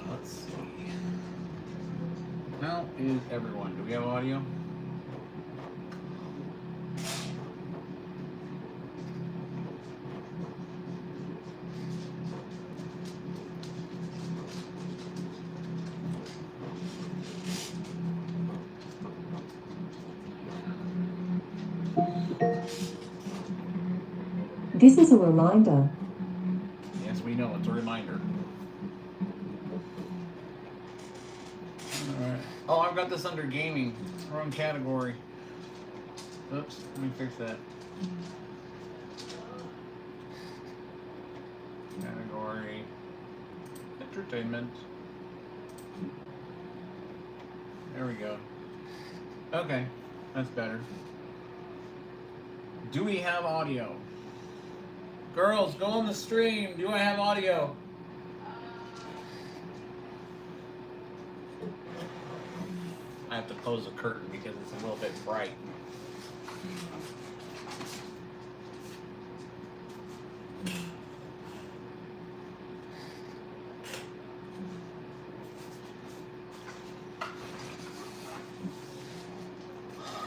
Let's see. How is everyone? Do we have audio? This is a reminder. Yes, we know. It's a reminder. Alright. Oh, I've got this under gaming. Wrong category. Oops. Let me fix that. Category. Entertainment. There we go. Okay. That's better. Do we have audio? Girls, go on the stream. Do I have audio? I have to close the curtain because it's a little bit bright.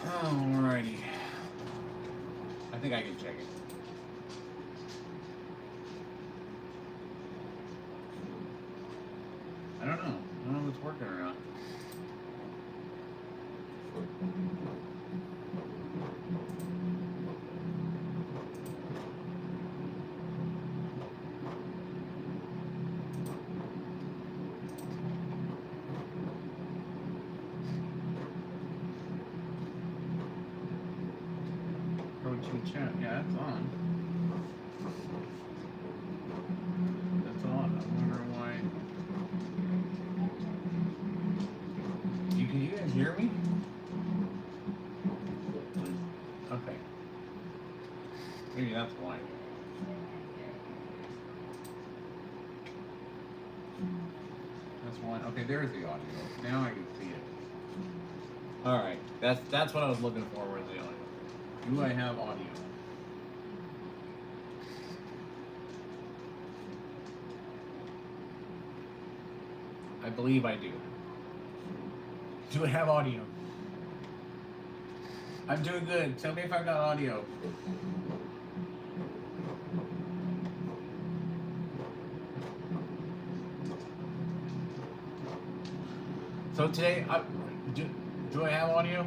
Alrighty. I think I can check it. I don't know. I don't know if it's working or not. Go to chat. Yeah, that's on. That's on. I wonder why. Can you guys hear me? Okay. Maybe that's why. That's why. Okay, there's the audio. Now I can see it. All right. That's what I was looking for with the audio. Do I have audio? I believe I do. Do I have audio? I'm doing good. Tell me if I've got audio. So today, do I have audio?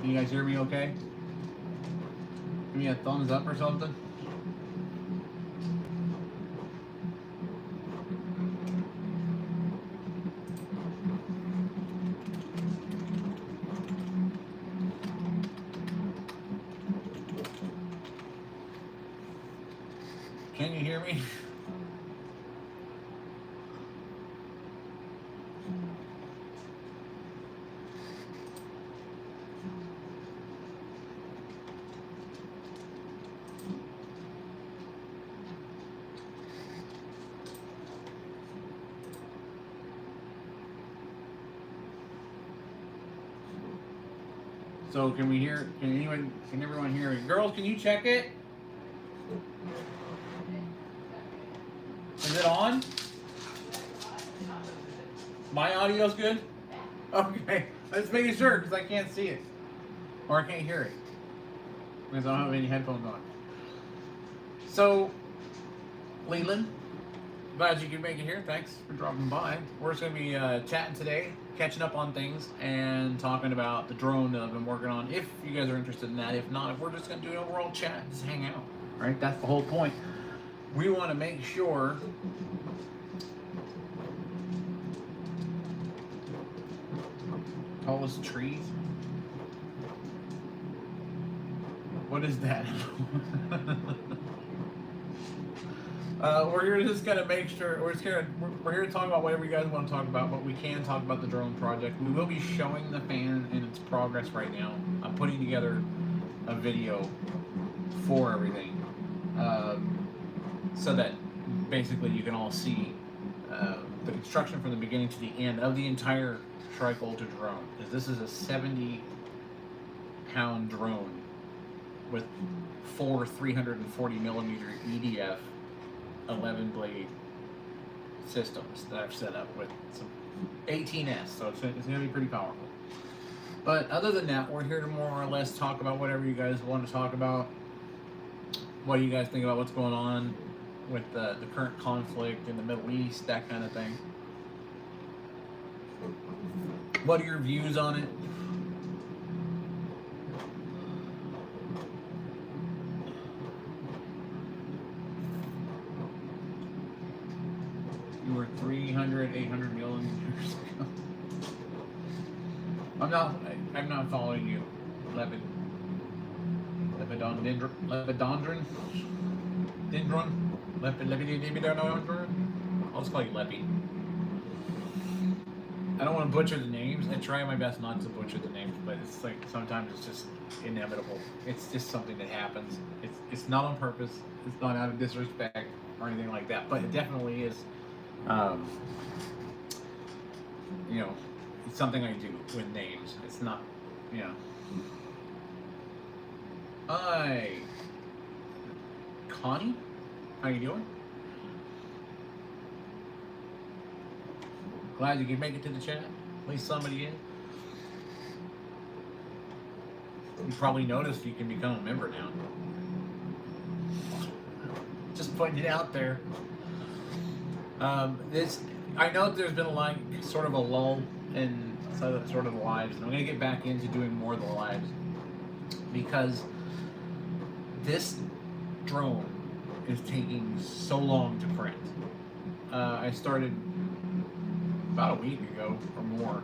Can you guys hear me okay? Give me a thumbs up or something. Can you hear me? So can we hear? Can everyone hear me? Girls, can you check it? Is it on? My audio's good? Okay. Let's make sure because I can't see it. Or I can't hear it. Because I don't have any headphones on. So, Leland, glad you could make it here. Thanks for dropping by. We're just going to be chatting today, catching up on things, and talking about the drone that I've been working on. If you guys are interested in that. If not, if we're just going to do an overall chat, just hang out. Right? That's the whole point. We want to make sure tallest trees. What is that? We're here to just kind of make sure we're here to talk about whatever you guys want to talk about, but we can talk about the drone project. We will be showing the fan in its progress right now. I'm putting together a video for everything, so that basically you can all see the construction from the beginning to the end of the entire Shrike Ultra Drone. Because this is a 70-pound drone with 4 340 millimeter EDF 11 blade systems that I've set up with some 18S, so it's going to be pretty powerful. But other than that, we're here to more or less talk about whatever you guys want to talk about. What do you guys think about what's going on with the current conflict in the Middle East, that kind of thing? What are your views on it? You were 300, 800 million years ago. I'm not following you. Lepidodendron? I'll just call you Leppy. I don't want to butcher the names. I try my best not to butcher the names, but it's like sometimes it's just inevitable. It's just something that happens. It's not on purpose. It's not out of disrespect or anything like that. But it definitely is. You know, it's something I do with names. It's not, you know. Hi, Connie. How you doing? Glad you could make it to the chat. At least somebody in. You probably noticed you can become a member now. Just putting it out there. I know there's been sort of a lull in sort of the lives, and I'm going to get back into doing more of the lives because this drone is taking so long to print. I started about a week ago or more,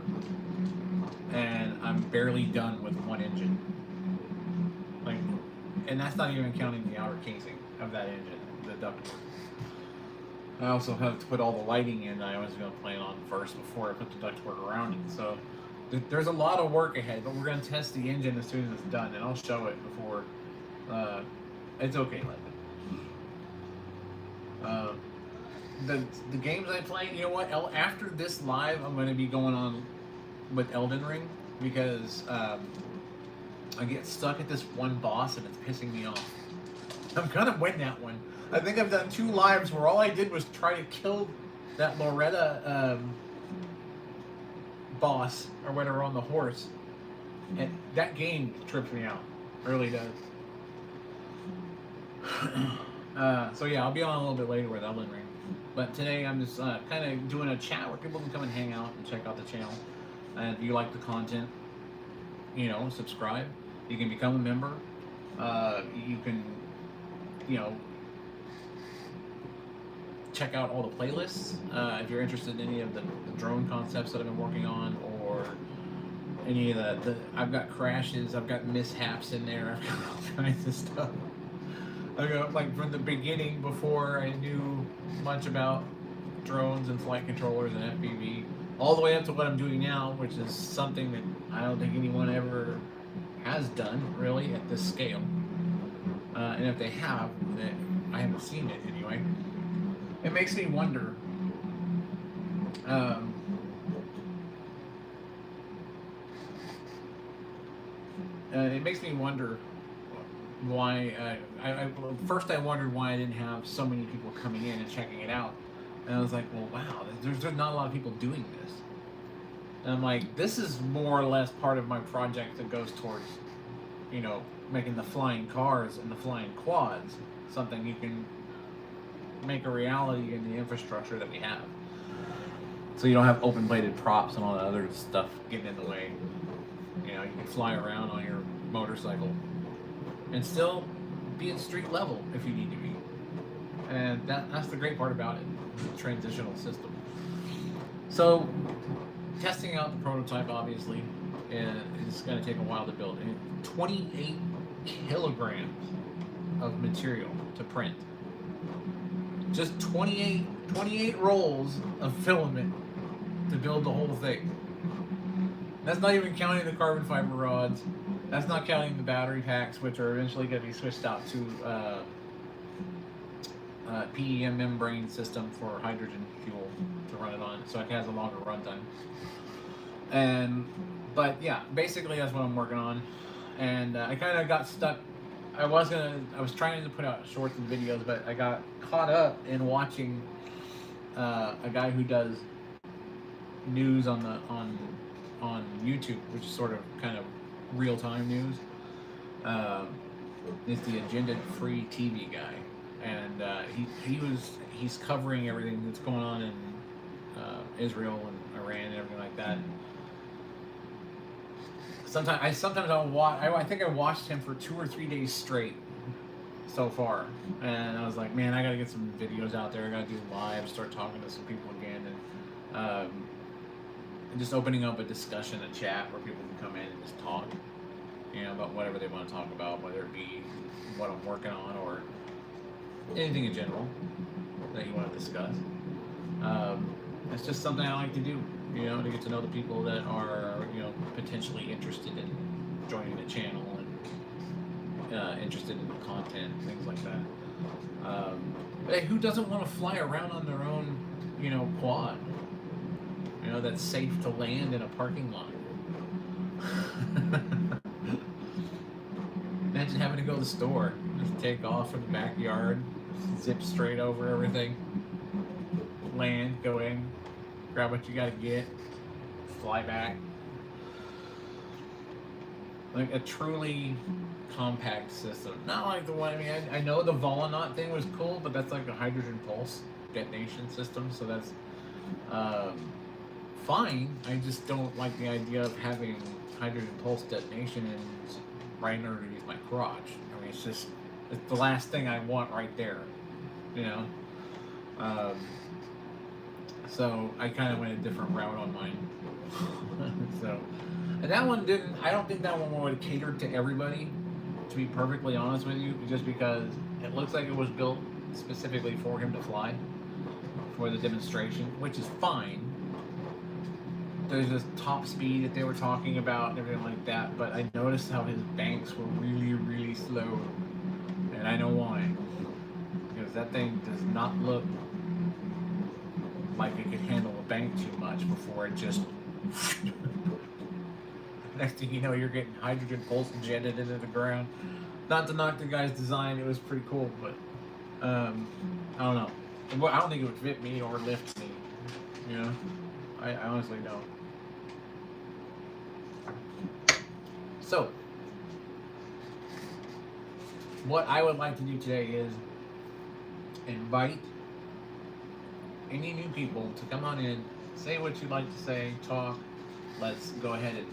and I'm barely done with one engine. And that's not even counting the outer casing of that engine, the ductwork. I also have to put all the lighting in that I was going to plan on first before I put the ductwork around it. So there's a lot of work ahead, but we're going to test the engine as soon as it's done, and I'll show it before. It's okay, the games I play, you know what? After this live, I'm going to be going on with Elden Ring because I get stuck at this one boss and it's pissing me off. I'm gonna win that one. I think I've done 2 lives where all I did was try to kill that Loretta boss or whatever on the horse, and that game trips me out. It really does. So yeah, I'll be on a little bit later with Elden Ring. But today I'm just kind of doing a chat where people can come and hang out and check out the channel. And if you like the content, you know, subscribe. You can become a member. You can, you know, check out all the playlists. If you're interested in any of the drone concepts that I've been working on, or any of the I've got crashes, I've got mishaps in there, I've got all kinds of stuff. I go like from the beginning, before I knew much about drones and flight controllers and FPV, all the way up to what I'm doing now, which is something that I don't think anyone ever has done really at this scale. And if they have, I haven't seen it anyway. It makes me wonder. It makes me wonder why. First, I wondered why I didn't have so many people coming in and checking it out, and I was like, well, wow, there's not a lot of people doing this. And I'm like, this is more or less part of my project that goes towards, you know, making the flying cars and the flying quads something you can make a reality in the infrastructure that we have. So you don't have open-bladed props and all that other stuff getting in the way. You know, you can fly around on your motorcycle and still be at street level if you need to be. And that's the great part about it, the transitional system. So testing out the prototype, obviously, is going to take a while to build. And 28 kilograms of material to print. Just 28 rolls of filament to build the whole thing. That's not even counting the carbon fiber rods. That's not counting the battery packs, which are eventually going to be switched out to PEM membrane system for hydrogen fuel to run it on, so it has a longer runtime. But yeah, basically that's what I'm working on. And I kind of got stuck. I was trying to put out shorts and videos, but I got caught up in watching a guy who does news on YouTube, which is sort of kind of real time news. Is the agenda-free TV guy, and he's covering everything that's going on in Israel and Iran and everything like that. Sometimes I'll watch. I think I watched him for 2 or 3 days straight so far, and I was like, man, I gotta get some videos out there. I gotta do live, start talking to some people again, and just opening up a discussion, a chat where people can come in and just talk, about whatever they want to talk about, whether it be what I'm working on or anything in general that you want to discuss. It's just something I like to do, to get to know the people that are, potentially interested in joining the channel and interested in the content, things like that. But hey, who doesn't want to fly around on their own, quad? That's safe to land in a parking lot. Imagine having to go to the store, just take off from the backyard, zip straight over everything, land, go in, grab what you gotta get, fly back. Like a truly compact system. Not like the one, I know the Volanaut thing was cool, but that's like a hydrogen pulse detonation system, so that's fine. I just don't like the idea of having hydrogen pulse detonation and right underneath my crotch. It's the last thing I want right there, so I kind of went a different route on mine. So, and that one I don't think that one would cater to everybody, to be perfectly honest with you, just because it looks like it was built specifically for him to fly for the demonstration, which is fine. There's this top speed that they were talking about and everything like that, but I noticed how his banks were really, really slow, and I know why. Because that thing does not look like it could handle a bank too much before it just... Next thing you know, you're getting hydrogen pulse injected into the ground. Not to knock the guy's design, it was pretty cool, but I don't know. I don't think it would fit me or lift me, I honestly don't. So, what I would like to do today is invite any new people to come on in, say what you'd like to say, talk. Let's go ahead and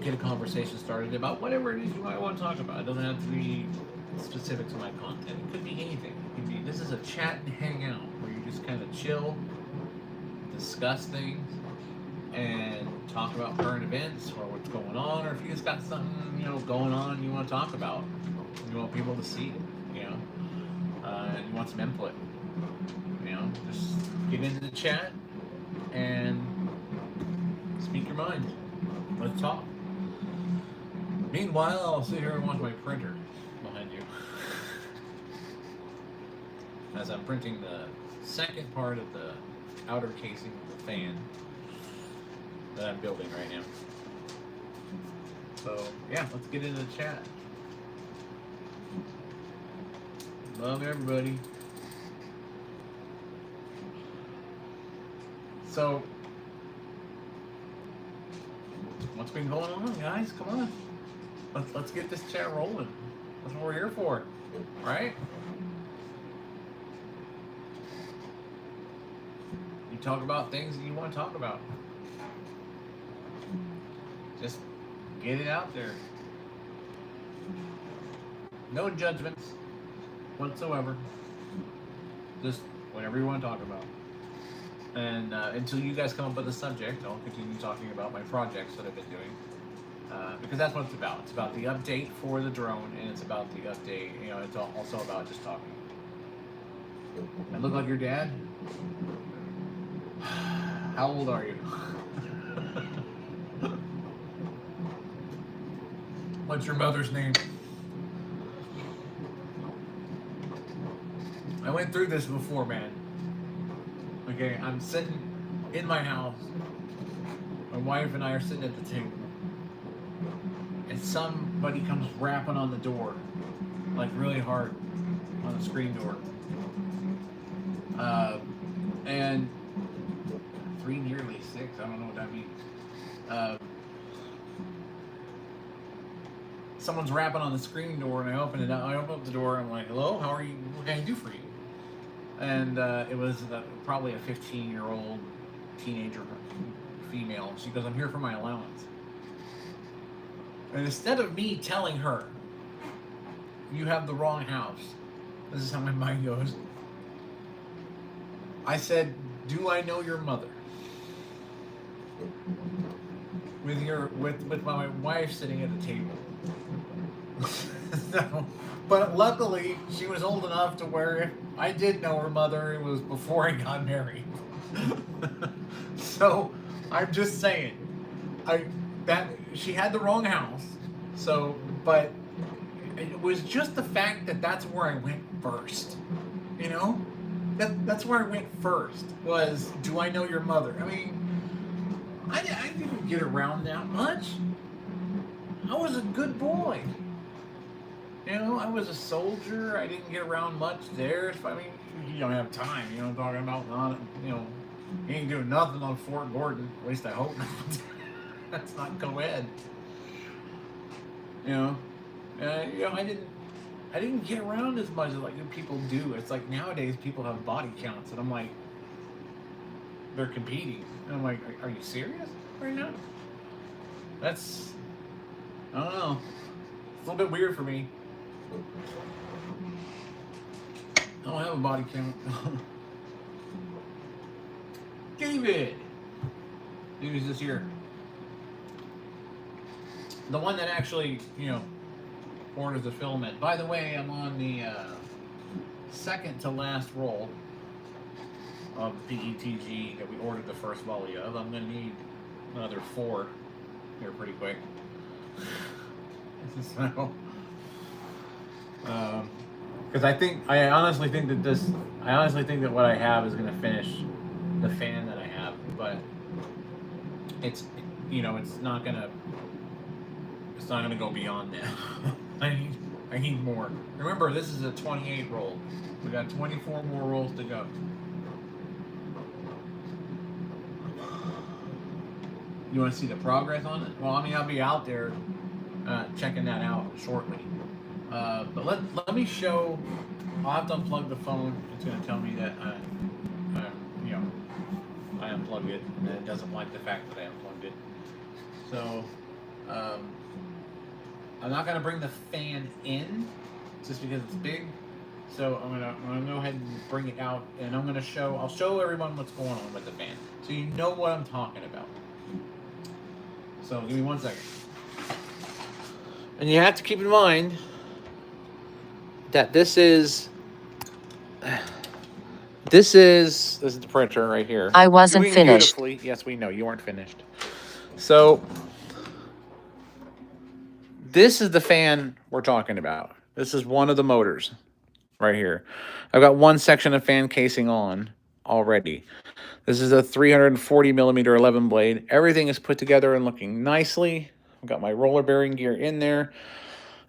get a conversation started about whatever it is you might want to talk about. It doesn't have to be specific to my content. It could be anything. It could be, this is a chat and hang out where you just kind of chill, discuss things, and talk about current events or what's going on, or if you just got something going on you want to talk about, you want people to see it, and you want some input, just get into the chat and speak your mind. Let's talk. Meanwhile, I'll sit here and watch my printer behind you as I'm printing the second part of the outer casing of the fan that I'm building right now. So yeah, let's get into the chat. Love everybody. So what's been going on, guys? Come on, let's get this chat rolling. That's what we're here for, right? You talk about things that you want to talk about. Just get it out there. No judgments whatsoever. Just whatever you want to talk about. And until you guys come up with a subject, I'll continue talking about my projects that I've been doing. Because that's what it's about. It's about the update for the drone, and it's about the update, it's also about just talking. I look like your dad? How old are you? What's your mother's name? I went through this before, man. Okay, I'm sitting in my house. My wife and I are sitting at the table. And somebody comes rapping on the door, like really hard on the screen door. And 3 nearly 6, I don't know what that means. Someone's rapping on the screen door, and I open it up. I open up the door, and I'm like, hello, how are you? What can I do for you? And it was probably a 15-year-old teenager female. She goes, I'm here for my allowance. And instead of me telling her, you have the wrong house, this is how my mind goes. I said, do I know your mother? With my wife sitting at the table. No. But luckily, she was old enough to where I did know her mother. It was before I got married. So I'm just saying, that she had the wrong house. So, but it was just the fact that that's where I went first. You know, that's where I went first. Was, do I know your mother? I mean, I didn't get around that much. I was a good boy. You know, I was a soldier. I didn't get around much there. I mean, you don't have time. You know what I'm talking about? Not, you know, you ain't doing nothing on Fort Gordon. At least I hope not. That's not co-ed. You know, I didn't get around as much as like people do. It's like nowadays people have body counts, and I'm like, they're competing, and I'm like, are you serious right now? That's, I don't know. It's a little bit weird for me. I don't have a body count. David! Who's this here? The one that actually, you know, orders the filament. By the way, I'm on the second to last roll of the PETG that we ordered the first volley of. I'm going to need another 4 here pretty quick. So, because I honestly think that what I have is going to finish the fan that I have, but it's, you know, it's not going to go beyond that. I need more. Remember, this is a 28 roll. We got 24 more rolls to go. You want to see the progress on it? Well, I mean, I'll be out there checking that out shortly. But let me show. I'll have to unplug the phone. It's going to tell me that you know, I unplugged it, and it doesn't like the fact that I unplugged it. So I'm not going to bring the fan in just because it's big. So I'm gonna go ahead and bring it out, and I'll show everyone what's going on with the fan, so you know what I'm talking about. So give me 1 second. And you have to keep in mind that this is the printer right here. I wasn't Doing finished. beautifully. Yes, we know you weren't finished. So this is the fan we're talking about. This is one of the motors right here. I've got one section of fan casing on already. This is a 340 millimeter 11 blade. Everything is put together and looking nicely. I've got my roller bearing gear in there.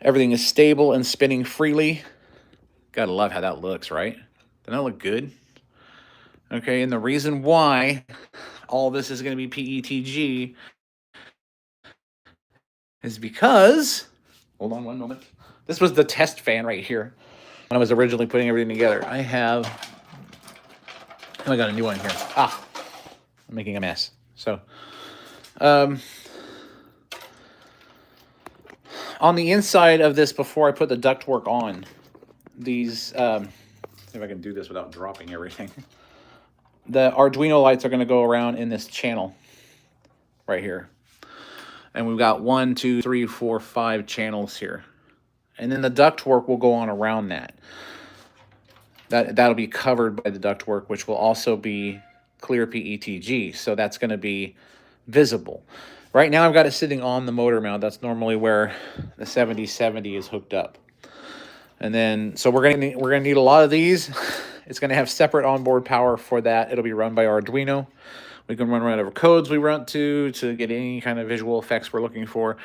Everything is stable and spinning freely. Gotta love how that looks, right? Doesn't that look good? Okay, and the reason why all this is going to be PETG is because, hold on one moment. This was the test fan right here when I was originally putting everything together. I got a new one here. I'm making a mess. So, on the inside of this, before I put the ductwork on, these, see if I can do this without dropping everything. The Arduino lights are going to go around in this channel right here. And we've got 1, 2, 3, 4, 5 channels here. And then the ductwork will go on around that. That'll be covered by the ductwork, which will also be clear PETG. So that's going to be visible. Right now I've got it sitting on the motor mount. That's normally where the 7070 is hooked up. And then, so we're gonna need a lot of these. It's gonna have separate onboard power for that. It'll be run by Arduino. We can run whatever codes we want to get any kind of visual effects we're looking for.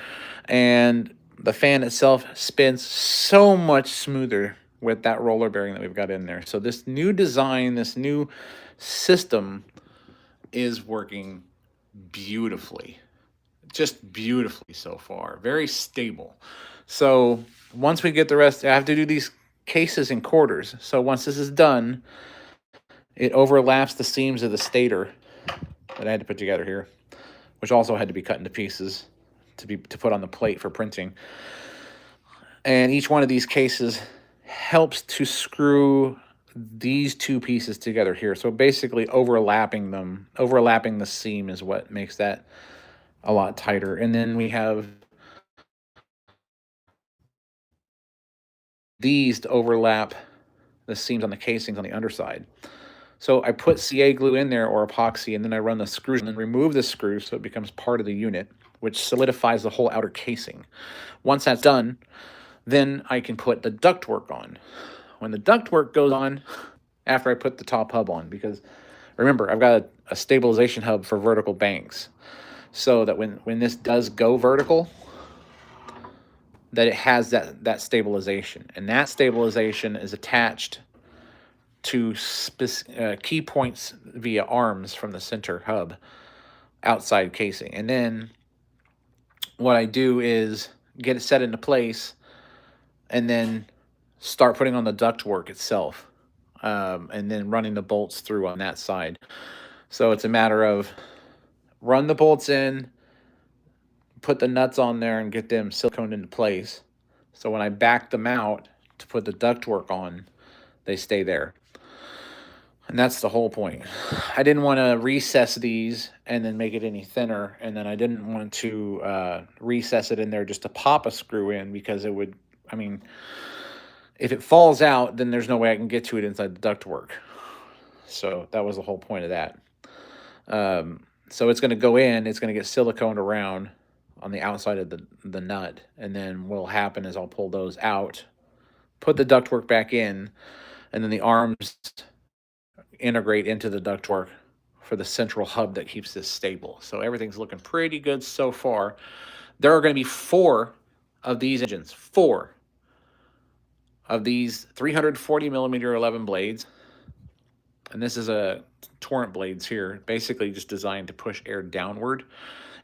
And the fan itself spins so much smoother with that roller bearing that we've got in there. So this new design, this new system is working beautifully. Just beautifully so far. Very stable. So once we get the rest, I have to do these cases in quarters. So once this is done, it overlaps the seams of the stator that I had to put together here, which also had to be cut into pieces to put on the plate for printing. And each one of these cases helps to screw these two pieces together here. So basically overlapping the seam is what makes that a lot tighter. And then we have these to overlap the seams on the casings on the underside. So I put CA glue in there or epoxy, and then I run the screws and then remove the screws so it becomes part of the unit, which solidifies the whole outer casing. Once that's done, then I can put the ductwork on. When the ductwork goes on, after I put the top hub on, because remember, I've got a stabilization hub for vertical banks, so that when this does go vertical, that it has that stabilization. And that stabilization is attached to key points via arms from the center hub outside casing. And then what I do is get it set into place and then start putting on the ductwork itself, and then running the bolts through on that side. So it's a matter of run the bolts in, put the nuts on there, and get them siliconed into place. So when I back them out to put the ductwork on, they stay there. And that's the whole point. I didn't want to recess these and then make it any thinner, and then I didn't want to recess it in there just to pop a screw in, because it would, I mean, if it falls out, then there's no way I can get to it inside the ductwork. So that was the whole point of that. So it's going to go in, it's going to get siliconed around on the outside of the nut, and then what'll happen is I'll pull those out, put the ductwork back in, and then the arms integrate into the ductwork for the central hub that keeps this stable. So everything's looking pretty good so far. There are going to be 4 of these engines, 4 of these 340 millimeter 11 blades. And this is a torrent blades here, basically just designed to push air downward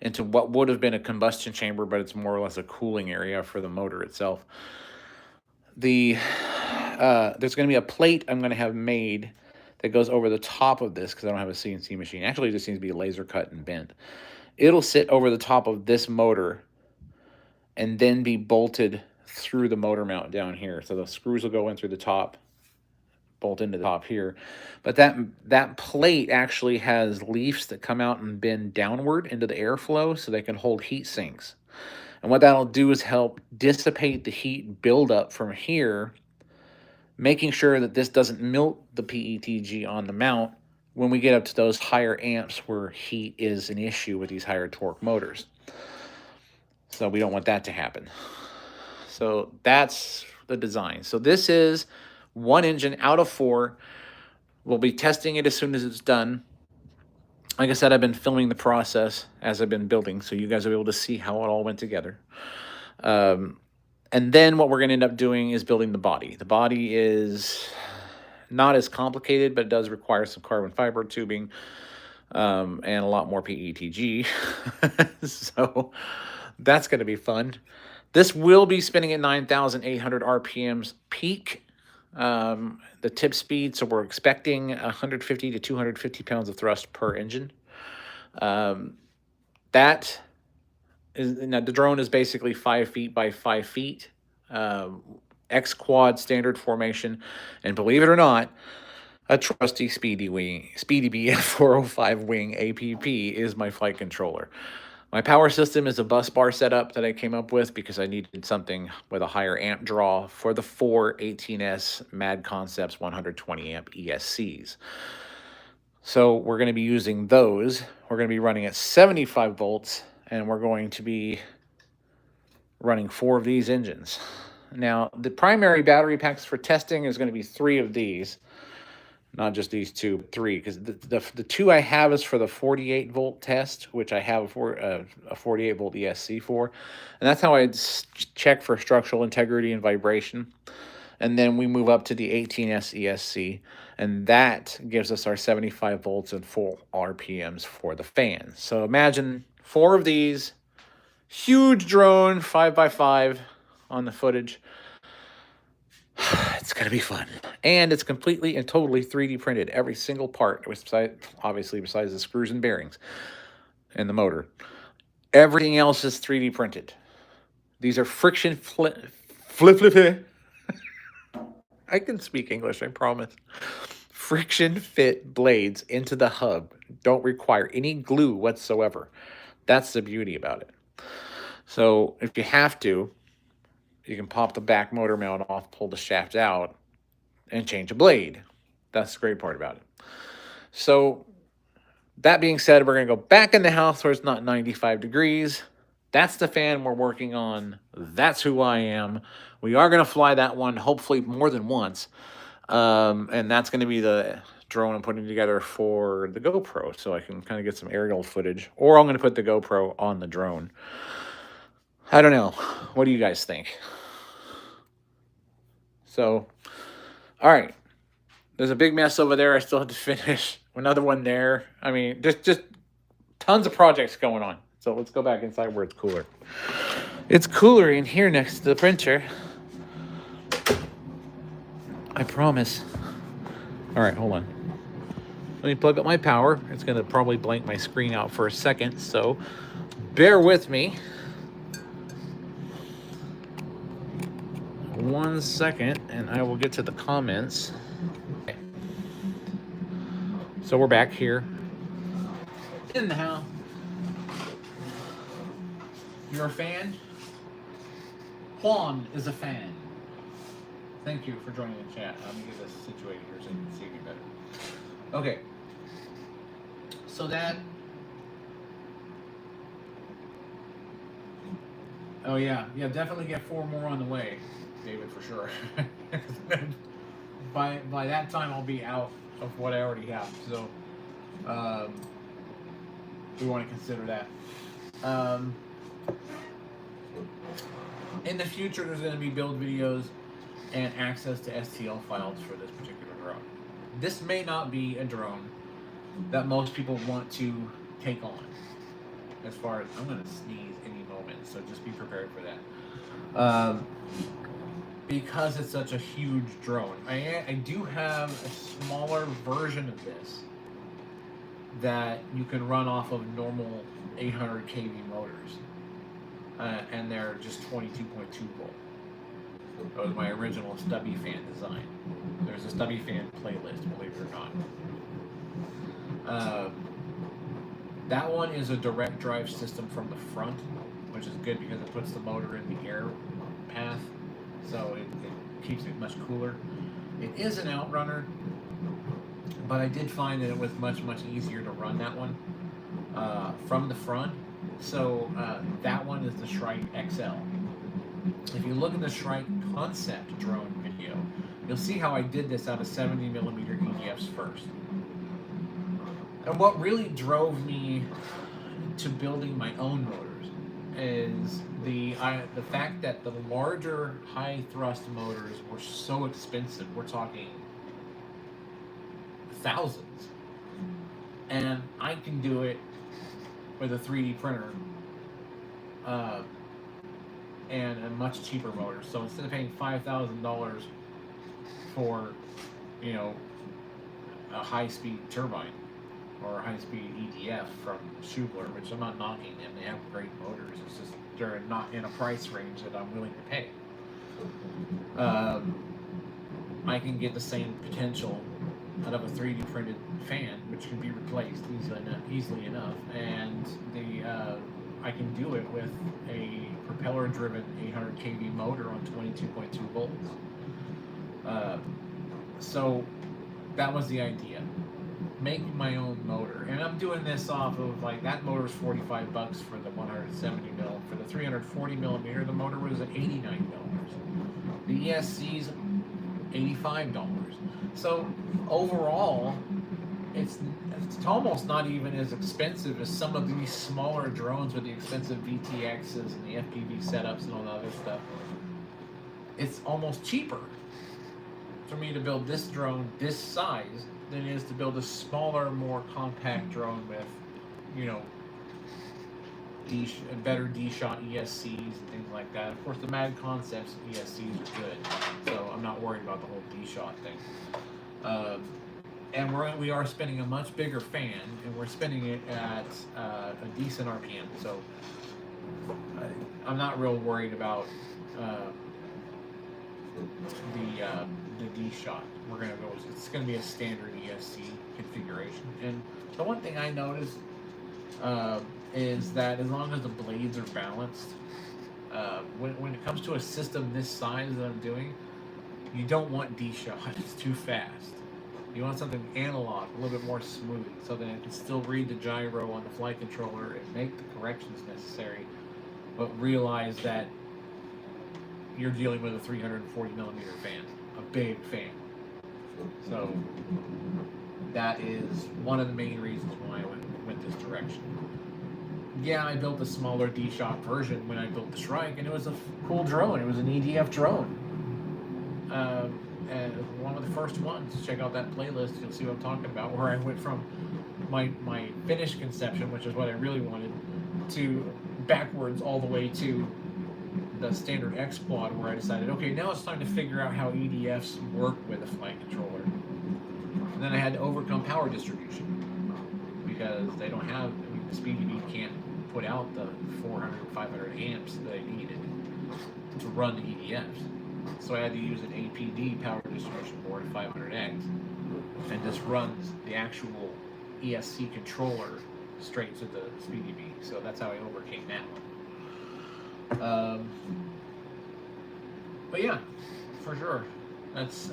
into what would have been a combustion chamber, but it's more or less a cooling area for the motor itself. There's going to be a plate I'm going to have made that goes over the top of this, because I don't have a CNC machine. Actually, it just seems to be laser cut and bent. It'll sit over the top of this motor and then be bolted through the motor mount down here. So the screws will go in through the top, bolt into the top here. But that plate actually has leaves that come out and bend downward into the airflow so they can hold heat sinks. And what that'll do is help dissipate the heat buildup from here, making sure that this doesn't melt the PETG on the mount when we get up to those higher amps where heat is an issue with these higher torque motors. So we don't want that to happen. So that's the design. So this is one engine out of 4. We'll be testing it as soon as it's done. Like I said, I've been filming the process as I've been building, so you guys will be able to see how it all went together. And then what we're going to end up doing is building the body. The body is not as complicated, but it does require some carbon fiber tubing, and a lot more PETG. So that's going to be fun. This will be spinning at 9,800 RPMs peak. The tip speed, so we're expecting 150 to 250 pounds of thrust per engine. That is, now the drone is basically 5 feet by 5 feet, X quad standard formation, and believe it or not, a trusty Speedy Bee 405 wing APP is my flight controller. My power system is a bus bar setup that I came up with because I needed something with a higher amp draw for the 4 18S Mad Concepts 120 amp ESCs. So we're going to be using those. We're going to be running at 75 volts, and we're going to be running 4 of these engines. Now, the primary battery packs for testing is going to be 3 of these. not just these two, but three, because the two I have is for the 48 volt test, which I have for a 48 volt ESC for, and that's how I check for structural integrity and vibration. And then we move up to the 18S ESC, and that gives us our 75 volts and full RPMs for the fan. So imagine 4 of these, huge drone, 5x5 on the footage. It's going to be fun. And it's completely and totally 3D printed. Every single part, obviously besides the screws and bearings and the motor. Everything else is 3D printed. These are friction flip. I can speak English, I promise. Friction fit blades into the hub. Don't require any glue whatsoever. That's the beauty about it. So if you have to, you can pop the back motor mount off, pull the shaft out, and change a blade. That's the great part about it. So that being said, we're going to go back in the house where it's not 95 degrees. That's the fan we're working on. That's who I am. We are going to fly that one, hopefully more than once. And that's going to be the drone I'm putting together for the GoPro, so I can kind of get some aerial footage. Or I'm going to put the GoPro on the drone. I don't know. What do you guys think? So, all right. There's a big mess over there I still have to finish. Another one there. I mean, just tons of projects going on. So let's go back inside where it's cooler. It's cooler in here next to the printer. I promise. All right, hold on. Let me plug up my power. It's going to probably blank my screen out for a second, so bear with me. 1 second, and I will get to the comments. Okay. So we're back here in the house. You're a fan? Juan is a fan. Thank you for joining the chat. Let me get this situated here so you can see me better. Okay. So that... Oh yeah, definitely get 4 more on the way, David, for sure. by that time, I'll be out of what I already have. So we want to consider that. In the future, there's going to be build videos and access to STL files for this particular drone. This may not be a drone that most people want to take on. As far as, I'm going to sneeze any moment, so just be prepared for that. Because it's such a huge drone. I do have a smaller version of this that you can run off of normal 800 kV motors. And they're just 22.2 volt. That was my original stubby fan design. There's a stubby fan playlist, believe it or not. That one is a direct drive system from the front, which is good because it puts the motor in the air path, so it keeps it much cooler. It is an outrunner, but I did find that it was much easier to run that one from the front. So that one is the Shrike XL. If you look at the Shrike Concept Drone video, you'll see how I did this out of 70mm EDFs first. And what really drove me to building my own motors is the fact that the larger high thrust motors were so expensive. We're talking thousands. And I can do it with a 3D printer and a much cheaper motor. So instead of paying $5,000 for, you know, a high-speed turbine or a high-speed EDF from Schubler, which I'm not knocking them, they have great motors. It's just they're not in a price range that I'm willing to pay. I can get the same potential out of a 3D printed fan, which can be replaced easily enough, and I can do it with a propeller-driven 800 kV motor on 22.2 volts. So that was the idea. Make my own motor, and I'm doing this off of, like, that motor is $45 for the 170 mil. For the 340 millimeter, the motor was at $89. The ESC's $85. So overall, it's almost not even as expensive as some of these smaller drones with the expensive VTXs and the FPV setups and all that other stuff. It's almost cheaper for me to build this drone this size than it is to build a smaller, more compact drone with, you know, better D-shot ESCs and things like that. Of course, the Power Concepts ESCs are good, so I'm not worried about the whole D-shot thing. And we are spinning a much bigger fan, and we're spinning it at a decent RPM. So I'm not real worried about the D-shot. We're gonna go. It's gonna be a standard ESC configuration. And the one thing I noticed is that as long as the blades are balanced, when it comes to a system this size that I'm doing, you don't want D-shot. It's too fast. You want something analog, a little bit more smooth, so that it can still read the gyro on the flight controller and make the corrections necessary, but realize that you're dealing with a 340 millimeter fan, a big fan. So that is one of the main reasons why I went this direction. Yeah, I built a smaller D-shot version when I built the Shrike, and it was a cool drone. It was an EDF drone. And one of the first ones. Check out that playlist, you'll see what I'm talking about, where I went from my finished conception, which is what I really wanted, to backwards all the way to the standard X quad, where I decided, okay, now it's time to figure out how EDFs work with a flight controller. And then I had to overcome power distribution, because they don't have, I mean, the SpeedyBee can't put out the 400, 500 amps that I needed to run the EDFs. So I had to use an APD power distribution board, 500X, and just runs the actual ESC controller straight to the SpeedyBee. So that's how I overcame that one. But yeah, for sure. This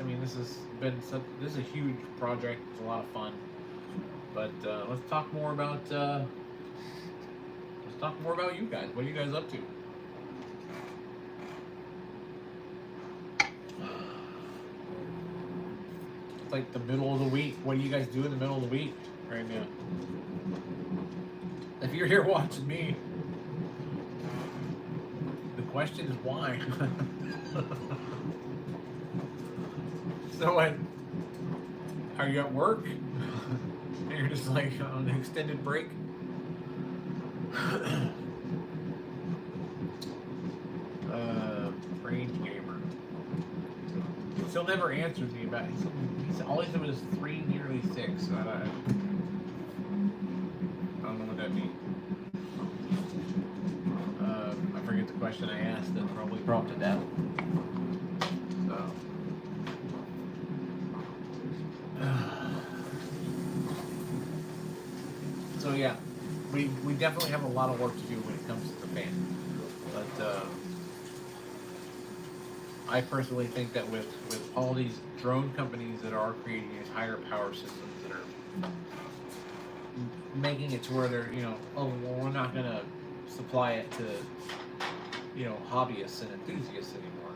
is a huge project. It's a lot of fun. But let's talk more about you guys. What are you guys up to? It's like the middle of the week. What do you guys do in the middle of the week right now? If you're here watching me, the question is why? So what? Are you at work? And you're just like on an extended break? Range gamer. Still never answered me about it. All he said was 3, nearly 6. I don't know what that means. I forget the question I asked that probably prompted that. So yeah, we definitely have a lot of work to do when it comes to the fan. But I personally think that with all these drone companies that are creating these higher power systems that are making it to where they're, we're not going to supply it to, hobbyists and enthusiasts anymore.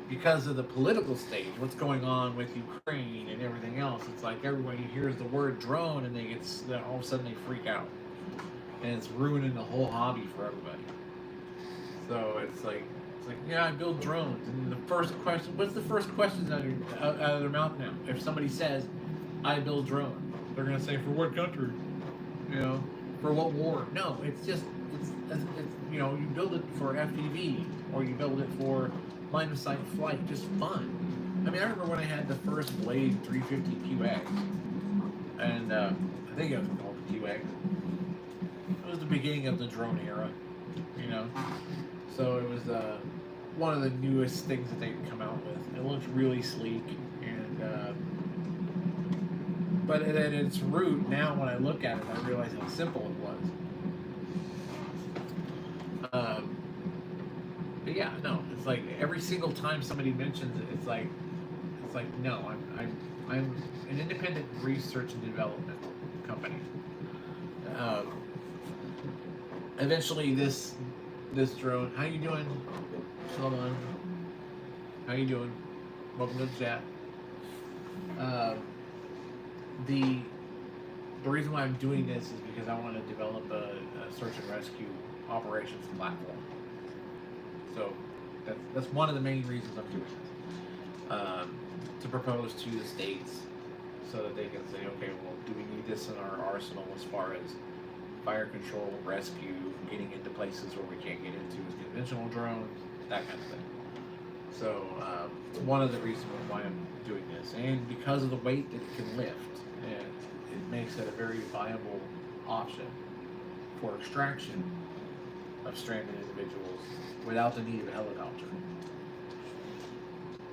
Because of the political stage, what's going on with Ukraine and everything else, it's like everybody hears the word drone and all of a sudden they freak out. And it's ruining the whole hobby for everybody. So it's like, yeah, I build drones. And the first question, what's the first question out of their mouth now? If somebody says, I build drones, they're going to say, for what country? For what war? No, it's you build it for FPV, or you build it for line of sight flight, just fun. I mean, I remember when I had the first Blade 350 QX, and I think it was called the QX. It was the beginning of the drone era, So it was one of the newest things that they could come out with. It looked really sleek, and but at its root, now when I look at it, I realize how simple it was. But yeah, no, it's like every single time somebody mentions it, it's like no, I'm an independent research and development company. Eventually, this drone. How you doing? Hold on. How you doing? Welcome to the chat. the reason why I'm doing this is because I want to develop a search and rescue operations platform. So that's one of the main reasons I'm doing this. To propose to the states so that they can say, okay, well, do we need this in our arsenal as far as fire control, rescue, getting into places where we can't get into with conventional drones, that kind of thing. So it's one of the reasons why I'm doing this, and because of the weight that it can lift, it makes it a very viable option for extraction of stranded individuals without the need of a helicopter.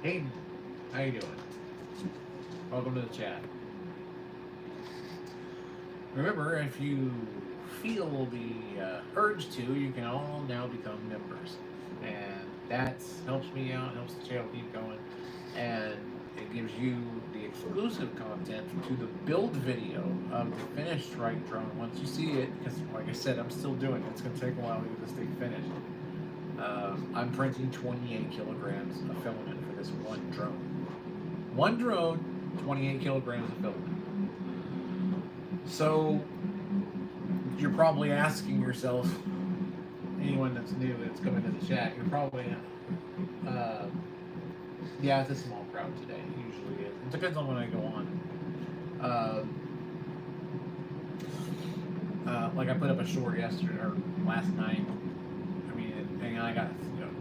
Hayden, how you doing? Welcome to the chat. Remember, if you feel the urge to, you can all now become members, and that helps me out, helps the channel keep going, and it gives you the exclusive content to the build video of the finished Shrike drone. Once you see it, because like I said, I'm still doing it. It's going to take a while to get this thing finished. I'm printing 28 kilograms of filament for this one drone. One drone, 28 kilograms of filament. So you're probably asking yourself, anyone that's new that's coming to the chat, you're probably, yeah, it's a small crowd today. Usually it depends on when I go on. Like I put up a short yesterday or last night. I mean, and I got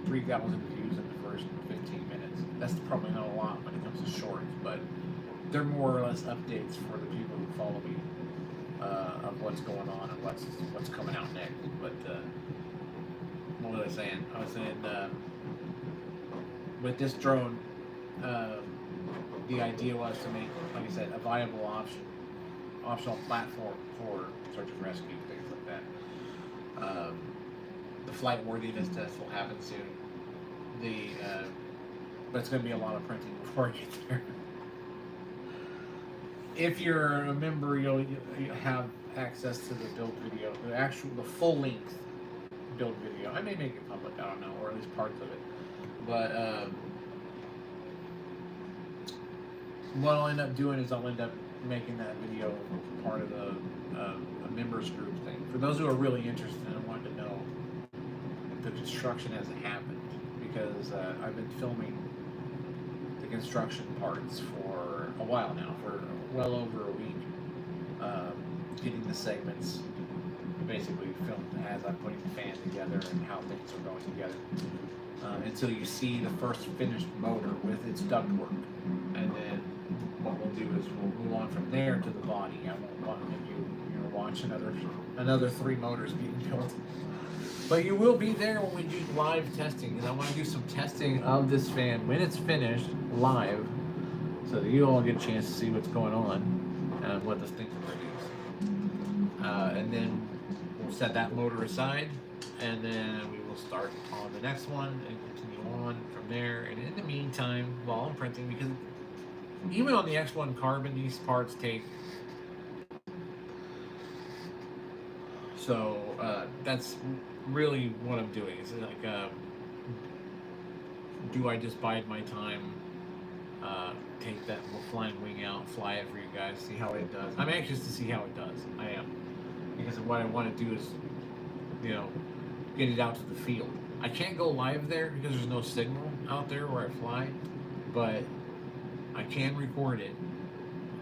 3,000 views in the first 15 minutes. That's probably not a lot when it comes to shorts, but they're more or less updates for the people who follow me of what's going on and what's coming out next. But what was I saying? I was saying with this drone, the idea was to make, like I said, a viable optional platform for search and rescue, things like that. The flight worthiness test will happen soon. But it's going to be a lot of printing before I get there. If you're a member, you'll have access to the build video, the full length build video. I may make it public, I don't know, or at least parts of it. But what I'll end up doing is I'll end up making that video part of a members group thing. For those who are really interested and want to know if the construction hasn't happened, because I've been filming the construction parts for a while now, for well over a week, getting the segments basically filmed as I'm putting the fan together and how things are going together, until you see the first finished motor with its ductwork, and then what we'll do is we'll move on from there to the body. I won't want you to watch another 3 motors being built, but you will be there when we do live testing, because I want to do some testing of this fan when it's finished live, so that you all get a chance to see what's going on and what this thing can produce. And then we'll set that motor aside, and then we will start on the next one and continue on from there. And in the meantime, while I'm printing, because even on the X1 Carbon, these parts take. So that's really what I'm doing. It's like, do I just bide my time? Take that flying wing out, fly it for you guys, see how it does. I'm anxious to see how it does. I am, because what I want to do is, get it out to the field. I can't go live there because there's no signal out there where I fly, but I can record it,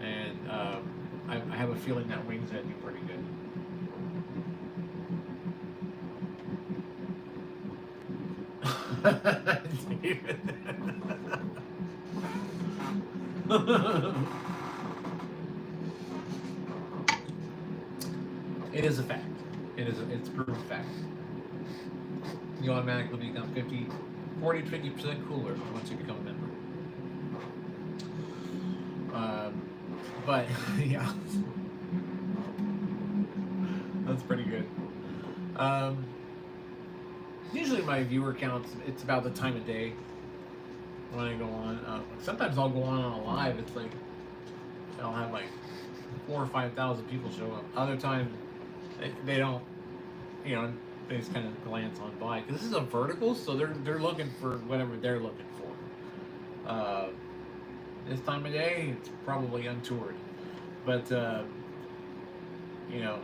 and I have a feeling that wing's gonna do pretty good. David. It is a fact. It's proven fact. You automatically become 40 to 50% cooler once you become a member. But yeah, that's pretty good. Usually my viewer counts, it's about the time of day when I go on. Sometimes I'll go on a live. It's like I'll have like 4,000 or 5,000 people show up. Other times they don't, they just kind of glance on by, because this is a vertical, so they're looking for whatever they're looking for. This time of day, it's probably untoured. But you know,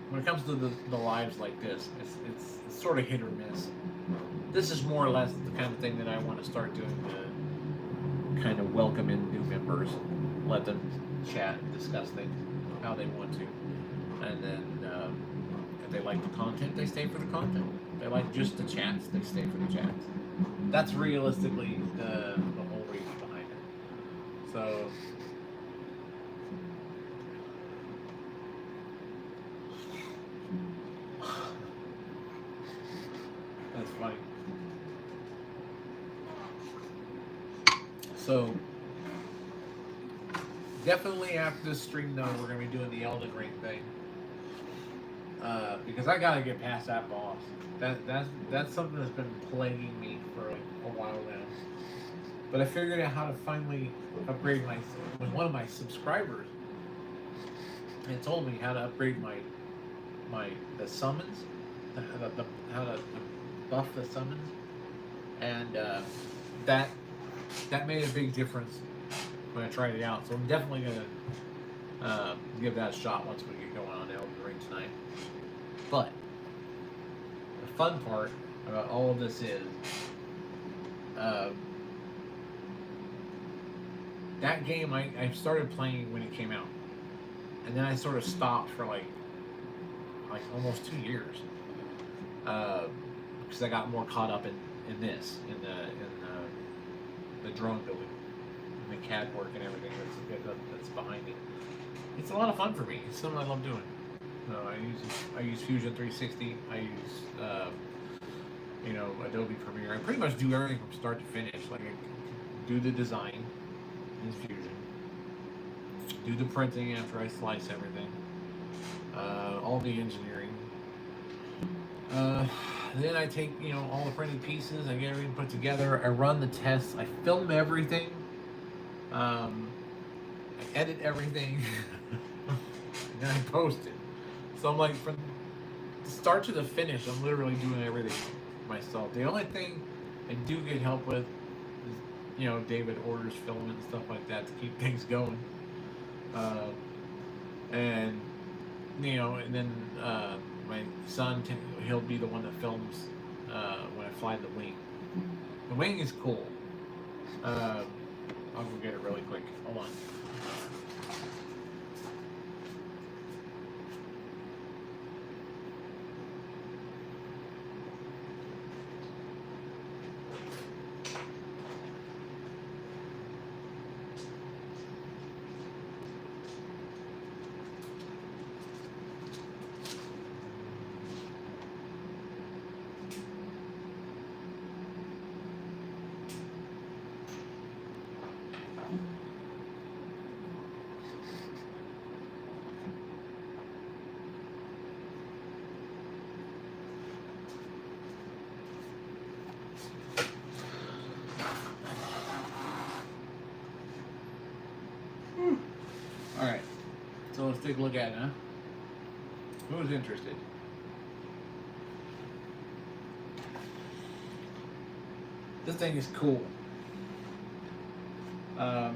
when it comes to the lives like this, it's sort of hit or miss. This is more or less the kind of thing that I want to start doing to kind of welcome in new members, let them chat and discuss things how they want to, and then if they like the content, they stay for the content. If they like just the chats, they stay for the chats. That's realistically the whole reason behind it. So. That's funny. So, definitely after this stream, though, we're going to be doing the Elden Ring thing. Because I got to get past that boss. That's something that's been plaguing me for like a while now. But I figured out how to finally upgrade my... When one of my subscribers had told me how to upgrade the summons, how to buff the summons, and that made a big difference when I tried it out. So I'm definitely gonna give that a shot once we get going on Elden Ring tonight. But the fun part about all of this is that game I started playing when it came out, and then I sort of stopped for like almost 2 years. Because I got more caught up in this, in the drone building, and the CAD work and everything that's behind it. It's a lot of fun for me. It's something I love doing. I use Fusion 360. I use Adobe Premiere. I pretty much do everything from start to finish. Like I do the design in Fusion, do the printing after I slice everything, all the engineering. Then I take, all the printed pieces, I get everything put together, I run the tests, I film everything, I edit everything, and then I post it. So I'm like, from the start to the finish, I'm literally doing everything myself. The only thing I do get help with is, David orders film and stuff like that to keep things going. And then my son, he'll be the one that films when I fly the wing. The wing is cool. I'll go get it really quick. Hold on. Alright, so let's take a look at it, huh? Who's interested? This thing is cool. I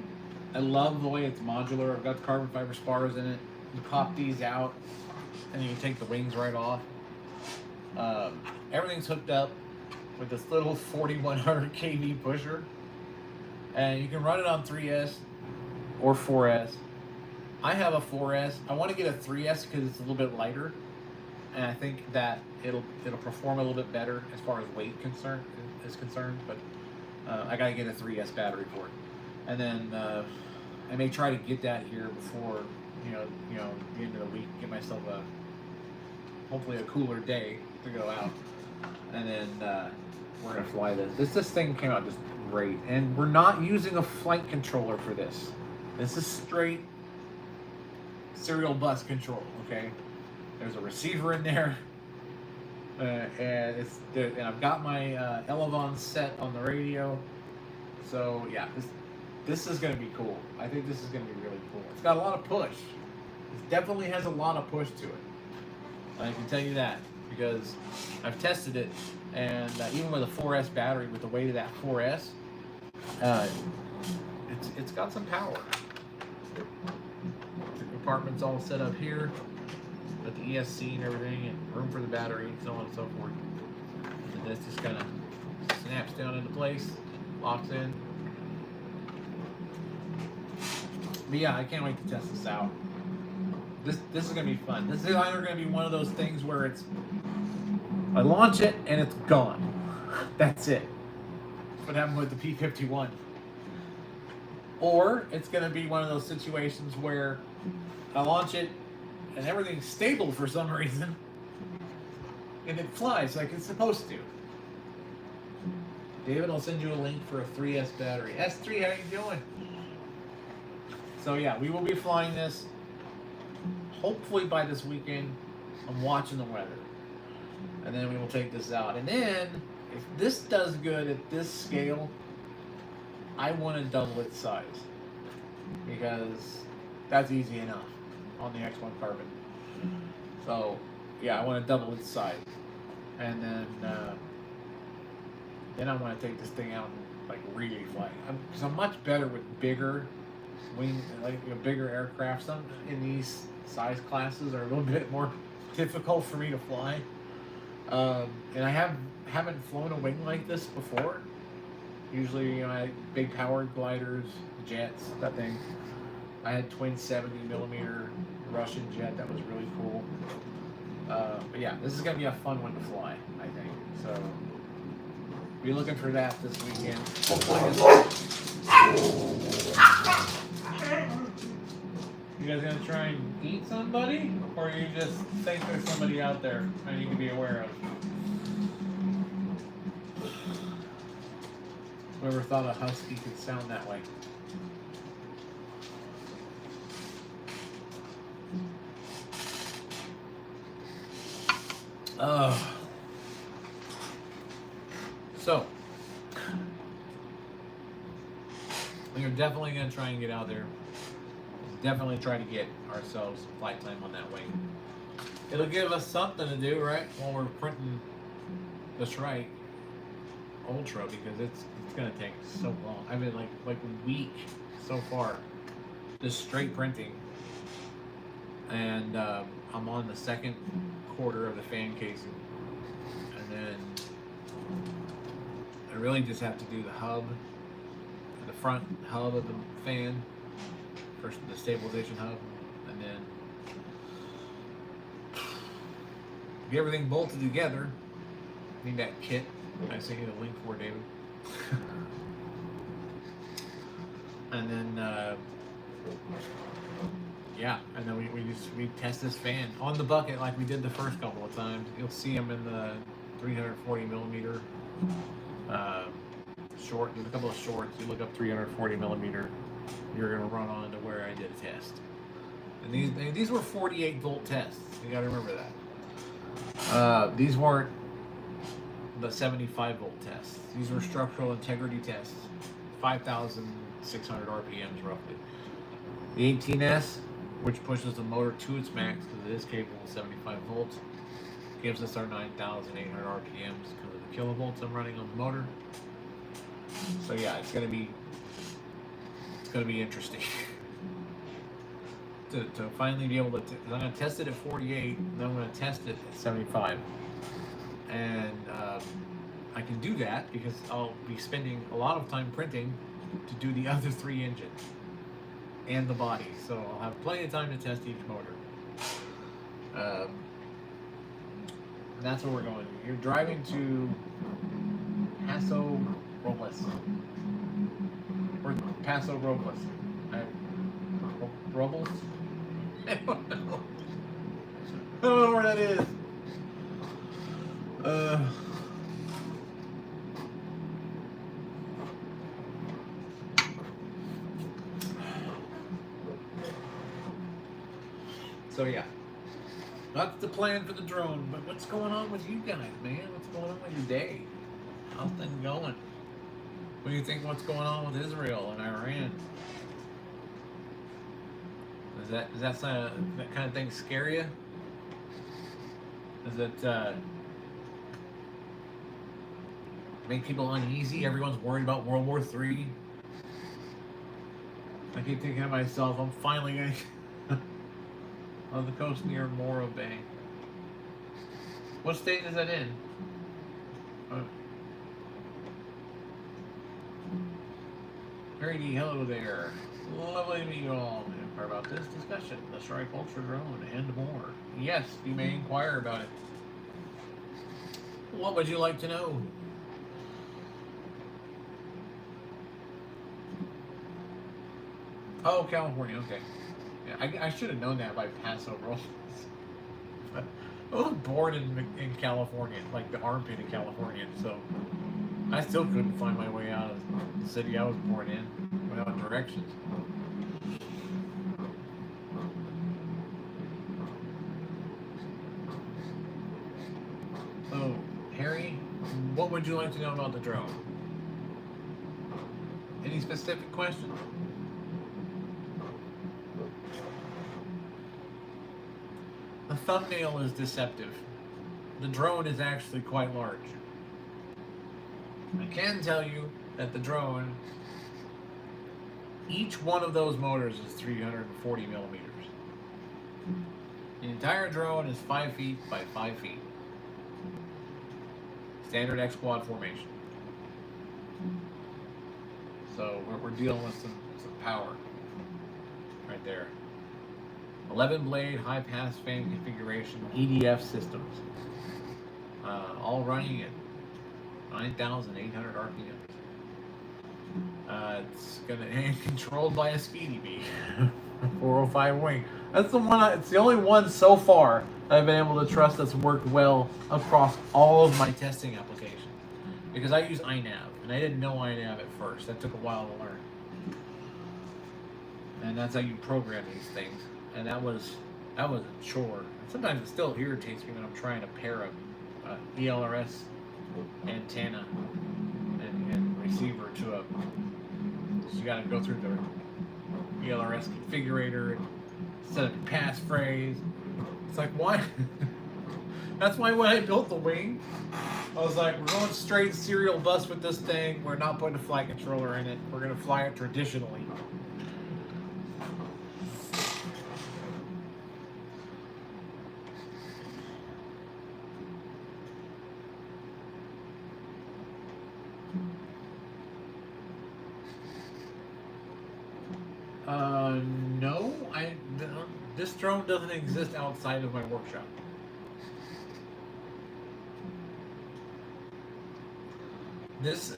love the way it's modular. I've got the carbon fiber spars in it. You pop these out, and you can take the wings right off. Everything's hooked up with this little 4100 kV pusher, and you can run it on 3S or 4S. I have a 4S. I want to get a 3S because it's a little bit lighter, and I think that it'll perform a little bit better as far as weight is concerned. But I gotta get a 3S battery for it, and then I may try to get that here before the end of the week. Get myself hopefully a cooler day to go out, and then we're gonna fly this. This thing came out just great, and we're not using a flight controller for this. This is straight serial bus control. Okay, there's a receiver in there, and I've got my Elevon set on the radio. So yeah, this is gonna be cool. I think this is gonna be really cool. It's got a lot of push. It definitely has a lot of push to it. I can tell you that because I've tested it, and even with a 4S battery, with the weight of that 4S, it's got some power. The compartment's all set up here, got the ESC and everything, and room for the battery, so on and so forth. And this just kind of snaps down into place, locks in. But yeah, I can't wait to test this out. This is gonna be fun. This is either gonna be one of those things where I launch it and it's gone. That's it. That's what happened with the P-51. Or it's gonna be one of those situations where I launch it and everything's stable for some reason, and it flies like it's supposed to. David, I'll send you a link for a 3S battery. S3, how you doing? So yeah, we will be flying this hopefully by this weekend. I'm watching the weather. And then we will take this out. And then, if this does good at this scale, I want to double its size. Because that's easy enough on the X1 Carbon. So, yeah, I want to double its size. And then I want to take this thing out and like really fly. Because I'm much better with bigger wing, like bigger aircraft. Some in these size classes are a little bit more difficult for me to fly. And I haven't flown a wing like this before. Usually, I had big powered gliders, jets, that thing. I had twin 70mm Russian jet that was really cool. But yeah, this is gonna be a fun one to fly, I think. So be looking for that this weekend. You guys gonna try and eat somebody, or you just think there's somebody out there I need to be aware of? Whoever thought a husky could sound that way? So we're definitely gonna try and get out there. Definitely try to get ourselves flight time on that wing. It'll give us something to do, right? While we're printing the Shrike Ultra, because it's gonna take so long. I've been like a week so far, just straight printing, and I'm on the second quarter of the fan casing, and then I really just have to do the hub, the front hub of the fan. First the stabilization hub, and then get everything bolted together. Need that kit. I sent you the link for, David. And then yeah, and then we test this fan on the bucket like we did the first couple of times. You'll see them in the 340mm short. There's a couple of shorts. You look up 340mm. You're gonna run on to where I did a test, and these were 48 volt tests. You gotta remember that. These weren't the 75 volt tests. These were structural integrity tests, 5,600 RPMs roughly. The 18S, which pushes the motor to its max because it is capable of 75 volts, gives us our 9,800 RPMs because of the kilovolts I'm running on the motor. So yeah, it's gonna be interesting to finally be able to. I'm going to test it at 48, and then I'm going to test it at 75, and I can do that because I'll be spending a lot of time printing to do the other 3 engines and the body, so I'll have plenty of time to test each motor. And that's where we're going. You're driving to Paso Robles. Or Paso Robles. Robles? I don't know. I don't know where that is. So yeah, that's the plan for the drone. But what's going on with you guys, man? What's going on with your day? How's things going? What do you think? What's going on with Israel and Iran? Does that kind of thing scare you? Does it make people uneasy? Everyone's worried about World War III. I keep thinking to myself, I'm finally getting on the coast near Morro Bay. What state is that in? Harry D, hello there. Lovely to meet you all. Inquire about this discussion, the Shrike Ultra Drone, and more. Yes, you may inquire about it. What would you like to know? Oh, California, okay. Yeah, I should have known that by Paso Robles. I was born in California, like the armpit of California, so I still couldn't find my way out of the city I was born in without directions. So, Harry, what would you like to know about the drone? Any specific questions? The thumbnail is deceptive. The drone is actually quite large. I can tell you that the drone, each one of those motors is 340 millimeters. The entire drone is 5 feet by 5 feet. Standard X-quad formation. So we're dealing with some power right there. 11 blade high pass fan configuration EDF systems, all running at 9,800 RPMs. It's controlled by a Speedy Bee 405 wing. That's the one. It's the only one so far I've been able to trust that's worked well across all of my testing applications. Because I use iNav, and I didn't know iNav at first. That took a while to learn. And that's how you program these things. And that was a chore. Sometimes it still irritates me when I'm trying to pair a ELRS antenna and receiver to a. So you got to go through the ELRS configurator and set up a passphrase. It's like, why? That's why when I built the wing, I was like, we're going straight serial bus with this thing. We're not putting a flight controller in it. We're going to fly it traditionally. No, this drone doesn't exist outside of my workshop. This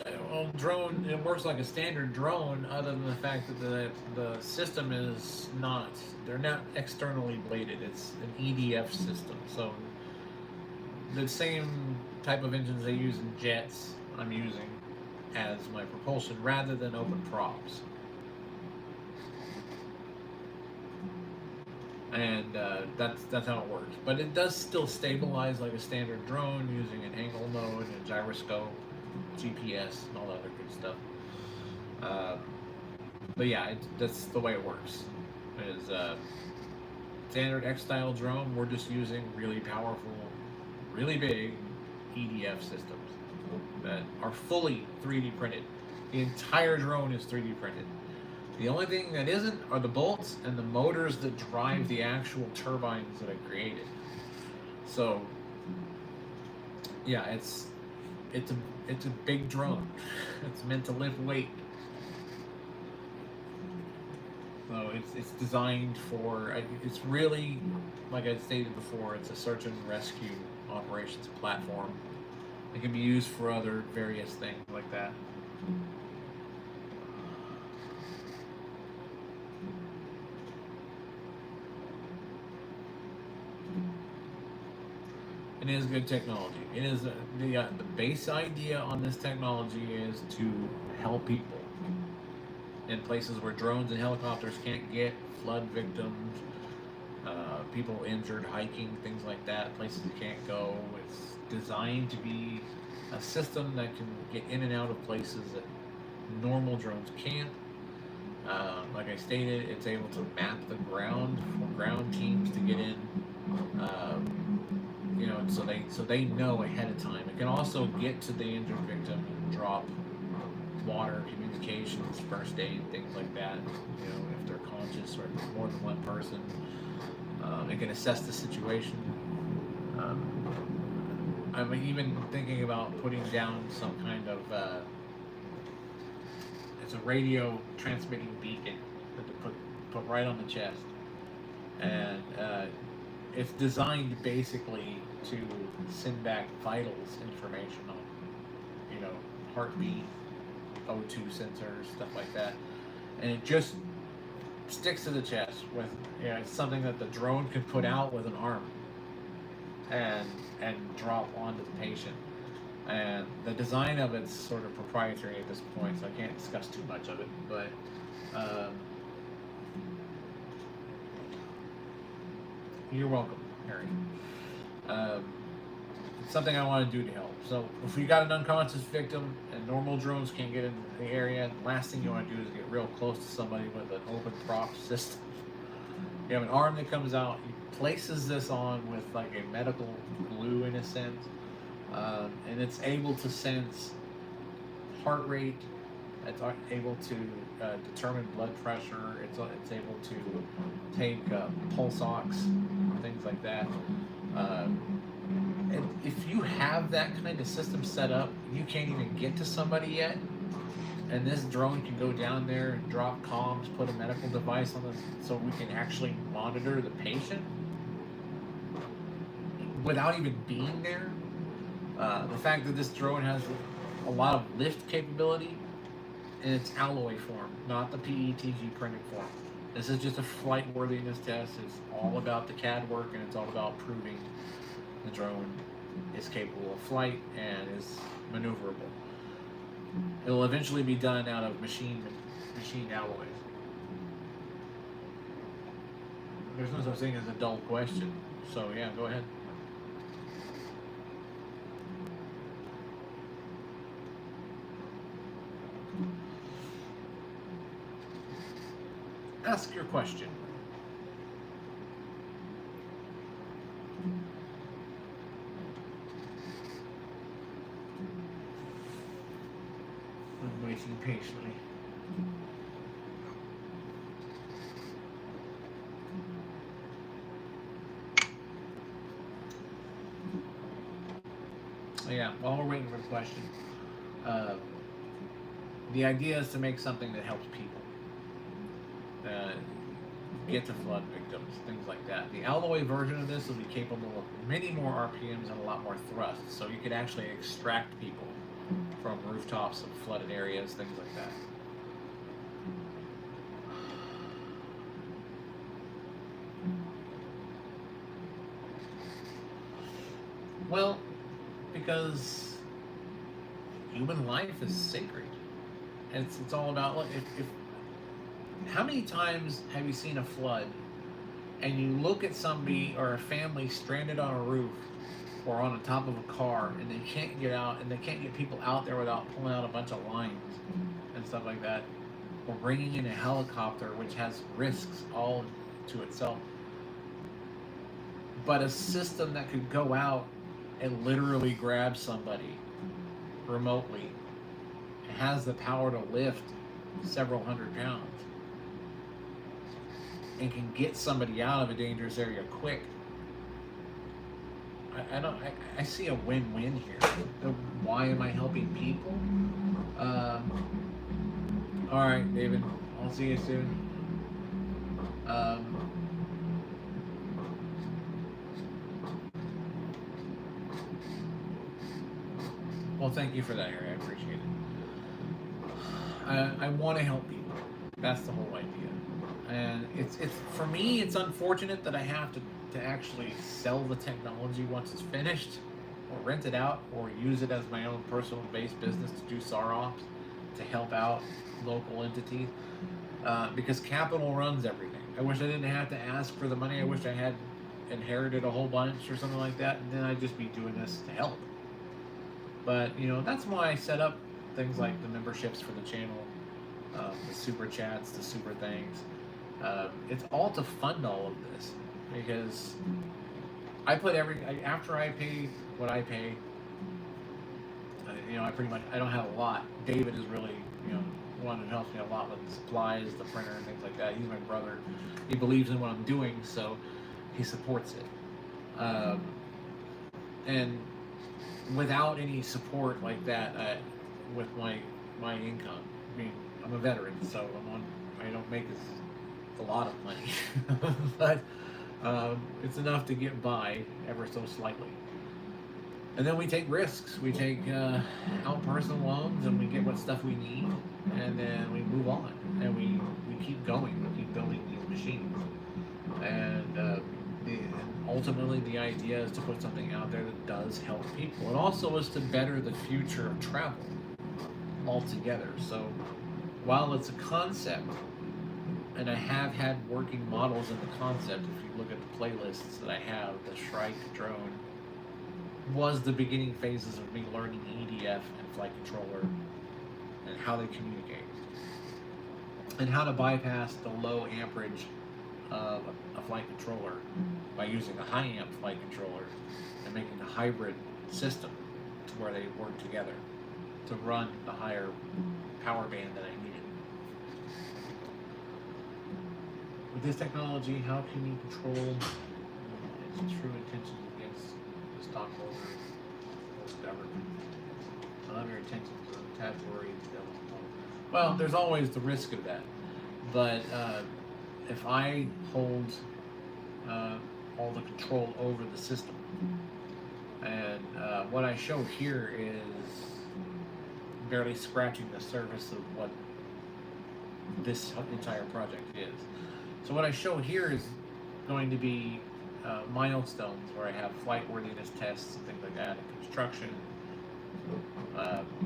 drone, it works like a standard drone, other than the fact that the system is not, they're not externally bladed. It's an EDF system. So the same type of engines they use in jets, I'm using as my propulsion rather than open props. And that's how it works. But it does still stabilize like a standard drone using an angle node and a gyroscope, GPS, and all that other good stuff. But yeah, that's the way it works. It is standard X-style drone. We're just using really powerful, really big EDF systems that are fully 3D printed. The entire drone is 3D printed. The only thing that isn't are the bolts and the motors that drive the actual turbines that I created. So, yeah, it's a big drone. It's meant to lift weight. So it's designed for. It's really, like I stated before, it's a search and rescue operations platform. It can be used for other various things like that. It is good technology. It is the base idea on this technology is to help people in places where drones and helicopters can't get, flood victims, people injured hiking, things like that, places you can't go. It's designed to be a system that can get in and out of places that normal drones can't. Like I stated, it's able to map the ground for ground teams to get in. So they know ahead of time. It can also get to the injured victim and drop water, communications, first aid, things like that. You know, if they're conscious or if it's more than one person, it can assess the situation. I'm even thinking about putting down some kind of it's a radio transmitting beacon that to put right on the chest, and it's designed basically to send back vitals information on, you know, heartbeat, O2 sensors, stuff like that, and it just sticks to the chest with, you know, it's something that the drone could put out with an arm and drop onto the patient. And the design of it's sort of proprietary at this point, so I can't discuss too much of it. But you're welcome, Harry. It's something I want to do to help. So if you got an unconscious victim and normal drones can't get in the area, the last thing you want to do is get real close to somebody with an open prop system. You have an arm that comes out, he places this on with like a medical glue in a sense, and it's able to sense heart rate, it's able to determine blood pressure, it's able to take pulse ox, things like that. And if you have that kind of system set up, you can't even get to somebody yet, and this drone can go down there and drop comms, put a medical device on this so we can actually monitor the patient without even being there. The fact that this drone has a lot of lift capability in its alloy form, not the PETG printed form. This is just a flight worthiness test. It's all about the CAD work, and it's all about proving the drone is capable of flight and is maneuverable. It'll eventually be done out of machined alloys. There's no such thing as a dull question. So yeah, go ahead. Ask your question. I'm waiting patiently. So yeah, while we're waiting for the question, the idea is to make something that helps people. Get to flood victims, things like that. The alloy version of this will be capable of many more RPMs and a lot more thrust, so you could actually extract people from rooftops of flooded areas, things like that. Well, because human life is sacred. It's all about, look, if how many times have you seen a flood and you look at somebody or a family stranded on a roof or on the top of a car and they can't get out, and they can't get people out there without pulling out a bunch of lines and stuff like that, or bringing in a helicopter, which has risks all to itself, but a system that could go out and literally grab somebody remotely, has the power to lift several hundred pounds and can get somebody out of a dangerous area quick. I see a win-win here. Why am I helping people? All right, David, I'll see you soon. Well, thank you for that, Harry. I appreciate it. I want to help people. That's the whole idea. And it's for me, it's unfortunate that I have to actually sell the technology once it's finished, or rent it out, or use it as my own personal based business to do SAR ops, to help out local entities, because capital runs everything. I wish I didn't have to ask for the money. I wish I had inherited a whole bunch or something like that, and then I'd just be doing this to help. But, you know, that's why I set up things like the memberships for the channel, the super chats, the super things. It's all to fund all of this, because I put after I pay what I pay, I don't have a lot. David is really, one that helps me a lot with the supplies, the printer, and things like that. He's my brother. He believes in what I'm doing, so he supports it. And without any support like that, with my income, I mean, I'm a veteran, so I don't make a lot of money, but it's enough to get by ever so slightly. And then we take risks. We take out personal loans, and we get what stuff we need, and then we move on, and we keep going. We keep building these machines, and ultimately the idea is to put something out there that does help people. It also is to better the future of travel altogether. So while it's a concept, and I have had working models in the concept, if you look at the playlists that I have, the Shrike Drone was the beginning phases of me learning EDF and flight controller and how they communicate and how to bypass the low amperage of a flight controller by using a high amp flight controller and making a hybrid system to where they work together to run the higher power band that I needed. With this technology, how can you control its true intentions against the stockholder or government? I'll have your intentions of tab worry. Well, there's always the risk of that, but if I hold all the control over the system, and what I show here is barely scratching the surface of what this entire project is. So what I show here is going to be milestones where I have flight worthiness tests and things like that, and construction,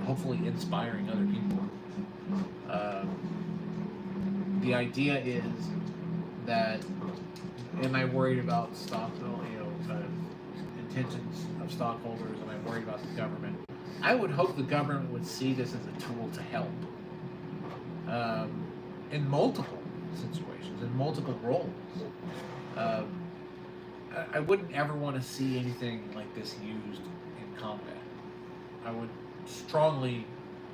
hopefully inspiring other people. The idea is that, am I worried about intentions of stockholders? Am I worried about the government? I would hope the government would see this as a tool to help in multiple situations, in multiple roles. I wouldn't ever want to see anything like this used in combat. I would strongly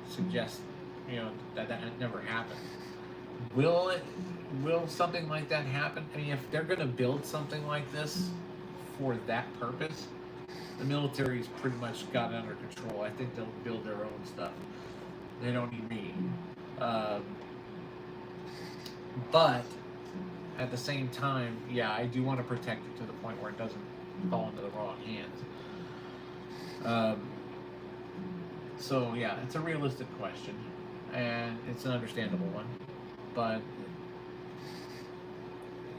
suggest, that never happen. Will something like that happen? I mean, if they're going to build something like this for that purpose, the military's pretty much got it under control. I think they'll build their own stuff. They don't need me. But at the same time, yeah, I do want to protect it to the point where it doesn't fall into the wrong hands. So yeah, it's a realistic question, and it's an understandable one, but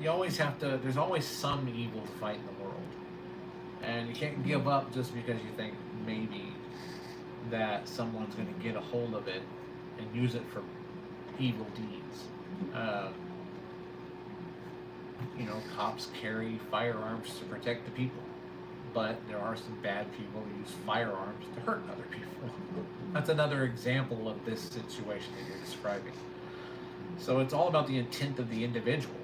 you always have to, there's always some evil to fight in the world, and you can't give up just because you think maybe that someone's going to get a hold of it and use it for evil deeds. Cops carry firearms to protect the people, but there are some bad people who use firearms to hurt other people. That's another example of this situation that you're describing. So it's all about the intent of the individual.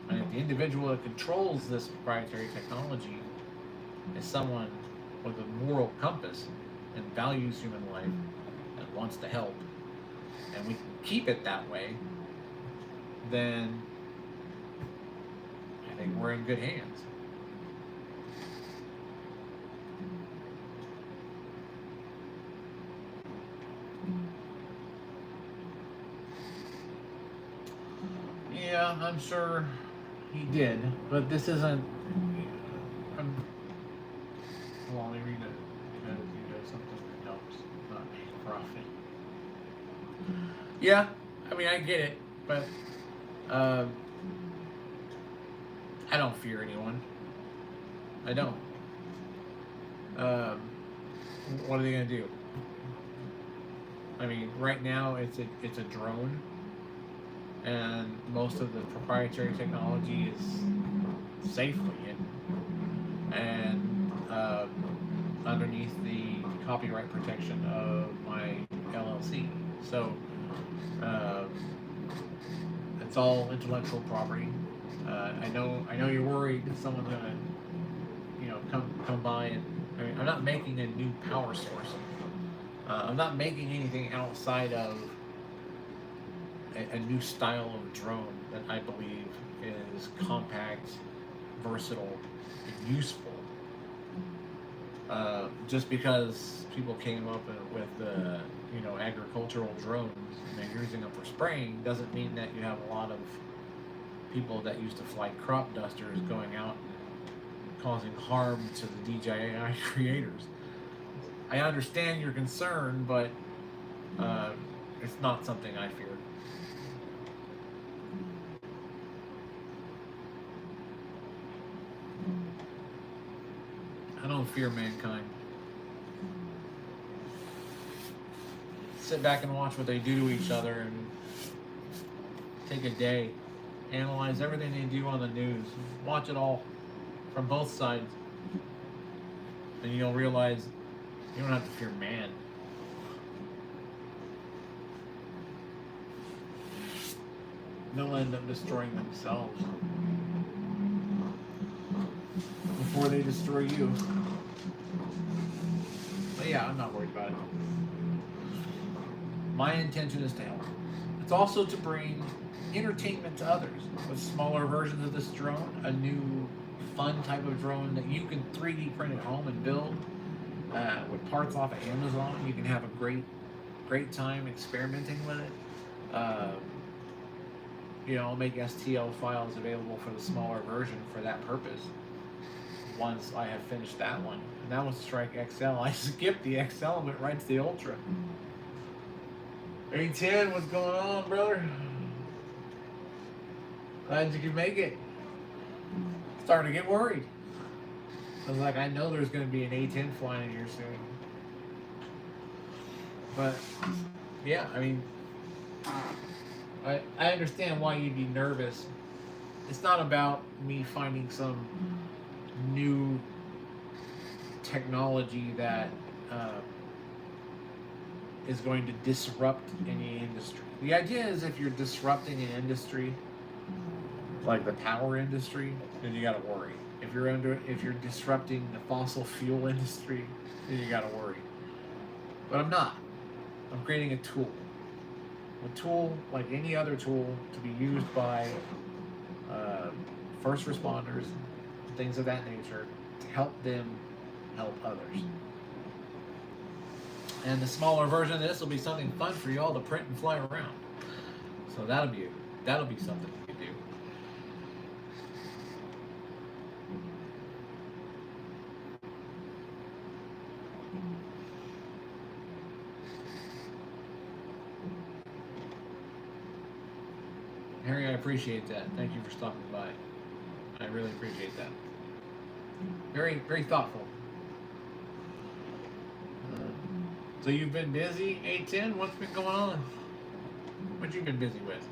And if the individual that controls this proprietary technology is someone with a moral compass and values human life and wants to help, and we keep it that way, then I think we're in good hands. Yeah, I'm sure he did, but this isn't. Well, let me read it because something that helps, not make profit. Yeah, I mean, I get it, but I don't fear anyone. I don't. What are they gonna do? I mean, right now it's a drone, and most of the proprietary technology is safely and underneath the copyright protection of my LLC. So it's all intellectual property. I know you're worried that someone's gonna, come by and I mean, I'm not making a new power source. I'm not making anything outside of a new style of drone that I believe is compact, versatile, and useful. Just because people came up with agricultural drones and they're using them for spraying doesn't mean that you have a lot of people that used to fly crop dusters going out and causing harm to the DJI creators. I understand your concern, but it's not something I fear. I don't fear mankind. Sit back and watch what they do to each other and take a day, analyze everything they do on the news, watch it all from both sides, and you'll realize you don't have to fear man. They'll end up destroying themselves before they destroy you. But yeah, I'm not worried about it. My intention is to help. It's also to bring entertainment to others with smaller versions of this drone, a new fun type of drone that you can 3D print at home and build with parts off of Amazon. You can have a great time experimenting with it. I'll make STL files available for the smaller version for that purpose once I have finished that one. And that was Shrike XL. I skipped the XL and went right to the Ultra. A10, what's going on, brother? Glad you could make it. Starting to get worried. I was like, I know there's going to be an A10 flying in here soon. But, yeah, I mean, I understand why you'd be nervous. It's not about me finding some new technology that is going to disrupt any industry. The idea is if you're disrupting an industry, like the power industry, then you gotta worry. If you're disrupting the fossil fuel industry, then you gotta worry. But I'm not. I'm creating a tool. A tool like any other tool to be used by first responders, things of that nature, to help them help others. And the smaller version of this will be something fun for you all to print and fly around. So that'll be something you can do. Harry, I appreciate that. Thank you for stopping by. I really appreciate that. Very, very thoughtful. So you've been busy, A10? What's been going on? What you been busy with?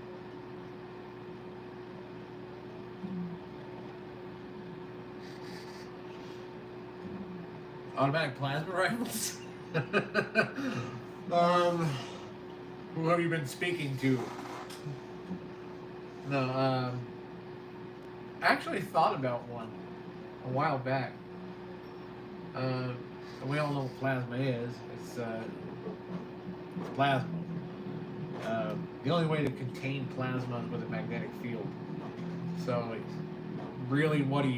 Automatic plasma rifles? Who have you been speaking to? No, I actually thought about one a while back. We all know what plasma is. It's plasma. The only way to contain plasma is with a magnetic field. So, really, when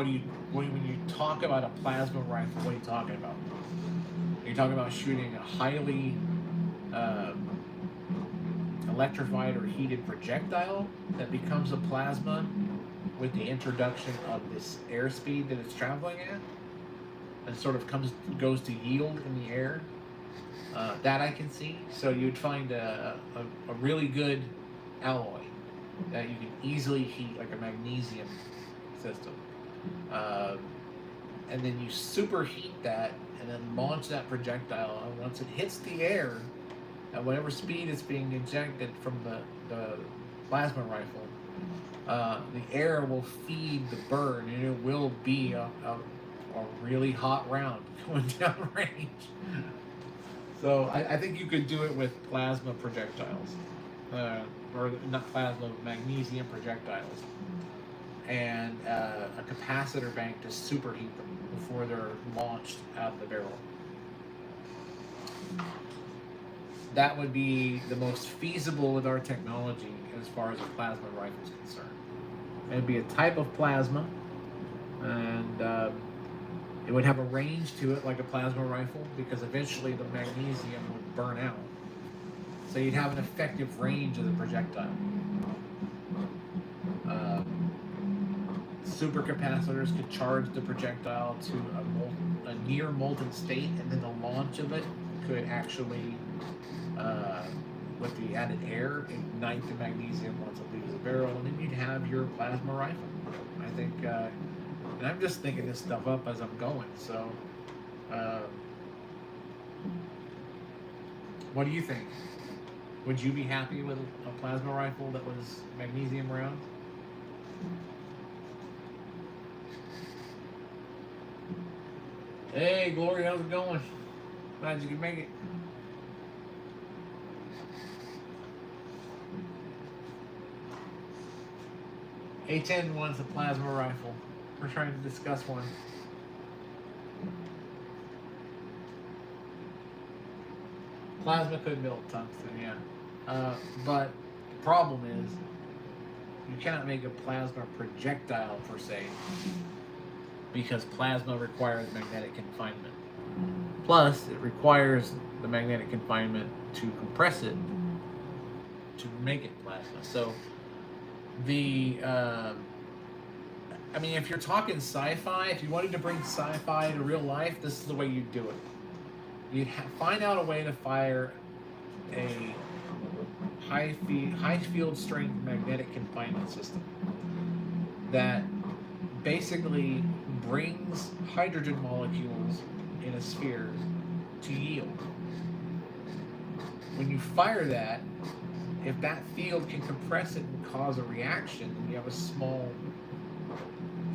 you talk about a plasma rifle, what are you talking about? You're talking about shooting a highly electrified or heated projectile that becomes a plasma with the introduction of this airspeed that it's traveling at, and sort of goes to yield in the air. That I can see. So you'd find a really good alloy that you can easily heat, like a magnesium system, and then you superheat that and then launch that projectile, and once it hits the air at whatever speed it's being ejected from the plasma rifle, the air will feed the burn, and it will be a really hot round going down range. So I think you could do it with plasma projectiles, or not plasma, magnesium projectiles, and a capacitor bank to superheat them before they're launched out of the barrel. That would be the most feasible with our technology as far as a plasma rifle is concerned. It would be a type of plasma, and it would have a range to it like a plasma rifle, because eventually the magnesium would burn out. So you'd have an effective range of the projectile. Supercapacitors could charge the projectile to a near molten state, and then the launch of it could actually, with the added air, ignite the magnesium once it leaves the barrel, and then you'd have your plasma rifle. I think, and I'm just thinking this stuff up as I'm going, so what do you think? Would you be happy with a plasma rifle that was magnesium rounds? Hey, Glory, how's it going? Glad you could make it. A10 wants a plasma rifle. We're trying to discuss one. Plasma could melt tungsten, yeah. But the problem is, you cannot make a plasma projectile per se, because plasma requires magnetic confinement. Plus, it requires the magnetic confinement to compress it to make it plasma. So, I mean, if you're talking sci-fi, if you wanted to bring sci-fi to real life, this is the way you'd do it. You'd find out a way to fire a high field strength magnetic confinement system that basically brings hydrogen molecules in a sphere to yield. When you fire that, if that field can compress it and cause a reaction, you have a small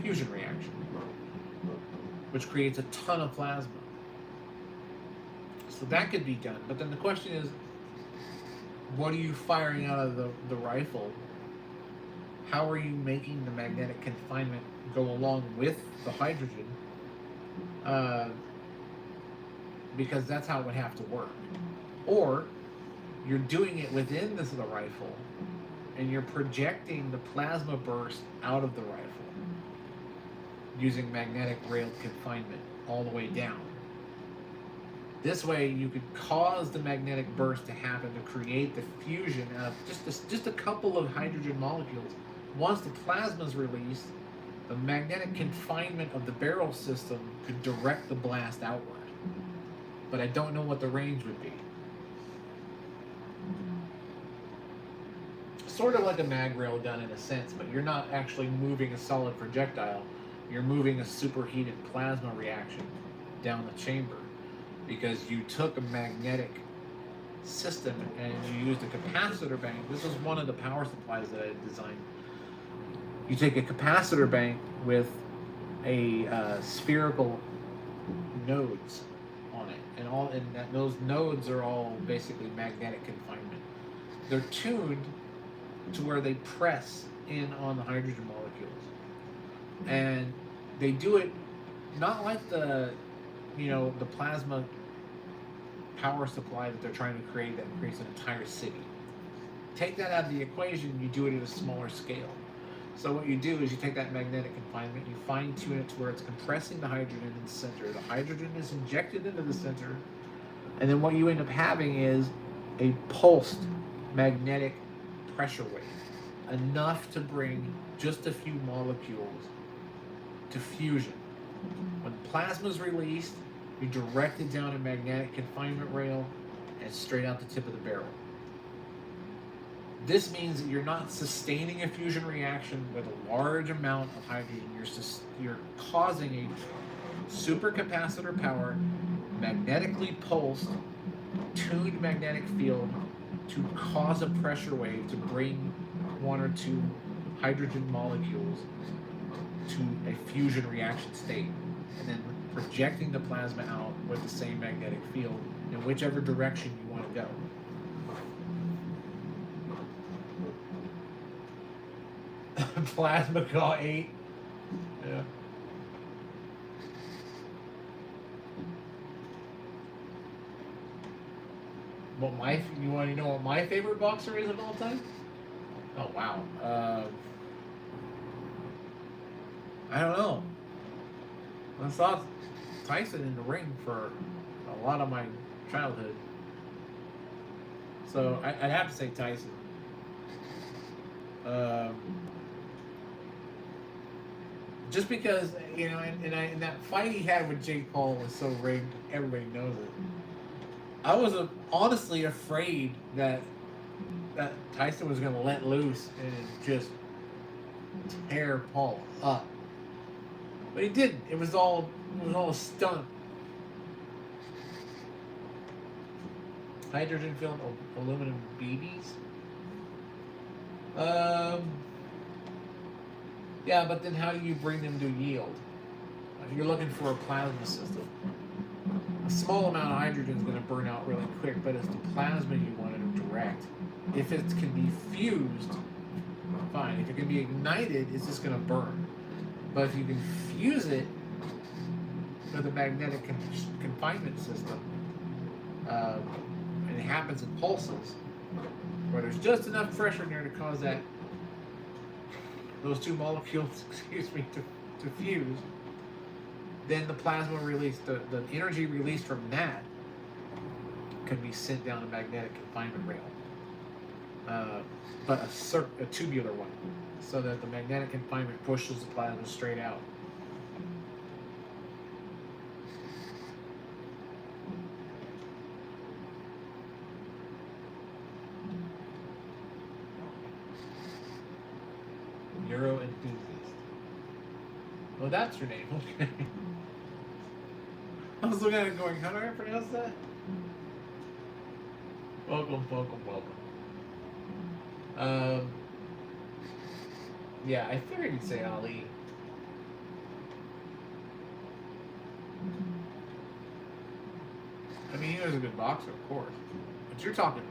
fusion reaction, which creates a ton of plasma. So that could be done. But then the question is, what are you firing out of the rifle? How are you making the magnetic confinement go along with the hydrogen? Because that's how it would have to work. Or you're doing it within the rifle, and you're projecting the plasma burst out of the rifle using magnetic rail confinement all the way down. This way, you could cause the magnetic burst to happen to create the fusion of just a couple of hydrogen molecules. Once the plasma is released, the magnetic confinement of the barrel system could direct the blast outward. But I don't know what the range would be. Sort of like a mag rail gun in a sense, but you're not actually moving a solid projectile. You're moving a superheated plasma reaction down the chamber, because you took a magnetic system and you used a capacitor bank. This is one of the power supplies that I designed. You take a capacitor bank with a spherical nodes on it, and those nodes are all basically magnetic confinement. They're tuned to where they press in on the hydrogen molecules, and they do it not like the plasma power supply that they're trying to create that creates an entire city. Take that out of the equation, you do it at a smaller scale. So what you do is you take that magnetic confinement, you fine tune it to where it's compressing the hydrogen in the center. The hydrogen is injected into the center, and then what you end up having is a pulsed magnetic pressure wave, enough to bring just a few molecules to fusion. When plasma is released, you direct it down a magnetic confinement rail and straight out the tip of the barrel. This means that you're not sustaining a fusion reaction with a large amount of hydrogen. You're causing a supercapacitor powered, magnetically pulsed, tuned magnetic field to cause a pressure wave to bring one or two hydrogen molecules to a fusion reaction state, and then projecting the plasma out with the same magnetic field in whichever direction you want to go. Plasma call 8. Yeah. You want to know what my favorite boxer is of all time? Oh wow. I don't know. I saw Tyson in the ring for a lot of my childhood, so I'd have to say Tyson. Just because and that fight he had with Jake Paul was so rigged, everybody knows it. I was honestly afraid that Tyson was going to let loose and just tear Paul up, but he didn't. It was all a stunt. Hydrogen filled aluminum BBs. Yeah, but then how do you bring them to yield? If you're looking for a plasma system, a small amount of hydrogen is going to burn out really quick, but it's the plasma you want to direct. If it can be fused, fine. If it can be ignited, it's just going to burn. But if you can fuse it with a magnetic confinement system, and it happens in pulses, where there's just enough pressure in there to cause those two molecules, to fuse, then the plasma release, the energy released from that can be sent down a magnetic confinement rail, but a tubular one, so that the magnetic confinement pushes the plasma straight out. Neuro enthusiast. Oh, that's your name. Okay. I was looking at it going, how do I pronounce that? Welcome. Yeah, I figured you'd say Ali. I mean, he was a good boxer, of course, but you're talking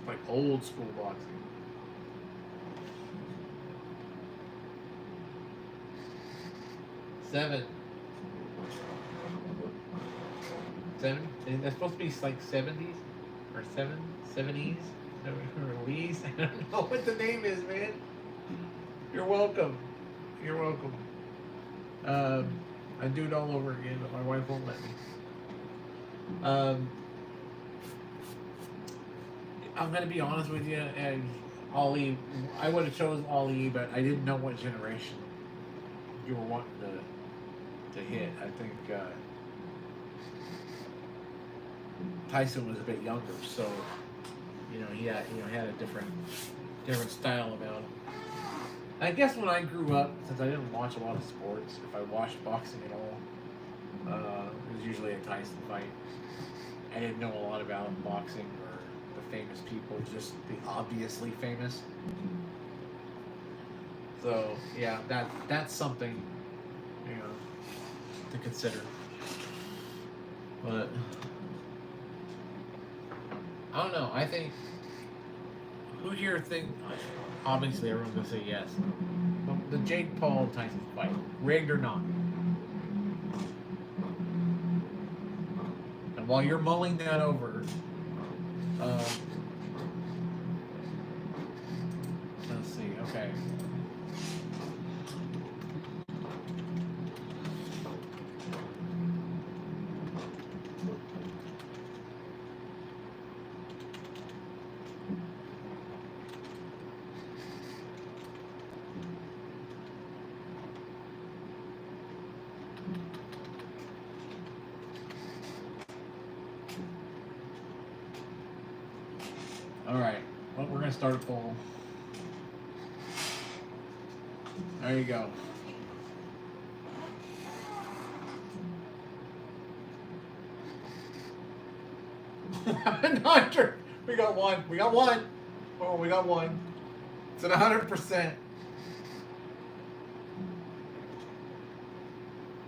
like old school boxing. Seven. That's supposed to be like 70s or 70s or Lee's. I don't know what the name is, man. You're welcome. I do it all over again, but my wife won't let me. I'm gonna be honest with you, and Ali, I would have chosen Ali, but I didn't know what generation you were wanting to hit. I think Tyson was a bit younger, so he had a different style about him. I guess when I grew up, since I didn't watch a lot of sports, if I watched boxing at all, it was usually a Tyson fight. I didn't know a lot about boxing or the famous people, just the obviously famous. So yeah, that's something to consider. But I don't know. I think who here think obviously everyone's gonna say yes. But the Jake Paul Tyson fight, rigged or not. And while you're mulling that over, let's see. Okay. All right. Well, we're gonna start a poll. There you go. Not true. We got one. Oh, we got one. It's at 100%.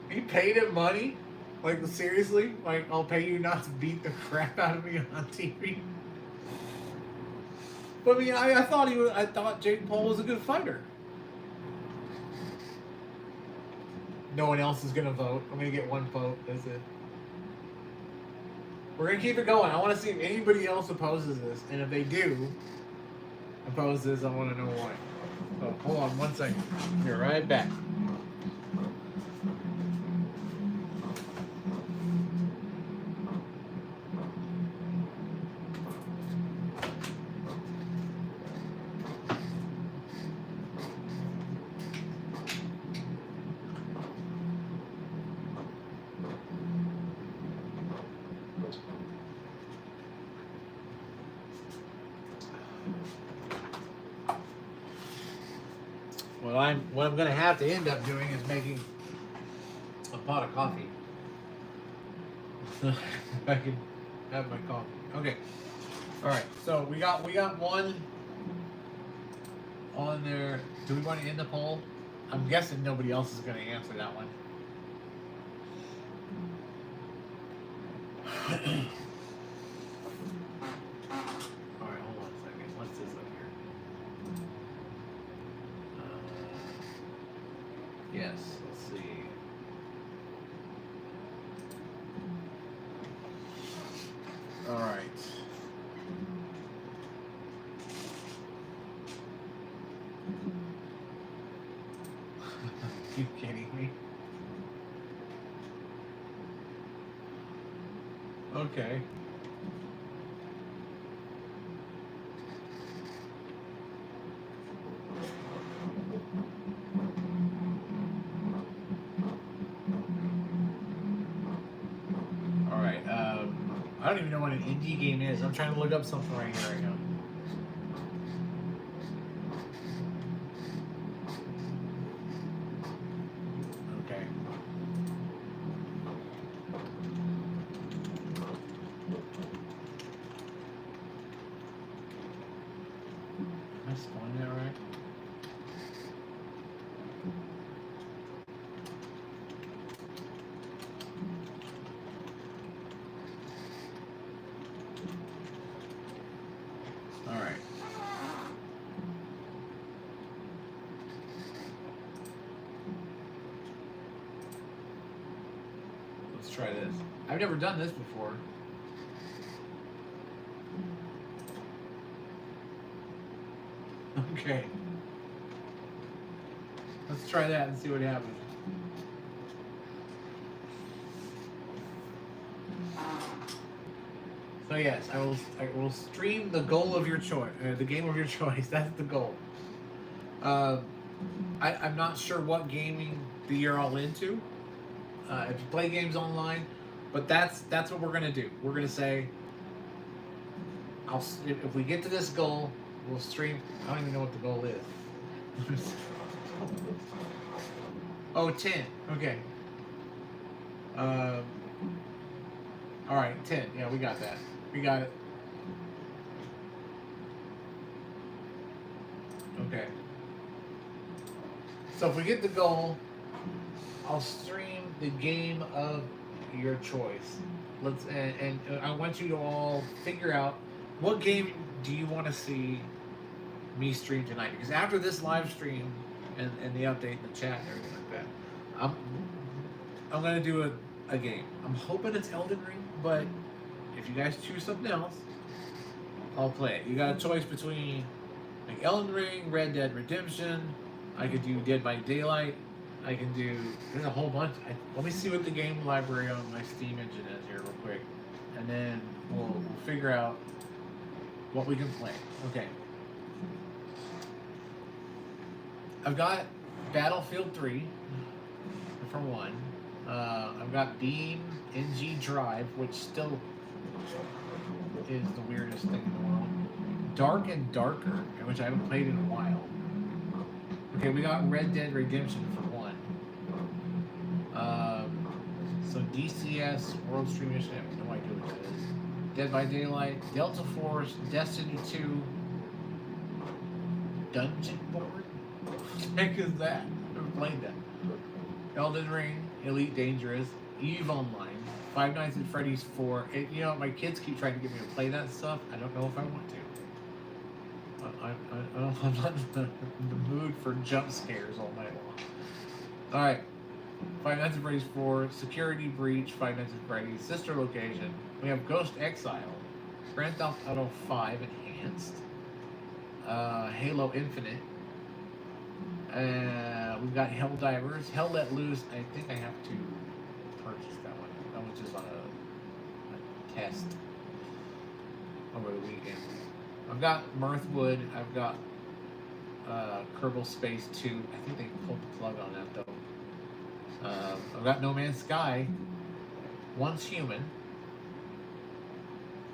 He paid him money? Like, seriously? Like, I'll pay you not to beat the crap out of me on TV? But I mean, I thought Jake Paul was a good fighter. No one else is gonna vote. I'm gonna get one vote. That's it. We're gonna keep it going. I want to see if anybody else opposes this, and if they do oppose this, I want to know why. So hold on 1 second. Be right back. Well, what I'm going to have to end up doing is making a pot of coffee. If I can have my coffee. Okay. All right. So we got one on there. Do we want to end the poll? I'm guessing nobody else is going to answer that one. All right. Hold on a second. What's this up here? Yes, let's see. All right. You kidding me? Okay. I don't even know what an indie game is. I'm trying to look up something right here right now. Okay. Am I spelling that right? All right. Let's try this. I've never done this before. Okay. Let's try that and see what happens. So yes, I will stream the goal of your choice, the game of your choice. That's the goal. I'm not sure what gaming that you're all into. If you play games online, but that's what we're gonna do. We're gonna say, if we get to this goal, we'll stream. I don't even know what the goal is. Oh, 10. Okay. All right, 10. Yeah, we got that. We got it. Okay. So if we get the goal, I'll stream the game of your choice. And I want you to all figure out what game do you want to see me stream tonight. Because after this live stream and the update in the chat and everything like that, I'm gonna do a game. I'm hoping it's Elden Ring, but if you guys choose something else, I'll play it. You got a choice between like Elden Ring, Red Dead Redemption. I could do Dead by Daylight. I can do. There's a whole bunch. Let me see what the game library on my Steam engine is here, real quick, and then we'll figure out what we can play. Okay. I've got Battlefield 3 for one. I've got Beam NG Drive, which still is the weirdest thing in the world. Dark and Darker, which I haven't played in a while. Okay, we got Red Dead Redemption for one. So DCS World Stream Mission, I have no idea what that is. Dead by Daylight, Delta Force, Destiny 2, Dungeon Board? What the heck is that? Never played that. Elden Ring, Elite Dangerous, EVE Online, Five Nights at Freddy's 4. You know, my kids keep trying to get me to play that stuff. I don't know if I want to. I'm not in the mood for jump scares all night long. Alright. Five Nights at Freddy's 4, Security Breach, Five Nights at Freddy's, Sister Location, We have Ghost Exile, Grand Theft Auto 5 Enhanced, Halo Infinite. We've got Helldivers, Hell Let Loose. I think I have to purchase that one. That was just on a test over the weekend. I've got Mirthwood. I've got Kerbal Space 2. I think they pulled the plug on that though. I've got No Man's Sky, Once Human,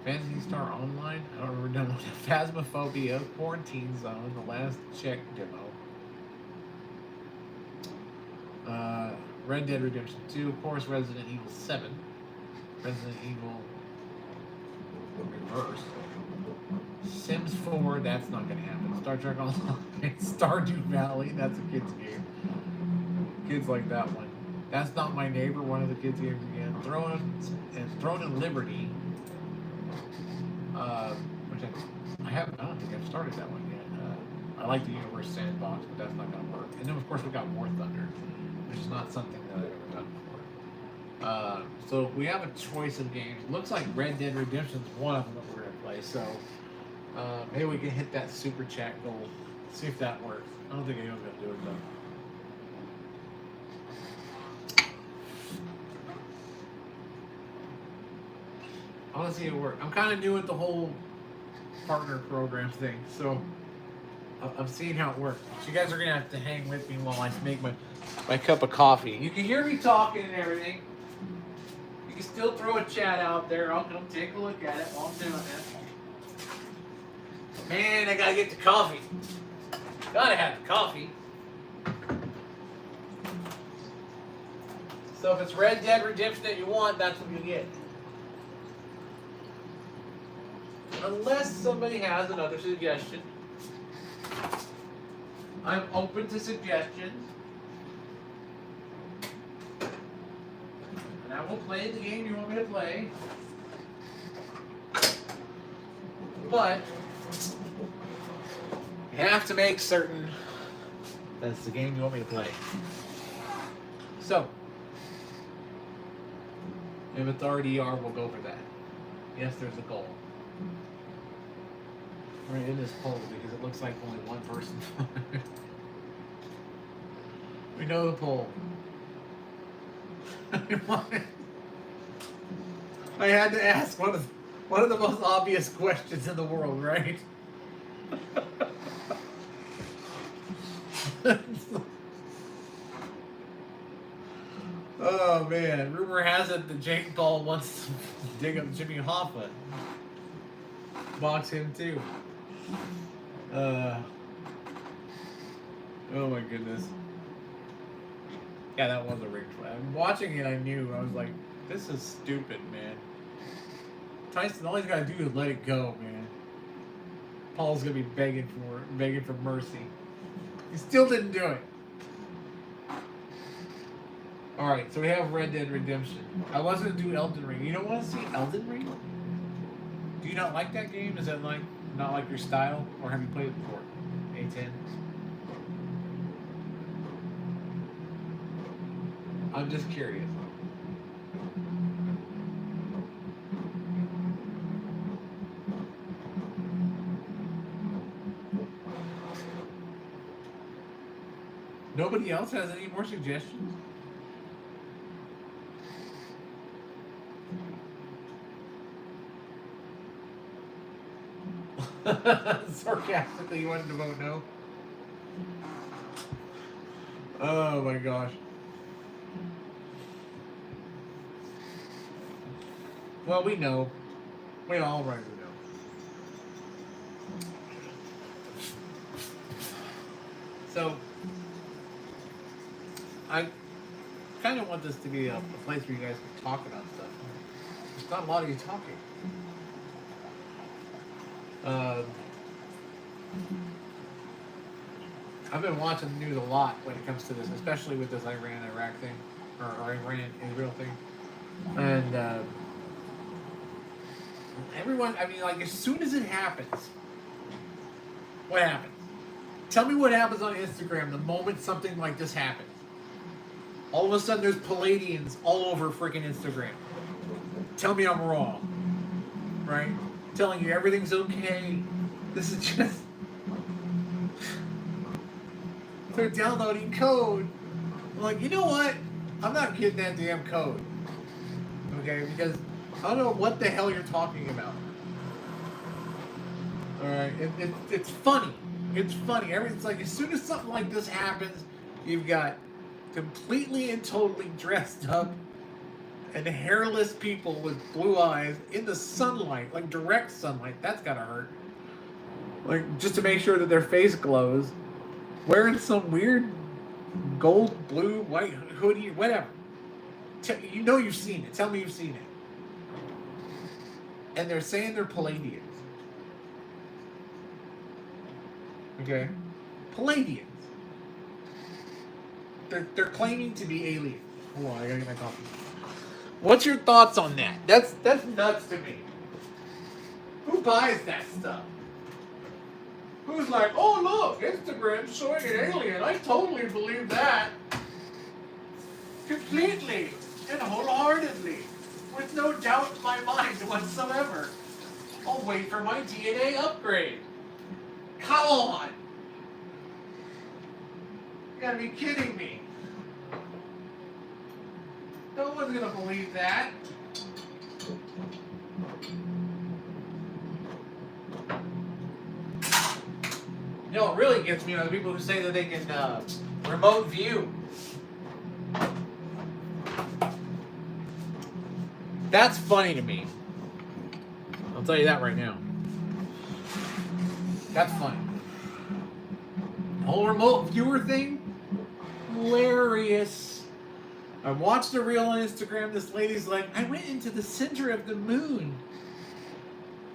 Phantasy Star Online. I don't remember done Phasmophobia, Quarantine Zone, The Last Check demo. Red Dead Redemption 2, of course, Resident Evil 7, Resident Evil Reverse, Sims 4, that's not going to happen, Star Trek Online, Stardew Valley, that's a kid's game. Kids like that one. That's Not My Neighbor, one of the kids' games again. Throne and Liberty, which I don't think I've started that one yet. I like the Universe Sandbox, but that's not going to work. And then, of course, we got War Thunder, which is not something that I've ever done before. So we have a choice of games. Looks like Red Dead Redemption is one of them that we're going to play. So maybe we can hit that super chat goal. See if that works. I don't think anyone's going to do it though. I want to see it work. I'm kind of new at the whole partner program thing, so I'm seeing how it works. So you guys are going to have to hang with me while I make my cup of coffee. You can hear me talking and everything. You can still throw a chat out there. I'll come take a look at it while I'm doing it. Man, I got to get the coffee. Got to have the coffee. So if it's Red Dead Redemption that you want, that's what you get. Unless somebody has another suggestion. I'm open to suggestions. And I will play the game you want me to play. But you have to make certain that's the game you want me to play. So, if it's RDR, we'll go for that. Yes, there's a goal. Right in this poll because it looks like only one person. We know the poll. I had to ask one of the most obvious questions in the world, right? Oh man, rumor has it that Jake Paul wants to dig up Jimmy Hoffa. Box him too. Oh my goodness. Yeah, that was a rigged flag. Watching it, I knew. I was like, this is stupid, man. Tyson, all he's got to do is let it go, man. Paul's going to be begging for mercy. He still didn't do it. Alright, so we have Red Dead Redemption. I was going to do Elden Ring. You don't want to see Elden Ring? Do you not like that game? Is that like not like your style? Or have you played it before? A10? I'm just curious. Nobody else has any more suggestions? Sarcastically, you wanted to vote no? Oh my gosh. Well, we know. We all right to know. So, I kind of want this to be a place where you guys can talk about stuff. There's not a lot of you talking. I've been watching the news a lot when it comes to this, especially with this Iran-Iraq thing, or Iran-Israel thing. And everyone, I mean, like, as soon as it happens, what happens? Tell me what happens on Instagram the moment something like this happens. All of a sudden, there's Palladians all over freaking Instagram. Tell me I'm wrong. right? Telling you everything's okay. This is just... They're downloading code. I'm like, you know what? I'm not getting that damn code. Okay? Because I don't know what the hell you're talking about. Alright? It's funny. It's funny. It's like as soon as something like this happens, you've got completely and totally dressed up and hairless people with blue eyes in the sunlight, like direct sunlight. That's gotta hurt. Like, just to make sure that their face glows. Wearing some weird gold, blue, white hoodie, whatever. You know you've seen it. Tell me you've seen it. And they're saying they're Palladians. Okay? Palladians. They're claiming to be aliens. Hold on, I gotta get my coffee. What's your thoughts on that? That's nuts to me. Who buys that stuff? Who's like, oh look, Instagram's showing an alien. I totally believe that. Completely and wholeheartedly. With no doubt in my mind whatsoever. I'll wait for my DNA upgrade. Come on. You gotta be kidding me. No one's gonna believe that. You know what really gets me are the people who say that they can remote view. That's funny to me. I'll tell you that right now. That's funny. The whole remote viewer thing, hilarious. I watched a reel on Instagram. This lady's like, I went into the center of the moon,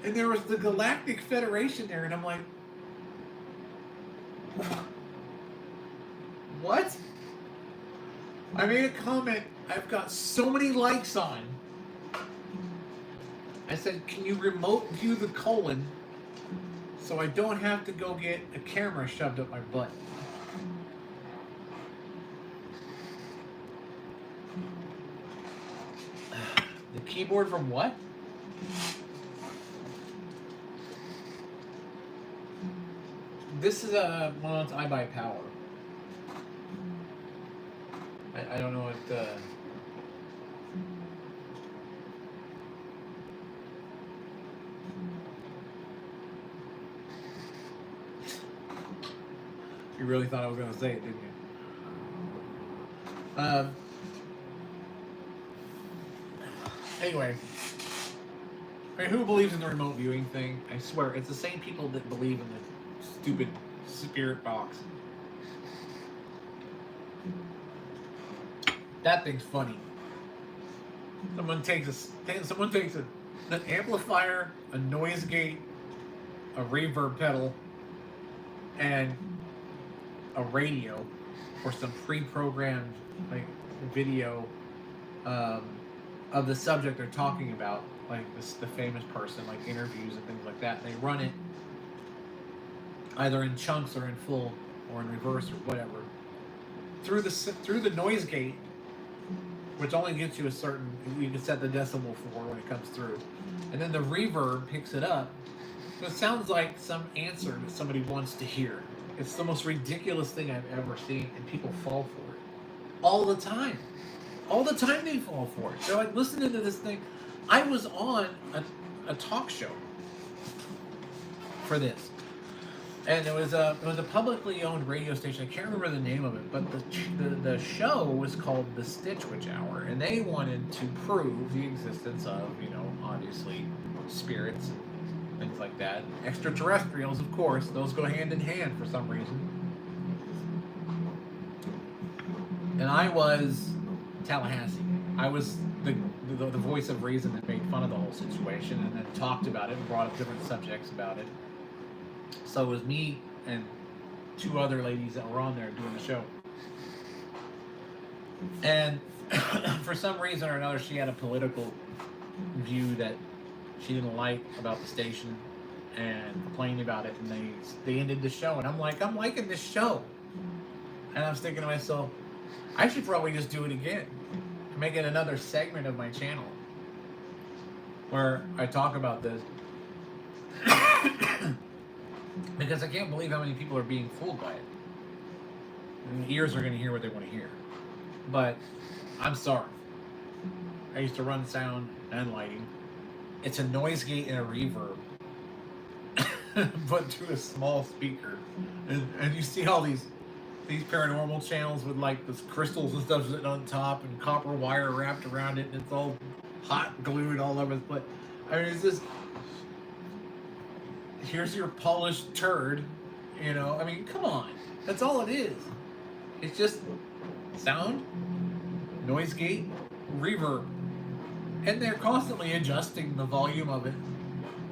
and there was the Galactic Federation there, and I'm like, what? I made a comment I've got so many likes on. I said, can you remote view the colon so I don't have to go get a camera shoved up my butt? The keyboard from what? This is one of those I buy Power. I don't know what. You really thought I was going to say it, didn't you? Anyway, I mean, who believes in the remote viewing thing? I swear, it's the same people that believe in the stupid spirit box. That thing's funny. Someone takes an amplifier, a noise gate, a reverb pedal, and a radio, or some pre-programmed like video of the subject they're talking about, like the famous person, like interviews and things like that. They run it either in chunks or in full or in reverse or whatever through the noise gate, which only gets you a certain, you can set the decibel for when it comes through, and then the reverb picks it up. So it sounds like some answer that somebody wants to hear. It's the most ridiculous thing I've ever seen, and people fall for it all the time. All the time they fall for it. They're like listening to this thing. I was on a talk show for this, and it was a publicly owned radio station. I can't remember the name of it, but the show was called the Stitch Witch Hour, and they wanted to prove the existence of, you know, obviously spirits and things like that. Extraterrestrials, of course, those go hand in hand for some reason. And I was Tallahassee. I was the voice of reason that made fun of the whole situation and then talked about it and brought up different subjects about it. So it was me and two other ladies that were on there doing the show. And for some reason or another, she had a political view that she didn't like about the station and complained about it, and they ended the show. And I'm like, I'm liking this show. And I was thinking to myself, I should probably just do it again. Make it another segment of my channel. where I talk about this because I can't believe how many people are being fooled by it. And ears are going to hear what they want to hear. But I'm sorry. I used to run sound and lighting. It's a noise gate and a reverb put to a small speaker. And you see all these paranormal channels with like this crystals and stuff sitting on top and copper wire wrapped around it, and it's all hot glued all over the place. I mean, it's just, here's your polished turd, you know? I mean, come on. That's all it is. It's just sound, noise gate, reverb. And they're constantly adjusting the volume of it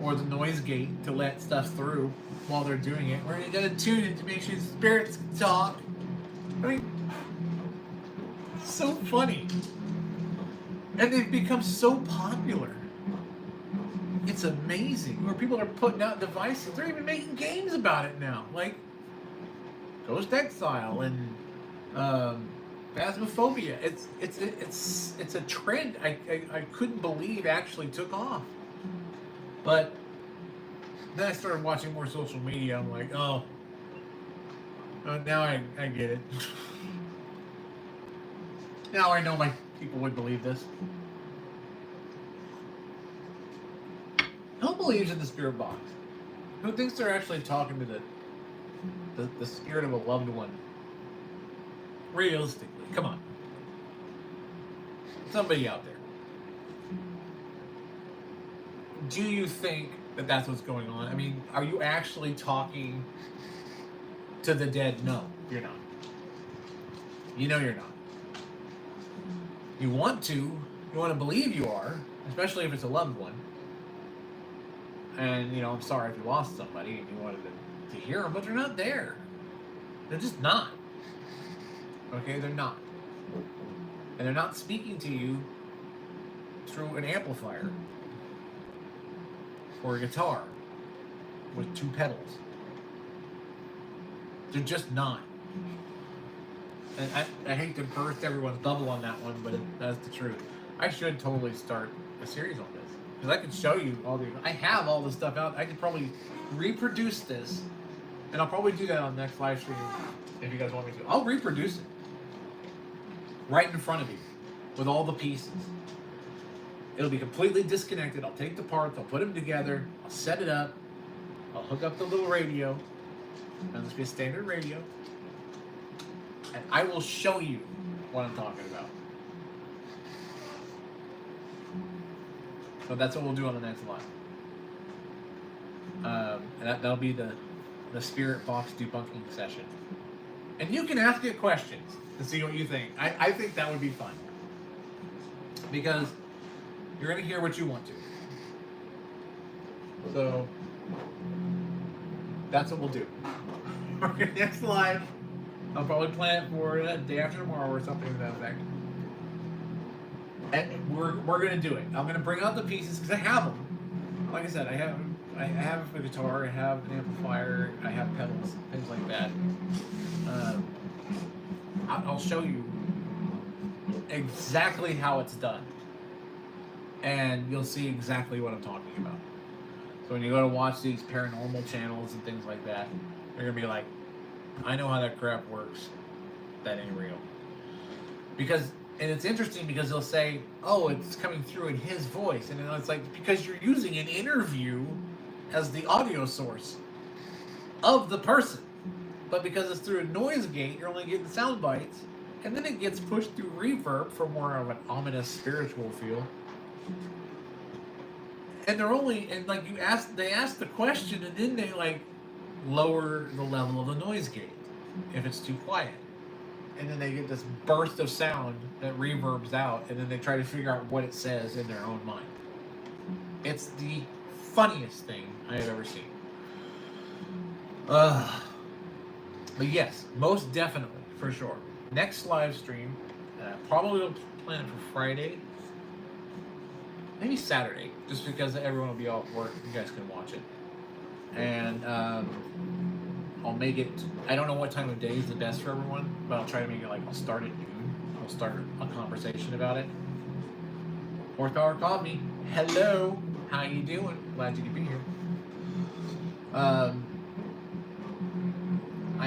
or the noise gate to let stuff through while they're doing it. Or you gotta tune it to make sure spirits can talk. I mean, it's so funny. And they've become so popular. It's amazing. Where people are putting out devices. They're even making games about it now. Like Ghost Exile and Phasmophobia. It's a trend I couldn't believe actually took off. But then I started watching more social media. I'm like, oh, now I get it. Now I know my people would believe this. Who believes in the spirit box? Who thinks they're actually talking to the spirit of a loved one? Realistically, come on. Somebody out there. Do you think that that's what's going on? I mean, are you actually talking to the dead? No, you're not. You know you're not. You want to believe you are, especially if it's a loved one. And, you know, I'm sorry if you lost somebody and you wanted to hear them, but they're not there. They're just not. Okay, they're not. And they're not speaking to you through an amplifier or a guitar with 2 pedals. They're just not. And I hate to burst everyone's bubble on that one, but that's the truth. I should totally start a series on this. Because I could show you I have all this stuff out. I could probably reproduce this. And I'll probably do that on the next live stream if you guys want me to. I'll reproduce it. Right in front of you. With all the pieces. It'll be completely disconnected. I'll take the parts. I'll put them together. I'll set it up. I'll hook up the little radio. And this will be a standard radio. And I will show you what I'm talking about. So that's what we'll do on the next live. And that'll be the spirit box debunking session. And you can ask it questions to see what you think. I think that would be fun. Because you're going to hear what you want to. So that's what we'll do. Okay, next live. I'll probably plan it for the day after tomorrow or something to that effect. And we're gonna do it. I'm gonna bring out the pieces because I have them. Like I said, I have a guitar, I have an amplifier, I have pedals, things like that. I'll show you exactly how it's done, and you'll see exactly what I'm talking about. So when you go to watch these paranormal channels and things like that, you're gonna be like, I know how that crap works. That ain't real. And it's interesting because they'll say, oh, it's coming through in his voice. And it's like, because you're using an interview as the audio source of the person. But because it's through a noise gate, you're only getting sound bites. And then it gets pushed through reverb for more of an ominous spiritual feel. And they ask the question and then they like lower the level of the noise gate if it's too quiet. And then they get this burst of sound that reverbs out, and then they try to figure out what it says in their own mind. It's the funniest thing I have ever seen. But yes, most definitely, for sure. Next live stream, probably will plan it for Friday, maybe Saturday, just because everyone will be off work. You guys can watch it. And I'll make it, I don't know what time of day is the best for everyone, but I'll try to make it like, I'll start at noon. I'll start a conversation about it. Horsepower Coffee. Hello. How you doing? Glad you could be here. I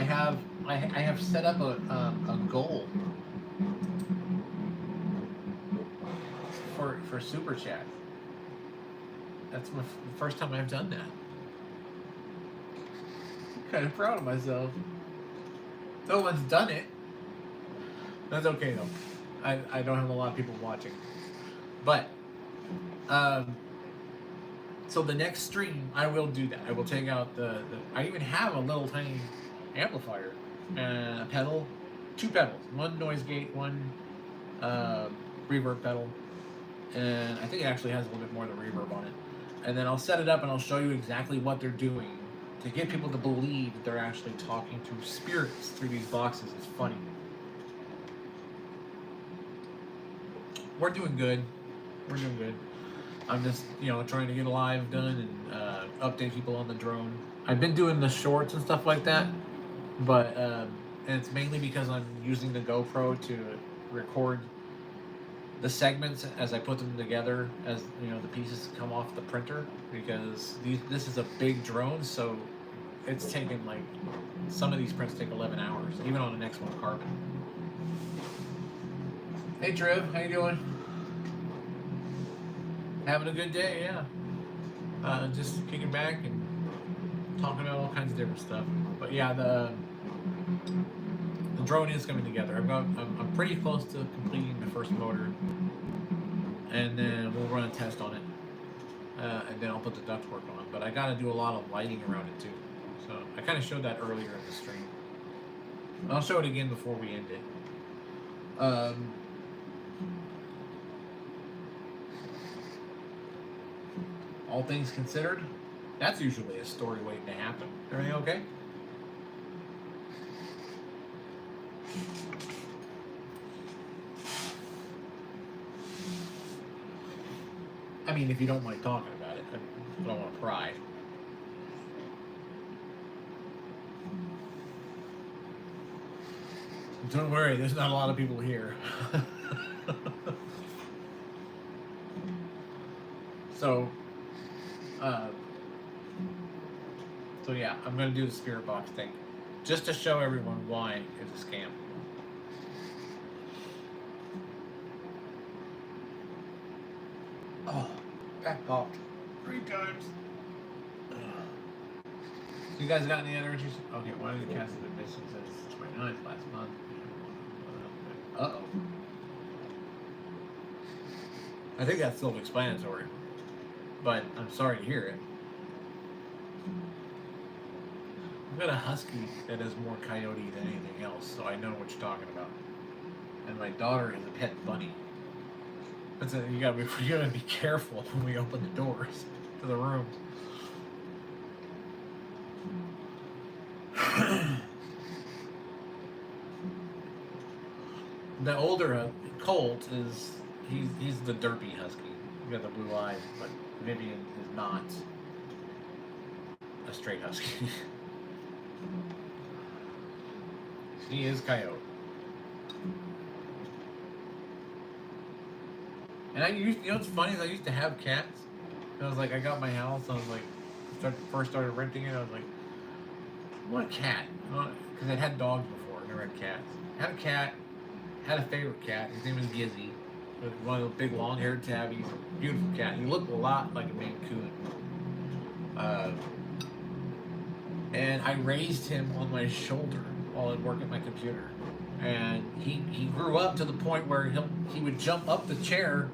have set up a goal for Super Chat. That's the first time I've done that. I'm kind of proud of myself. No one's done it. That's okay though. I don't have a lot of people watching. But so the next stream I will do that. I will take out the I even have a little tiny amplifier, a pedal, 2 pedals, one noise gate, one reverb pedal, and I think it actually has a little bit more of the reverb on it. And then I'll set it up and I'll show you exactly what they're doing to get people to believe that they're actually talking to spirits through these boxes. It's funny. We're doing good. We're doing good. I'm just, trying to get a live done and update people on the drone. I've been doing the shorts and stuff like that, but and it's mainly because I'm using the GoPro to record the segments as I put them together, as the pieces come off the printer, because this is a big drone, so it's taken some of these prints take 11 hours, even on the X1 Carbon. Hey Trev, how you doing? Having a good day, yeah. Just kicking back and talking about all kinds of different stuff. But yeah, the drone is coming together. I'm pretty close to completing the first motor, and then we'll run a test on it, and then I'll put the ductwork on. But I got to do a lot of lighting around it too. So I kind of showed that earlier in the stream. I'll show it again before we end it. All things considered, that's usually a story waiting to happen. Everything okay? I mean, if you don't mind talking about it, I don't want to pry. Don't worry, there's not a lot of people here. So yeah, I'm going to do the spirit box thing, just to show everyone why it's a scam. Oh, that popped 3 times. You guys got any other issues? Okay, one of the cats has been missing since 29th last month. Uh-oh. I think that's self-explanatory, but I'm sorry to hear it. I've got a husky that is more coyote than anything else, so I know what you're talking about. And my daughter is a pet bunny. But so you gotta be careful when we open the doors to the room. The older Colt is he's the derpy husky. You got the blue eyes, but Vivian is not a straight husky. He is coyote. And I used, what's funny is I used to have cats. And I was like, I got my house, I was like, first started renting it, I was like, I want a cat. Because I had dogs before, I never had cats. I had a cat, had a favorite cat, his name was Gizzy. One of those big long-haired tabbies, beautiful cat. He looked a lot like a Maine Coon. And I raised him on my shoulder while I'd work at my computer. And he grew up to the point where he would jump up the chair,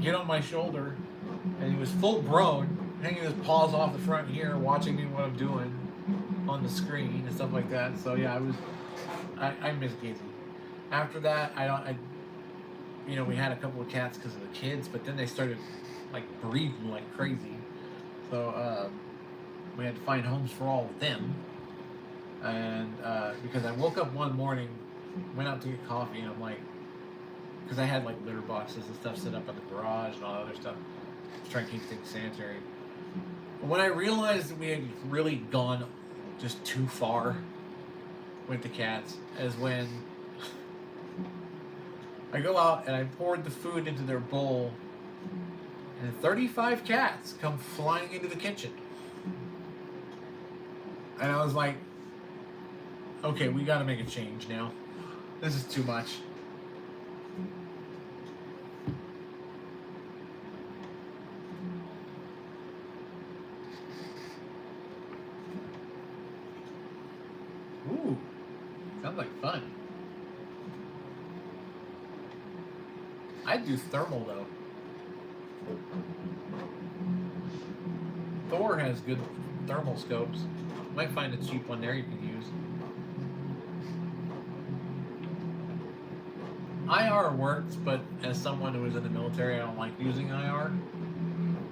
get on my shoulder, and he was full grown, hanging his paws off the front here, watching me what I'm doing on the screen and stuff like that. So yeah, I miss Gizzy. After that, we had a couple of cats because of the kids, but then they started breeding like crazy. So we had to find homes for all of them. And because I woke up one morning, went out to get coffee, and I'm like, because I had litter boxes and stuff set up in the garage and all that other stuff, trying to keep things sanitary. But when I realized that we had really gone just too far with the cats, is when I go out and I poured the food into their bowl and 35 cats come flying into the kitchen. And I was like, okay, we got to make a change now. This is too much. Ooh, sounds like fun. I'd do thermal though. Thor has good thermal scopes. Might find a cheap one there you can use. IR works, but as someone who is in the military, I don't like using IR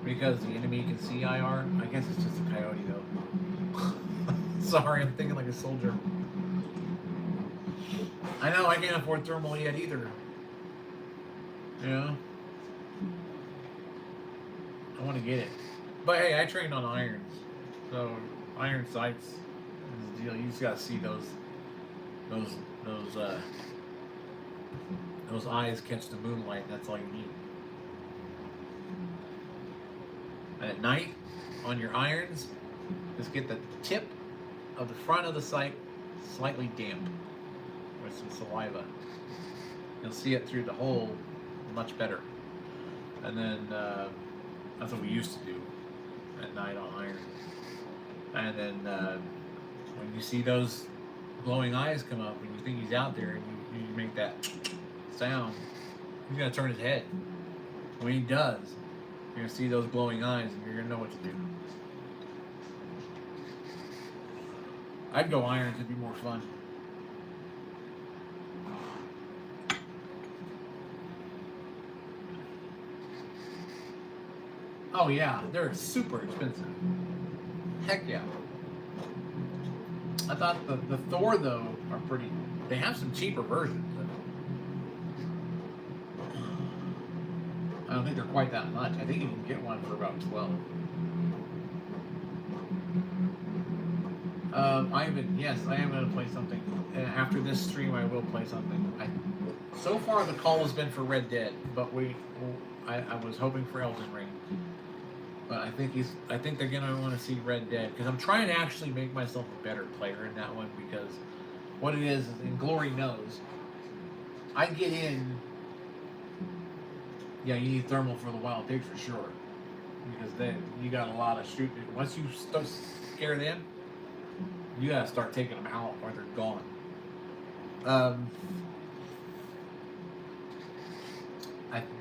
because the enemy can see IR. I guess it's just a coyote though. Sorry, I'm thinking like a soldier. I know I can't afford thermal yet either. You know? I want to get it. But hey, I trained on irons. So iron sights is the deal. You just gotta see those eyes catch the moonlight. That's all you need. And at night, on your irons, just get the tip of the front of the sight slightly damp with some saliva. You'll see it through the hole much better. And then that's what we used to do at night on irons. And then when you see those glowing eyes come up, when you think he's out there, and you make that sound, he's gonna turn his head. When he does, you're gonna see those glowing eyes, and you're gonna know what to do. I'd go irons; it'd be more fun. Oh yeah, they're super expensive. Heck yeah. I thought the Thor though are pretty. They have some cheaper versions. I don't think they're quite that much. I think you can get one for about 12. I am going to play something. And after this stream, I will play something. So far, the call has been for Red Dead, but I was hoping for Elden Ring. But I think they're going to want to see Red Dead, because I'm trying to actually make myself a better player in that one, because what it is, and Glory knows, I get in. Yeah, you need thermal for the wild pigs for sure, because then you got a lot of shooting. Once you scare them, you gotta start taking them out or they're gone.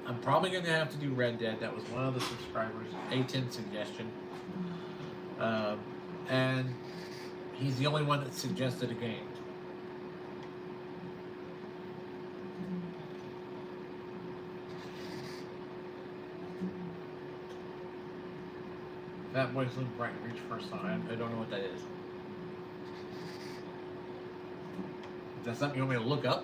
I'm probably gonna have to do Red Dead. That was one of the subscribers' A10 suggestion, and he's the only one that suggested a game. That boy's looking bright and reach first time. I don't know what that is. Is that something you want me to look up?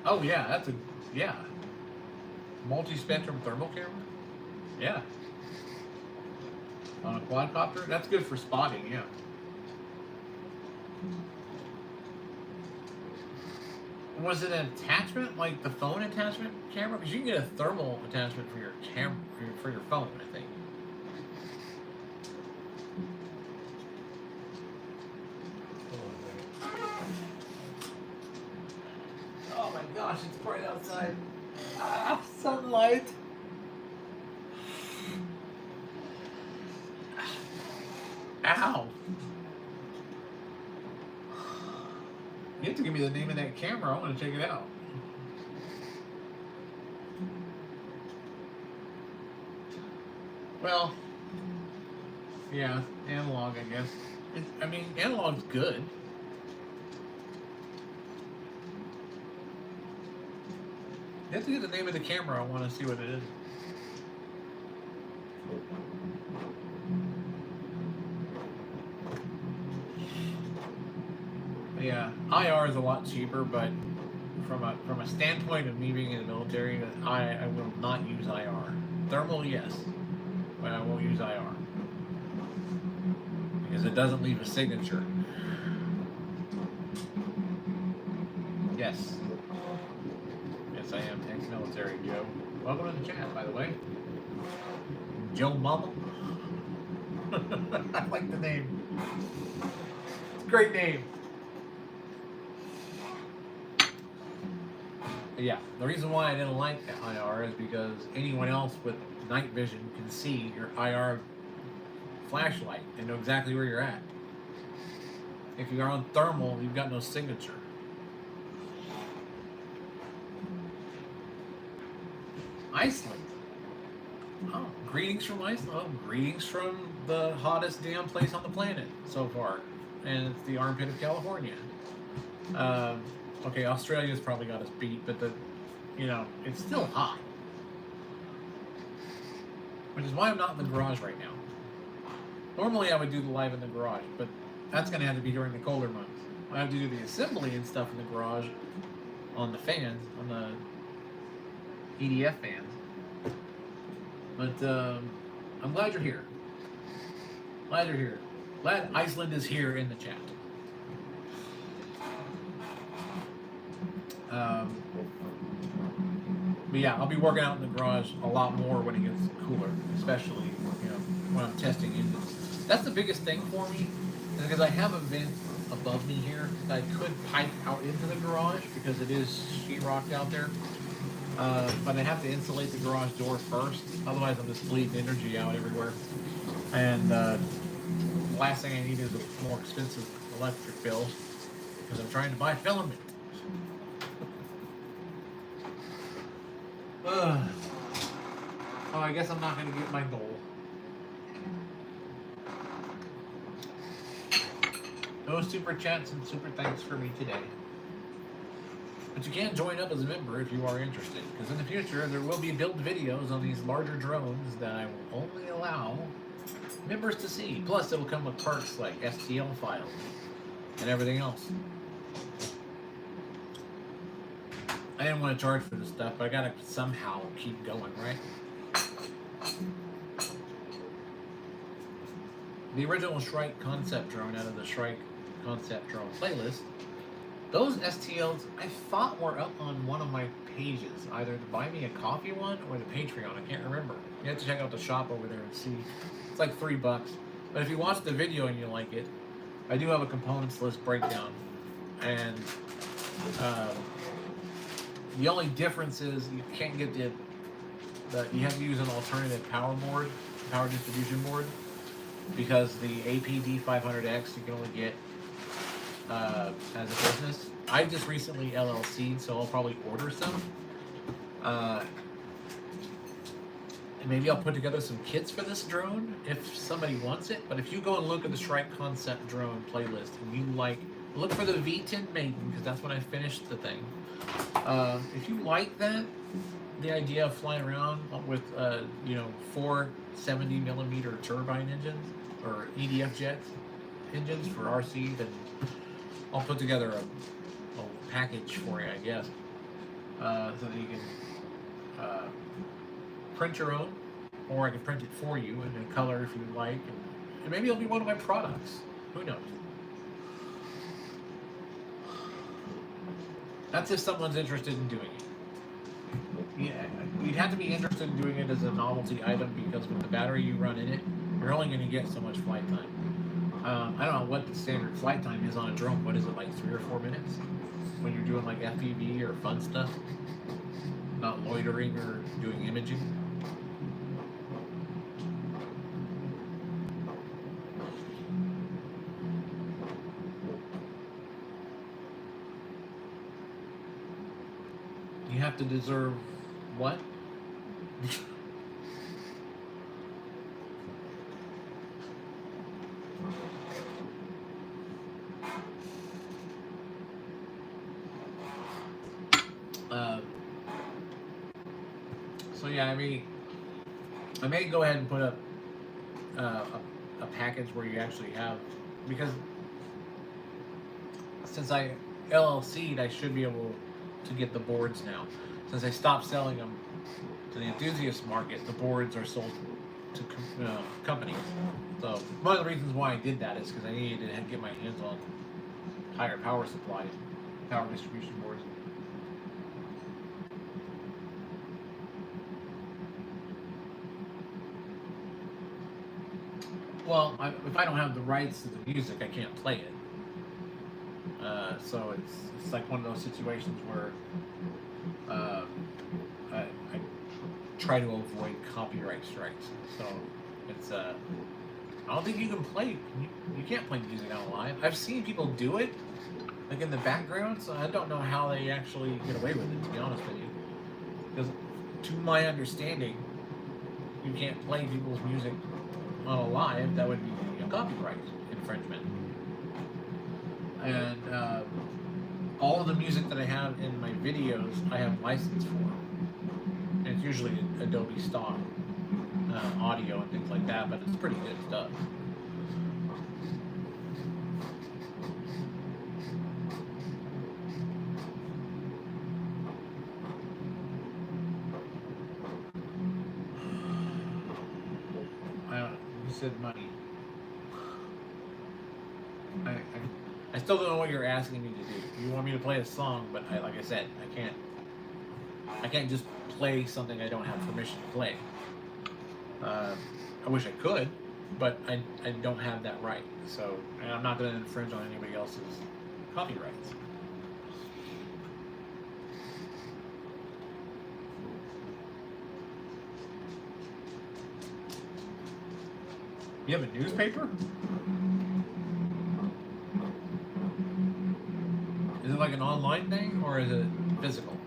Oh yeah, that's multi-spectrum thermal camera. Yeah. On a quadcopter, that's good for spotting. Yeah. Was it an attachment, like the phone attachment camera? Because you can get a thermal attachment for your camera, for your phone, I think. Oh my gosh, it's bright outside. Ah, sunlight. Ow. You have to give me the name of that camera. I want to check it out. Well, yeah, analog, I guess. Analog's good. You have to get the name of the camera. I want to see what it is. Yeah, IR is a lot cheaper, but from a standpoint of me being in the military, I will not use IR. Thermal, yes, but I won't use IR because it doesn't leave a signature. Yes. Yes, I am ex-military, Joe. Welcome to the chat, by the way. Joe Mama. I like the name. It's a great name. But yeah, the reason why I didn't like IR is because anyone else with night vision can see your IR flashlight and know exactly where you're at. If you're on thermal, you've got no signature. Iceland. Oh, greetings from Iceland. Oh, greetings from the hottest damn place on the planet so far. And it's the armpit of California. Okay, Australia's probably got us beat, but it's still hot. Which is why I'm not in the garage right now. Normally I would do the live in the garage, but that's going to have to be during the colder months. I have to do the assembly and stuff in the garage on the fans, on the EDF fans. But I'm glad you're here. Glad you're here. Glad Iceland is here in the chat. But yeah, I'll be working out in the garage a lot more when it gets cooler, especially when I'm testing engines. That's the biggest thing for me, because I have a vent above me here that I could pipe out into the garage because it is sheetrocked out there. But I have to insulate the garage door first, otherwise I'm just bleeding energy out everywhere. And the last thing I need is a more expensive electric bill because I'm trying to buy filament. Oh, I guess I'm not going to get my goal. No super chats and super thanks for me today. But you can join up as a member if you are interested, because in the future there will be build videos on these larger drones that I will only allow members to see. Plus it will come with perks like STL files and everything else. I didn't want to charge for this stuff, but I gotta somehow keep going, right? The original Shrike Concept Drone out of the Shrike Concept Drone playlist, those STLs I thought were up on one of my pages, either the Buy Me a Coffee one or the Patreon. I can't remember. You have to check out the shop over there and see. It's like $3. But if you watch the video and you like it, I do have a components list breakdown. And the only difference is you can't get you have to use an alternative power distribution board, because the APD 500X you can only get as a business. I just recently LLC'd, so I'll probably order some. And maybe I'll put together some kits for this drone if somebody wants it. But if you go and look at the Shrike Concept Drone playlist and you look for the V10 Maiden, because that's when I finished the thing. If you like that, the idea of flying around with 4 70mm turbine engines or EDF jets engines for RC, then I'll put together a package for you, I guess, so that you can print your own, or I can print it for you in a color if you like, and maybe it'll be one of my products. Who knows? That's if someone's interested in doing it. Yeah, you'd have to be interested in doing it as a novelty item, because with the battery you run in it, you're only going to get so much flight time. I don't know what the standard flight time is on a drone. What is it, like 3 or 4 minutes? When you're doing like FPV or fun stuff? Not loitering or doing imaging? You have to deserve what? So yeah, I may go ahead and put up a package where you actually have, because since I LLC'd, I should be able to get the boards now. Since I stopped selling them to the enthusiast market, the boards are sold to companies. So one of the reasons why I did that is because I needed to get my hands on higher power supplies power distribution boards. Well, if I don't have the rights to the music, I can't play it. So it's like one of those situations where I try to avoid copyright strikes. So it's I don't think you can play. You can't play music on live. I've seen people do it, like in the background. So I don't know how they actually get away with it. To be honest with you, because to my understanding, you can't play people's music on a live. That would be a copyright infringement. And all of the music that I have in my videos, I have license for. And it's usually Adobe stock audio and things like that, but it's pretty good stuff. You said money. I still don't know what you're asking me to do. You want me to play a song, but like I said, I can't just play something I don't have permission to play. I wish I could, but I don't have that right. So, and I'm not going to infringe on anybody else's copyrights. You have a newspaper? Is it like an online thing, or is it physical?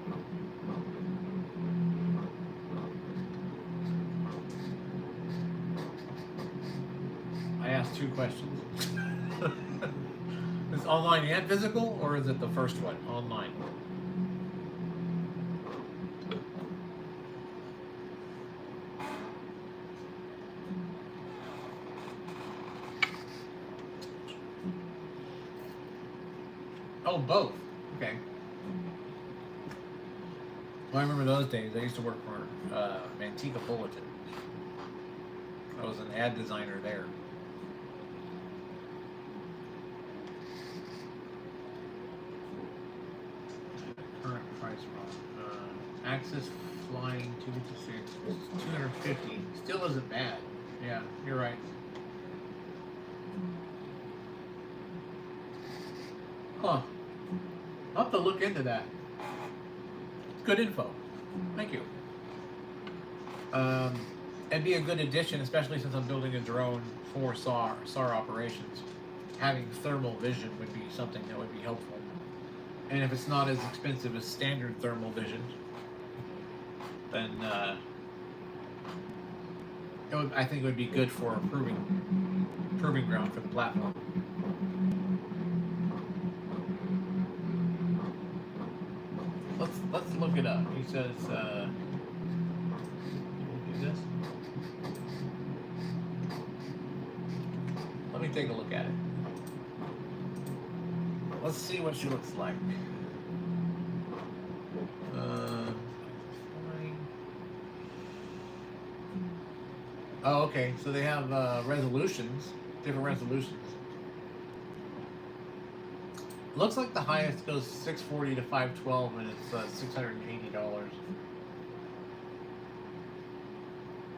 I asked two questions. Is it online and physical, or is it the first one, online? Oh, both. Okay. Well, I remember those days. I used to work for Manteca Bulletin. I was an ad designer there. Current price from Axis Flying 256, 250. Still isn't bad. Yeah, you're right. Huh. I'll have to look into that. Good info. Thank you. It'd be a good addition, especially since I'm building a drone for SAR operations. Having thermal vision would be something that would be helpful. And if it's not as expensive as standard thermal vision, then I think it would be good for a proving ground for the platform. Let's look it up. He says, can we do this? Let me take a look at it. Let's see what she looks like. Oh, okay. So they have resolutions, different resolutions. Looks like the highest goes 640 to 512, and it's $680.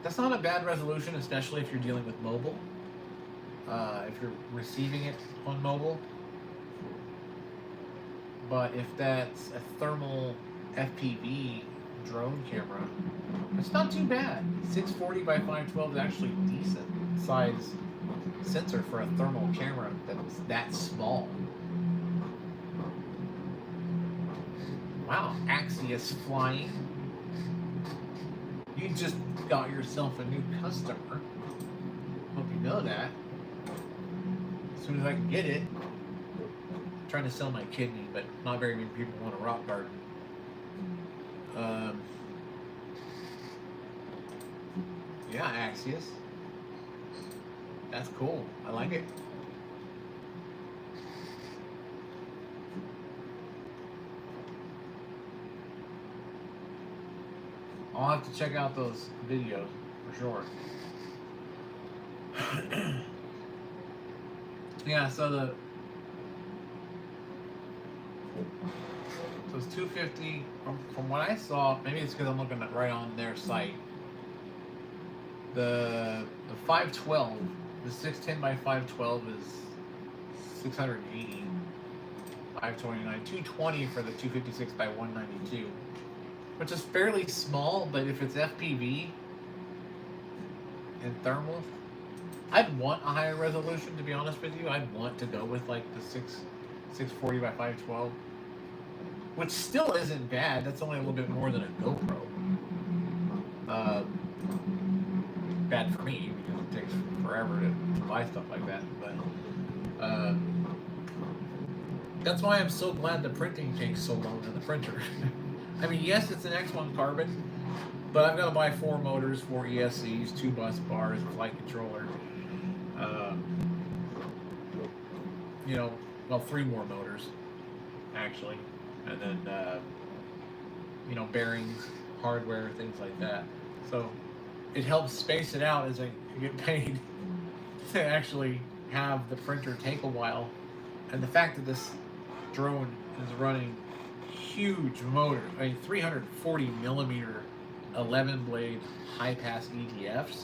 That's not a bad resolution, especially if you're dealing with mobile. If you're receiving it on mobile. But if that's a thermal FPV drone camera, it's not too bad. 640 by 512 is actually decent size sensor for a thermal camera that's that small. Wow, Axios Flying. You just got yourself a new customer. Hope you know that. As soon as I can get it. I'm trying to sell my kidney, but not very many people want a rock garden. Yeah, Axios. That's cool. I like it. I'll have to check out those videos for sure. Yeah, so So it's 250. From what I saw, maybe it's because I'm looking at right on their site. The 512, the 610 by 512 is 680. 529, 220 for the 256 by 192, which is fairly small. But if it's FPV and thermal, I'd want a higher resolution. To be honest with you, I'd want to go with like the 640 by 512, which still isn't bad. That's only a little bit more than a GoPro. Bad for me because it takes forever to buy stuff like that. But that's why I'm so glad the printing takes so long in the printer. I mean, yes, it's an X1 carbon, but I've got to buy 4 motors, 4 ESCs, 2 bus bars, a flight controller. You know, well, 3 more motors, actually. And then, you know, bearings, hardware, things like that. So it helps space it out as I get paid to actually have the printer take a while. And the fact that this drone is running huge motor, I mean 340 millimeter 11 blade high pass EDFs,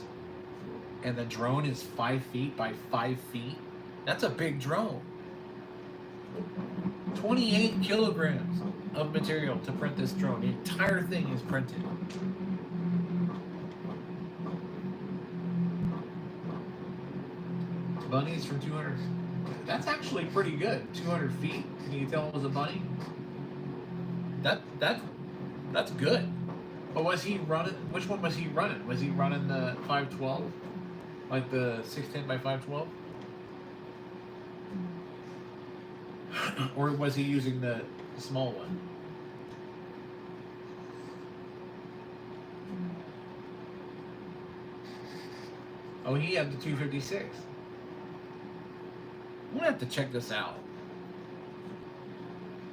and the drone is 5 feet by 5 feet. That's a big drone. 28 kilograms of material to print this drone. The entire thing is printed. Bunnies from 200. That's actually pretty good. 200 feet. Can you tell it was a bunny? That's good. But was he running? Which one was he running? Was he running the 512, like the 610 by 512, or was he using the small one? Oh, he had the 256. I'm gonna have to check this out.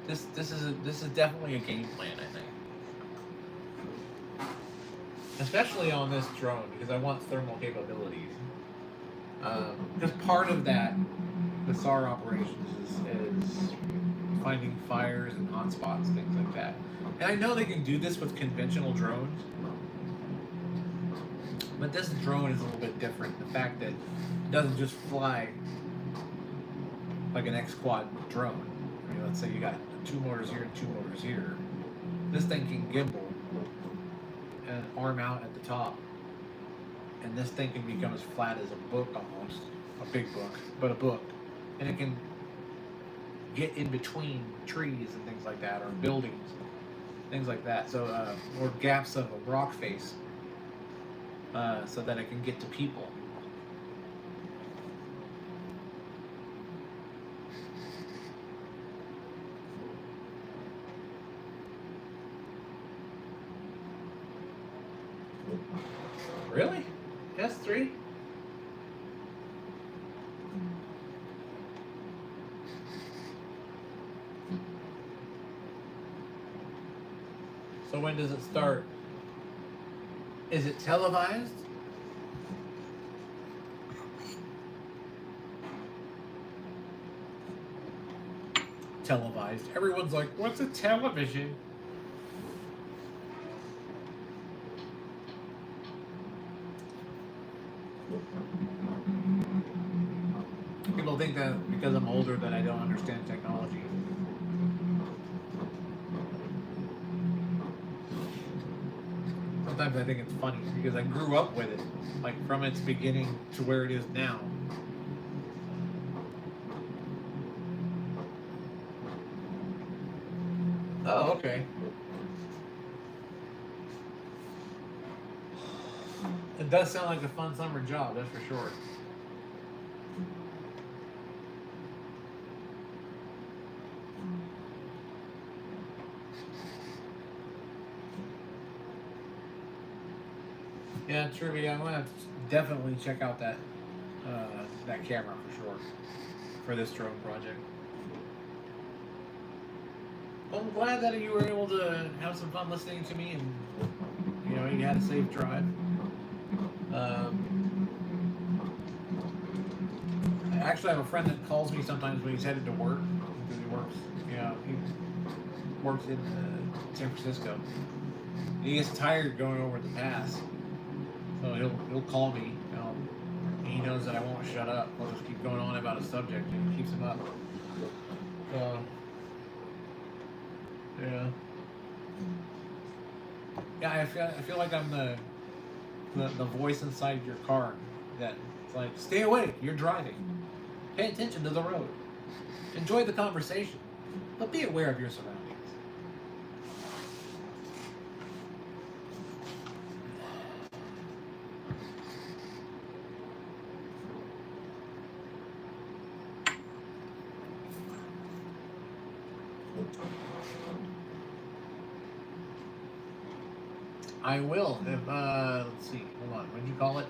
This is definitely a game plan, I think. Especially on this drone, because I want thermal capabilities. Because part of that, the SAR operations is finding fires and hotspots, things like that. And I know they can do this with conventional drones, but this drone is a little bit different. The fact that it doesn't just fly like an X-Quad drone. I mean, let's say you got 2 motors here and 2 motors here. This thing can gimbal and arm out at the top, and this thing can become as flat as a book almost. A big book, but a book. And it can get in between trees and things like that, or buildings, things like that. So, or gaps of a rock face, so that it can get to people. Really? S3? So when does it start? Is it televised? Televised. Everyone's like, what's a television? People think that because I'm older that I don't understand technology. Sometimes I think it's funny because I grew up with it, like from its beginning to where it is now. Oh, okay. It does sound like a fun summer job, that's for sure. Yeah, trivia. I'm gonna definitely check out that that camera for sure for this drone project. Well, I'm glad that you were able to have some fun listening to me, and you know you had a safe drive. I actually have a friend that calls me sometimes when he's headed to work because he works. You know, works in San Francisco. He gets tired going over the pass, so he'll call me. He knows that I won't shut up. I'll just keep going on about a subject, and it keeps him up. So yeah, I feel like I'm the voice inside your car that it's like, stay awake, you're driving. Pay attention to the road. Enjoy the conversation, but be aware of your surroundings. I will. If let's see. Hold on. What did you call it?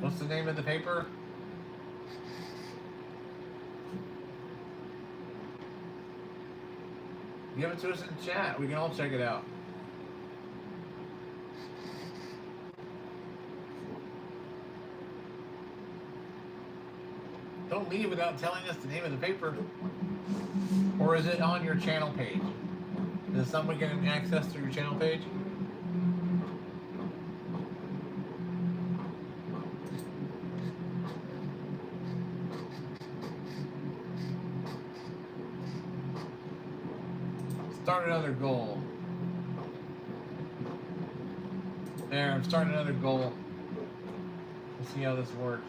What's the name of the paper? Give it to us in chat. We can all check it out. Don't leave without telling us the name of the paper. Or is it on your channel page? Is it something we can access through your channel page? Start another goal. There, I'm starting another goal. Let's see how this works.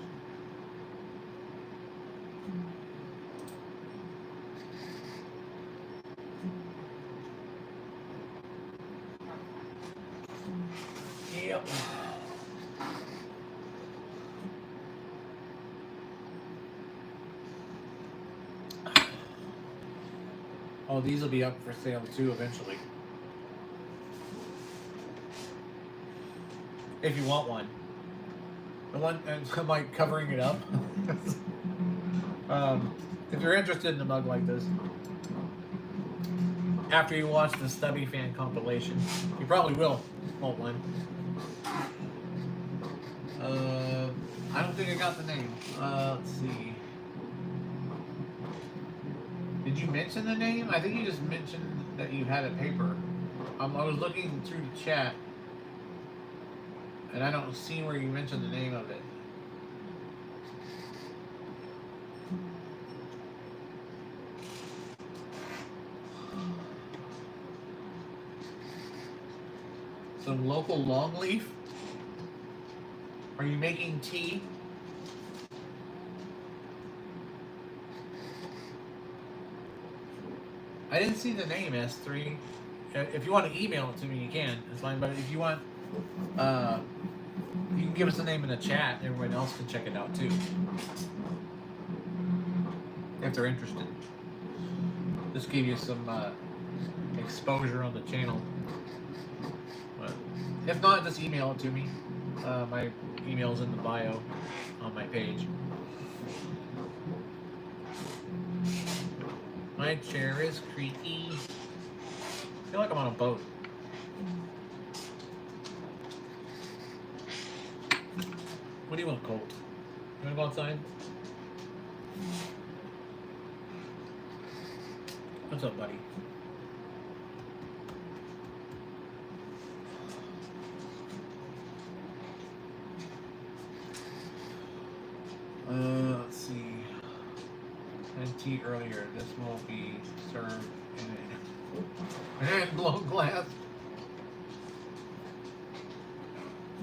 Yep. Oh, these will be up for sale too eventually. If you want one. The one, and I'm like covering it up. If you're interested in a mug like this, after you watch the Stubby Fan compilation, you probably will want one. I don't think I got the name. Let's see. Did you mention the name? I think you just mentioned that you had a paper. I was looking through the chat, and I don't see where you mentioned the name of it. Some local longleaf? Are you making tea? I didn't see the name, S3. If you want to email it to me, you can. It's fine. But if you want, you can give us the name in the chat. Everyone else can check it out too, if they're interested. Just give you some exposure on the channel. But if not, just email it to me. My email's in the bio on my page. My chair is creaky. I feel like I'm on a boat. What do you want, Colt? You want to go outside? What's up, buddy? Let's see. I had tea earlier. This will be served in a hand-blown glass.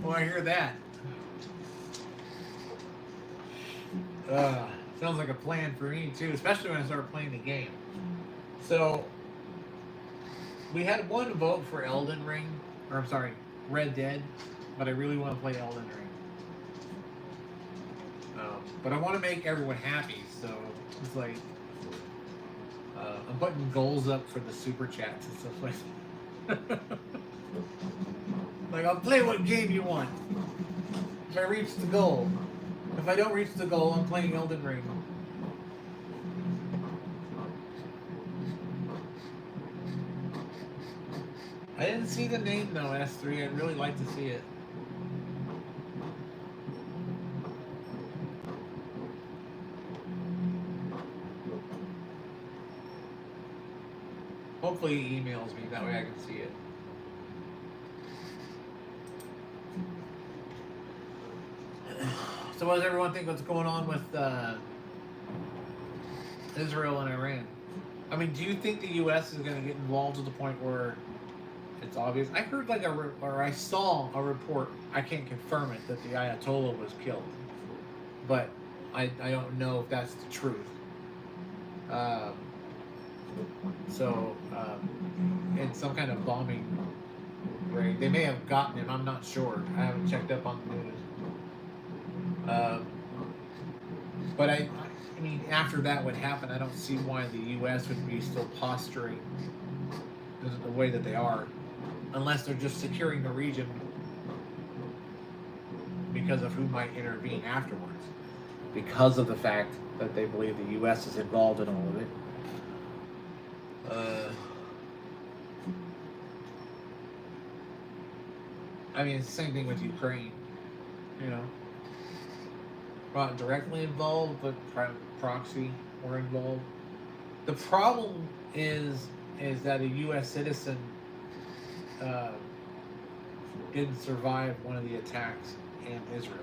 Oh, I hear that. Sounds like a plan for me too, especially when I start playing the game. So, we had one vote for Elden Ring, or I'm sorry, Red Dead, but I really want to play Elden Ring. But I want to make everyone happy, so it's like I'm putting goals up for the super chats and stuff like that. Like, I'll play what game you want if I reach the goal. If I don't reach the goal, I'm playing Elden Ring. I didn't see the name though, S3. I'd really like to see it. Hopefully he emails me, that way I can see it. So what does everyone think what's going on with Israel and Iran? I mean, do you think the U.S. is going to get involved to the point where it's obvious? I heard or I saw a report, I can't confirm it, that the Ayatollah was killed. But I don't know if that's the truth. In some kind of bombing raid. They may have gotten him, I'm not sure. I haven't checked up on the news. But I mean, after that would happen, I don't see why the U.S. would be still posturing the way that they are, unless they're just securing the region because of who might intervene afterwards, because of the fact that they believe the U.S. is involved in all of it. I mean, it's the same thing with Ukraine, you know. Not directly involved, but proxy were involved. The problem is that a U.S. citizen didn't survive one of the attacks in Israel.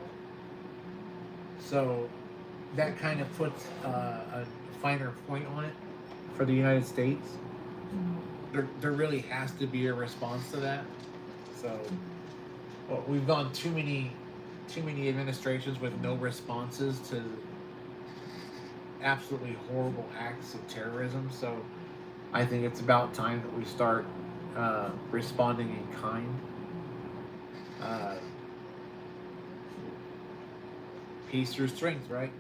So that kind of puts a finer point on it for the United States. There really has to be a response to that. So we've gone too many administrations with no responses to absolutely horrible acts of terrorism. So I think it's about time that we start responding in kind. Peace through strength, right?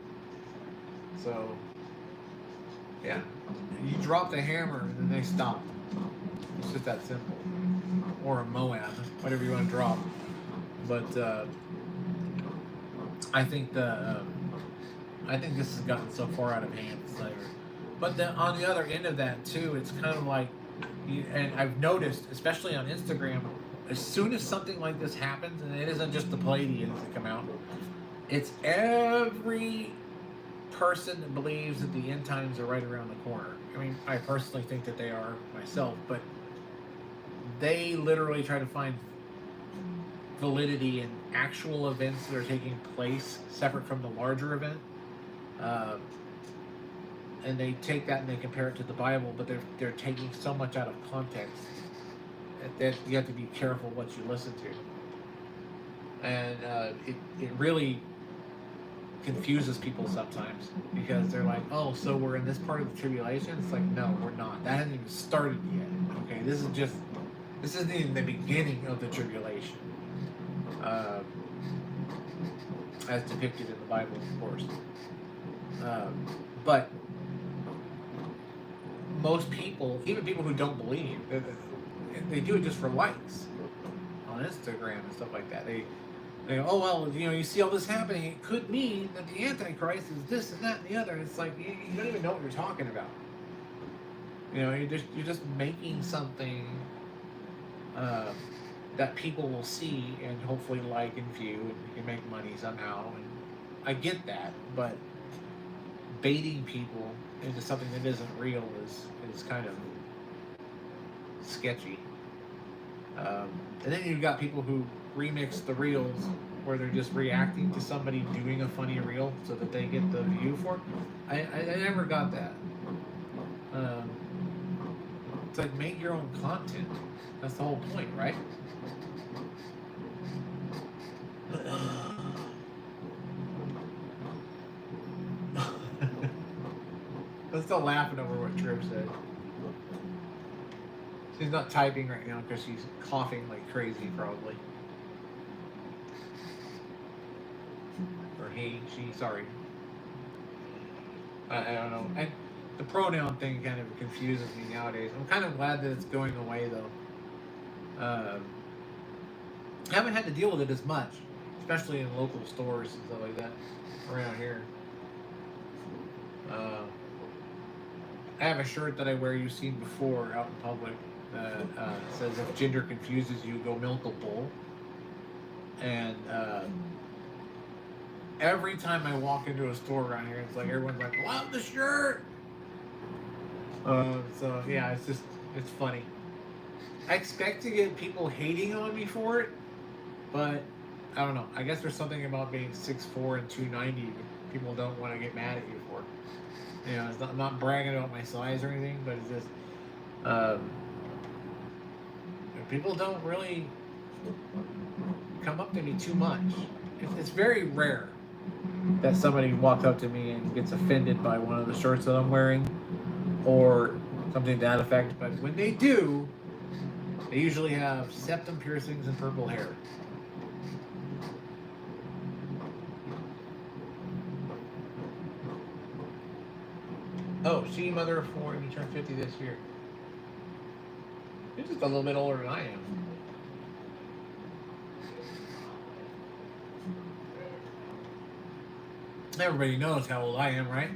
So yeah, you drop the hammer and then they stop. It's just that simple. Or a Moab, whatever you want to drop. But I think this has gotten so far out of hand. But on the other end of that too, it's kind of like, and I've noticed, especially on Instagram, as soon as something like this happens, and it isn't just the Palladians that come out, it's every person that believes that the end times are right around the corner. I mean, I personally think that they are myself, but they literally try to find validity in actual events that are taking place separate from the larger event, and they take that and they compare it to the Bible, but they're taking so much out of context that you have to be careful what you listen to, and it really confuses people sometimes, because they're like, oh, so we're in this part of the tribulation? It's like, no, we're not. That hasn't even started yet. Okay, this isn't even the beginning of the tribulation. As depicted in the Bible, of course. But most people, even people who don't believe, they do it just for likes on Instagram and stuff like that. They go, oh, well, you see all this happening, it could mean that the Antichrist is this and that and the other. And it's like, you don't even know what you're talking about. You're just making something that people will see and hopefully like and view, and you can make money somehow. And I get that, but baiting people into something that isn't real is kind of sketchy. And then you've got people who remix the reels where they're just reacting to somebody doing a funny reel so that they get the view for it. I never got that. It's like, make your own content. That's the whole point, right? I'm still laughing over what Trip said. She's not typing right now because she's coughing like crazy, probably. Or sorry. I don't know. And the pronoun thing kind of confuses me nowadays. I'm kind of glad that it's going away, though. I haven't had to deal with it as much, especially in local stores and stuff like that around here. I have a shirt that I wear you've seen before out in public that says, if gender confuses you, go milk a bull. And every time I walk into a store around here, it's like everyone's like, love the shirt! So yeah, it's It's funny. I expect to get people hating on me for it, but I don't know. I guess there's something about being 6'4" and 290 that people don't want to get mad at you for. You know, I'm not bragging about my size or anything, but it's just people don't really come up to me too much. It's very rare that somebody walks up to me and gets offended by one of the shirts that I'm wearing or something to that effect. But when they do, they usually have septum piercings and purple hair. Oh, she mother of four, you turned 50 this year. You're just a little bit older than I am. Everybody knows how old I am, right?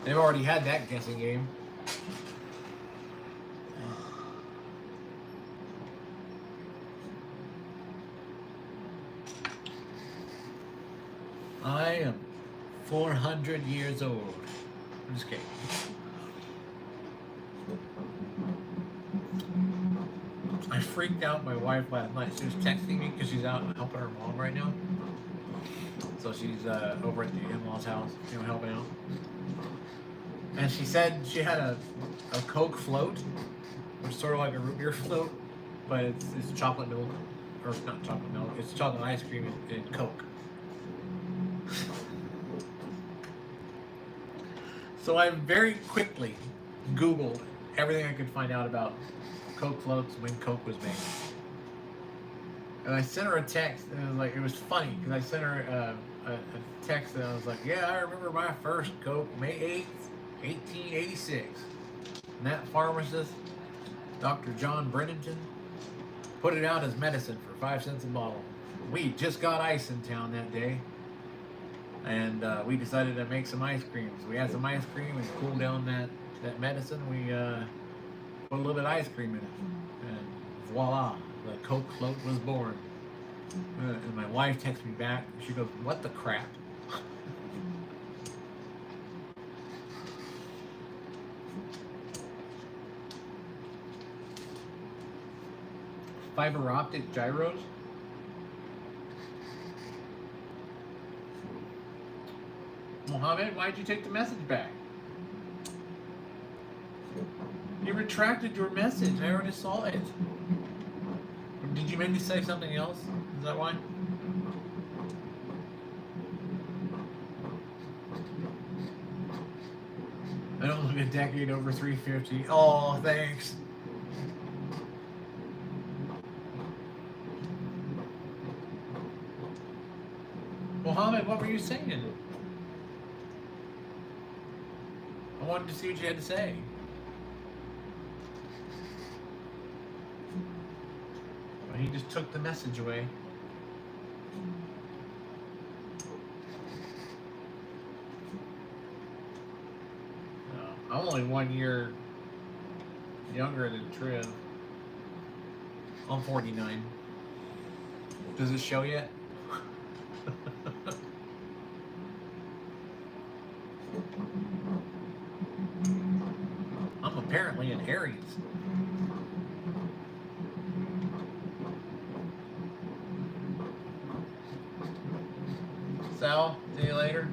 They've already had that guessing game. I am 400 years old. I'm just kidding. I freaked out my wife last night. She was texting me because she's out helping her mom right now. So she's over at the in-laws' house, helping out. And she said she had a Coke float, which is sort of like a root beer float, but it's chocolate milk, or it's not chocolate milk, it's chocolate ice cream and Coke. So I very quickly Googled everything I could find out about Coke floats when Coke was made. And I sent her a text, and it was funny, because I sent her a text, and I was like, yeah, I remember my first Coke, May 8th, 1886. And that pharmacist, Dr. John Brennington, put it out as medicine for 5 cents a bottle. We just got ice in town that day, and we decided to make some ice cream. So we had some ice cream and cooled down that medicine. We put a little bit of ice cream in it, and voila, the Coke float was born. And my wife texts me back. She goes, "What the crap?" Fiber optic gyros. Mohammed, why'd you take the message back? You retracted your message. I already saw it. Did you maybe say something else? Is that why? I don't look a decade over 350. Oh, thanks. Mohammed, what were you saying? I wanted to see what you had to say. He just took the message away. I'm only 1 year younger than Triv. I'm 49. Does it show yet? I'm apparently an Aries. Sal, see you later.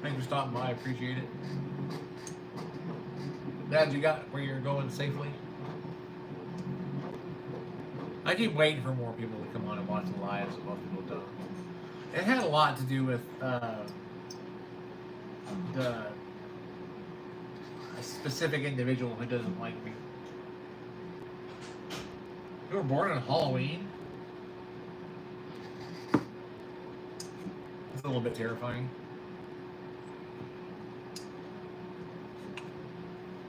Thanks for stopping by. I appreciate it. Glad you got where you're going safely. I keep waiting for more people to come on and watch the lives, but most people don't. It had a lot to do with a specific individual who doesn't like me. You were born on Halloween? It's a little bit terrifying.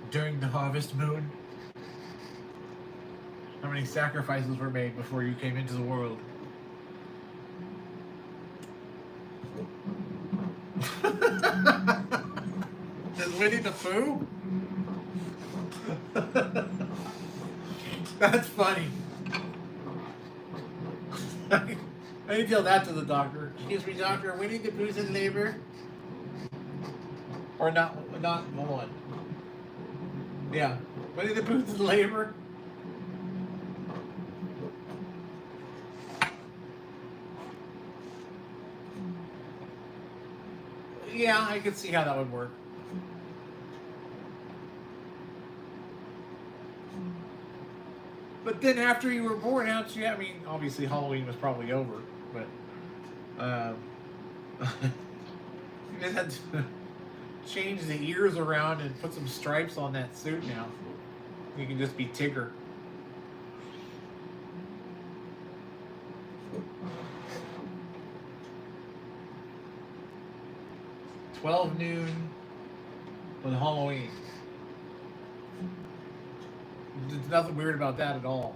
During the harvest moon, how many sacrifices were made before you came into the world? Is Winnie the Pooh? That's funny. I need to tell that to the doctor. Excuse me, doctor, Winnie the Pooh's in labor? Or not one. Yeah. Winnie the Pooh's labor. Yeah, I could see how that would work. But then after you were born, how'd you? I mean, obviously Halloween was probably over, but you just had to change the ears around and put some stripes on that suit now. You can just be Tigger. $12 noon on Halloween. There's nothing weird about that at all.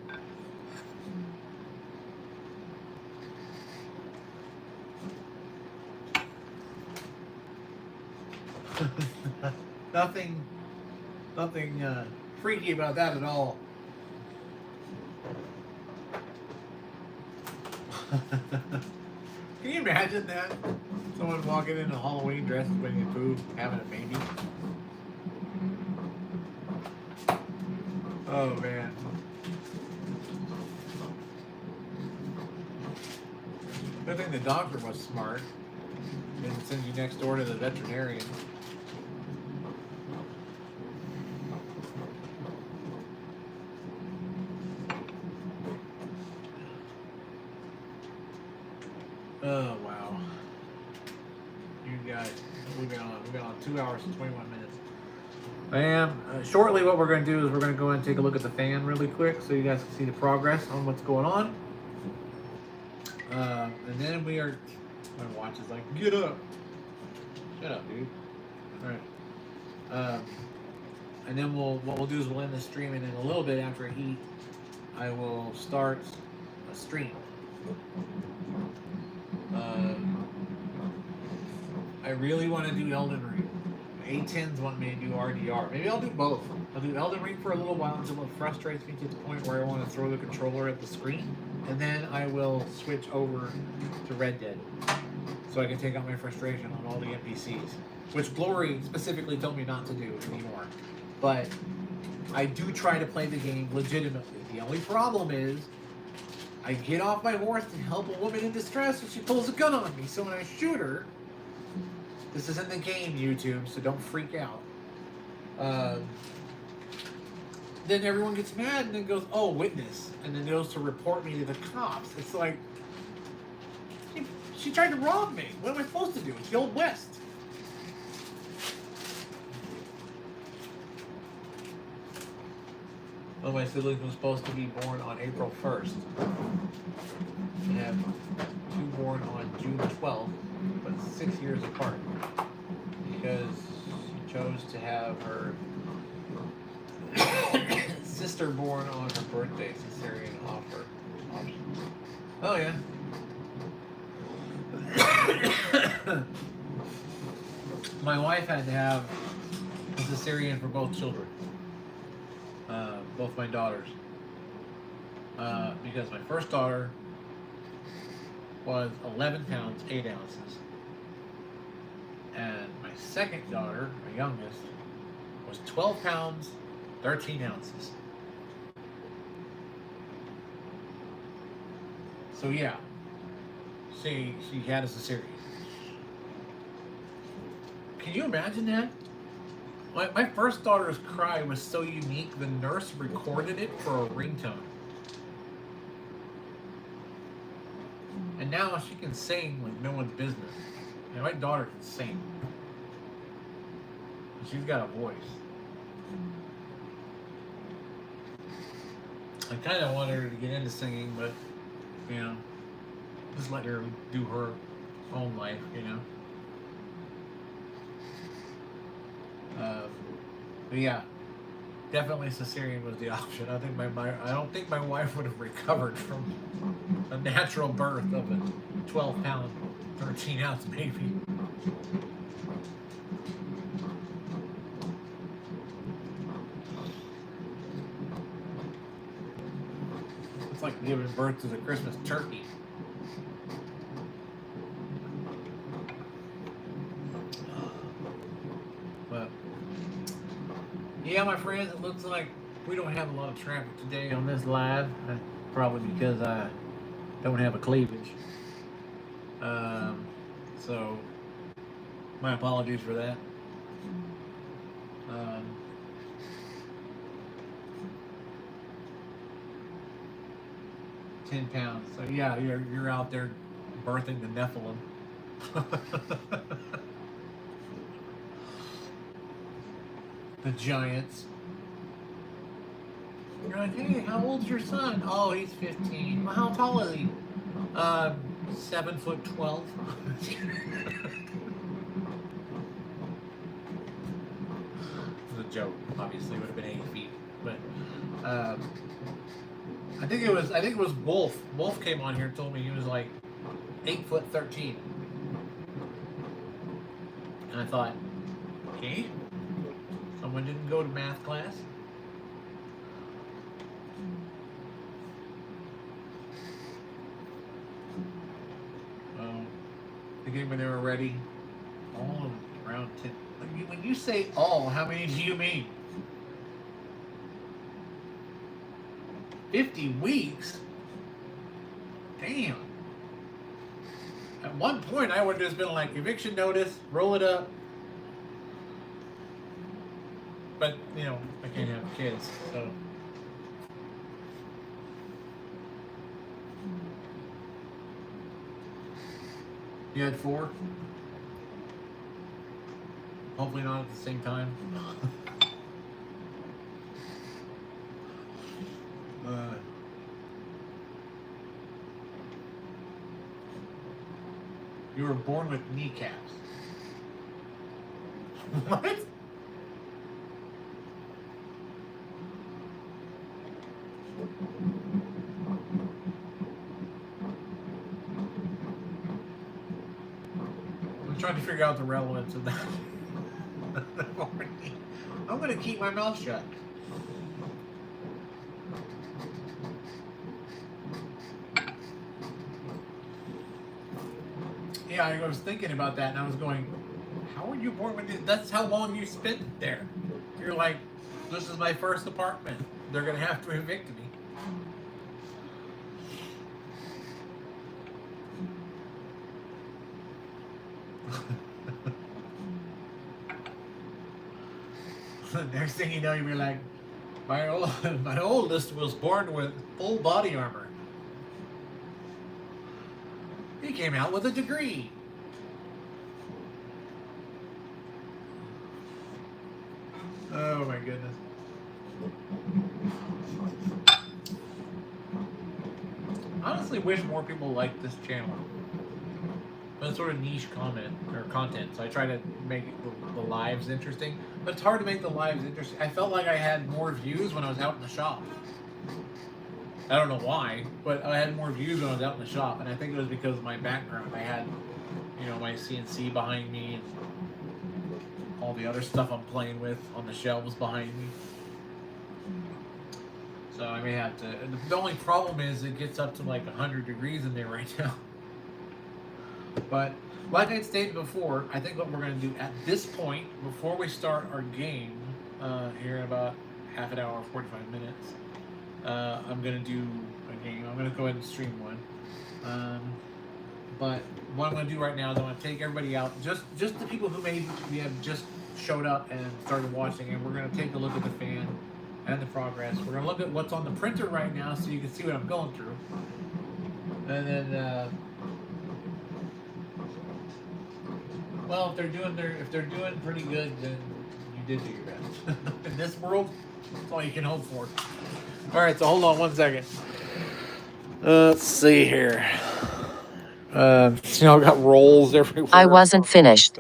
nothing freaky about that at all. Can you imagine that? Someone walking into Halloween dressed as Winnie the Pooh having a baby? Oh man. Good thing the doctor was smart. Didn't send you next door to the veterinarian. Oh wow. You guys, we've been on 2 hours and 21 minutes. Shortly what we're going to do is we're going to go and take a look at the fan really quick so you guys can see the progress on what's going on. And then we are, my watch is like, get up. Shut up, dude. Alright. And then what we'll do is we'll end the stream, and then a little bit after I eat, I will start a stream. I really want to do Elden Ring. A10s want me to do RDR. Maybe I'll do both. I'll do Elden Ring for a little while until it frustrates me to the point where I want to throw the controller at the screen. And then I will switch over to Red Dead so I can take out my frustration on all the NPCs. Which Glory specifically told me not to do anymore. But I do try to play the game legitimately. The only problem is I get off my horse to help a woman in distress and she pulls a gun on me. So when I shoot her, this isn't the game, YouTube, so don't freak out. Then everyone gets mad and then goes, oh, witness. And then goes to report me to the cops. It's like, she tried to rob me. What am I supposed to do? It's the Old West. One of my siblings was supposed to be born on April 1st. I have two born on June 12th, but 6 years apart. Because she chose to have her sister born on her birthday, cesarean option. Oh yeah. My wife had to have a cesarean for both children. Both my daughters. Because my first daughter was 11 pounds, 8 ounces. And my second daughter, my youngest, was 12 pounds, 13 ounces. So yeah, she had a cesarean. Can you imagine that? My first daughter's cry was so unique, the nurse recorded it for a ringtone. And now she can sing like no one's business. And my daughter can sing. She's got a voice. I kind of wanted her to get into singing, but, you know, just let her do her own life, you know. But yeah, definitely cesarean was the option. I don't think my wife would have recovered from a natural birth of a 12-pound, 13-ounce baby. It's like giving birth to the Christmas turkey. But yeah, my friends, it looks like We don't have a lot of traffic today on this live, probably because I don't have a cleavage. So my apologies for that. 10 pounds. So yeah, you're out there birthing the Nephilim. The giants. You're like, hey, how old's your son? Oh, he's 15. Well, how tall is he? 7'12". It's a joke. Obviously, it would have been 8 feet, but I think it was Wolf. Wolf came on here and told me he was like 8'13". And I thought, okay, someone didn't go to math class. Again, when they were ready, all of around 10. When you say all, how many do you mean? 50 weeks? Damn. At one point, I would have just been like, eviction notice, roll it up. But, you know, I can't have kids, so. You had 4? Hopefully not at the same time. You were born with kneecaps. What? I'm trying to figure out the relevance of that. I'm going to keep my mouth shut. Yeah, I was thinking about that, and I was going, how were you born with this? That's how long you spent there. You're like, this is my first apartment. They're going to have to evict me. Next thing you know, you'll be like, my oldest was born with full body armor. He came out with a degree. Oh my goodness. I honestly wish more people liked this channel. But sort of niche content, so I try to make the lives interesting. But it's hard to make the lives interesting. I felt like I had more views when I was out in the shop. I don't know why, but I had more views when I was out in the shop, and I think it was because of my background. I had, you know, my CNC behind me and all the other stuff I'm playing with on the shelves behind me. So I may have to. The only problem is it gets up to like 100 degrees in there right now. But like I stated before, I think what we're going to do at this point, before we start our game, here in about half an hour, 45 minutes, I'm going to do a game. I'm going to go ahead and stream one. But what I'm going to do right now is I'm going to take everybody out, just the people who maybe have just showed up and started watching, and we're going to take a look at the fan and the progress. We're going to look at what's on the printer right now so you can see what I'm going through. And then... well, if they're doing pretty good, then you did do your best. In this world, that's all you can hope for. All right, so hold on 1 second. Let's see here. I've got rolls everywhere. I wasn't finished.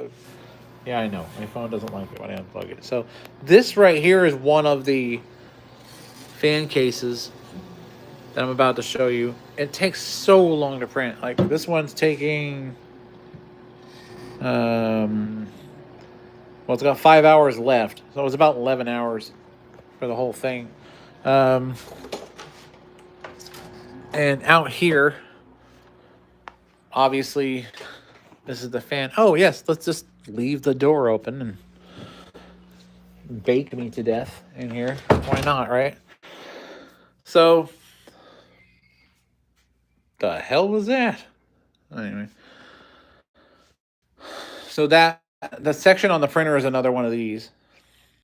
Yeah, I know. My phone doesn't like it when I unplug it. So this right here is one of the fan cases that I'm about to show you. It takes so long to print. Like this one's taking... well, it's got 5 hours left, so it was about 11 hours for the whole thing. And out here, obviously, this is the fan. Oh yes, let's just leave the door open, and bake me to death in here. Why not, right? So, the hell was that? Anyway. So the section on the printer is another one of these.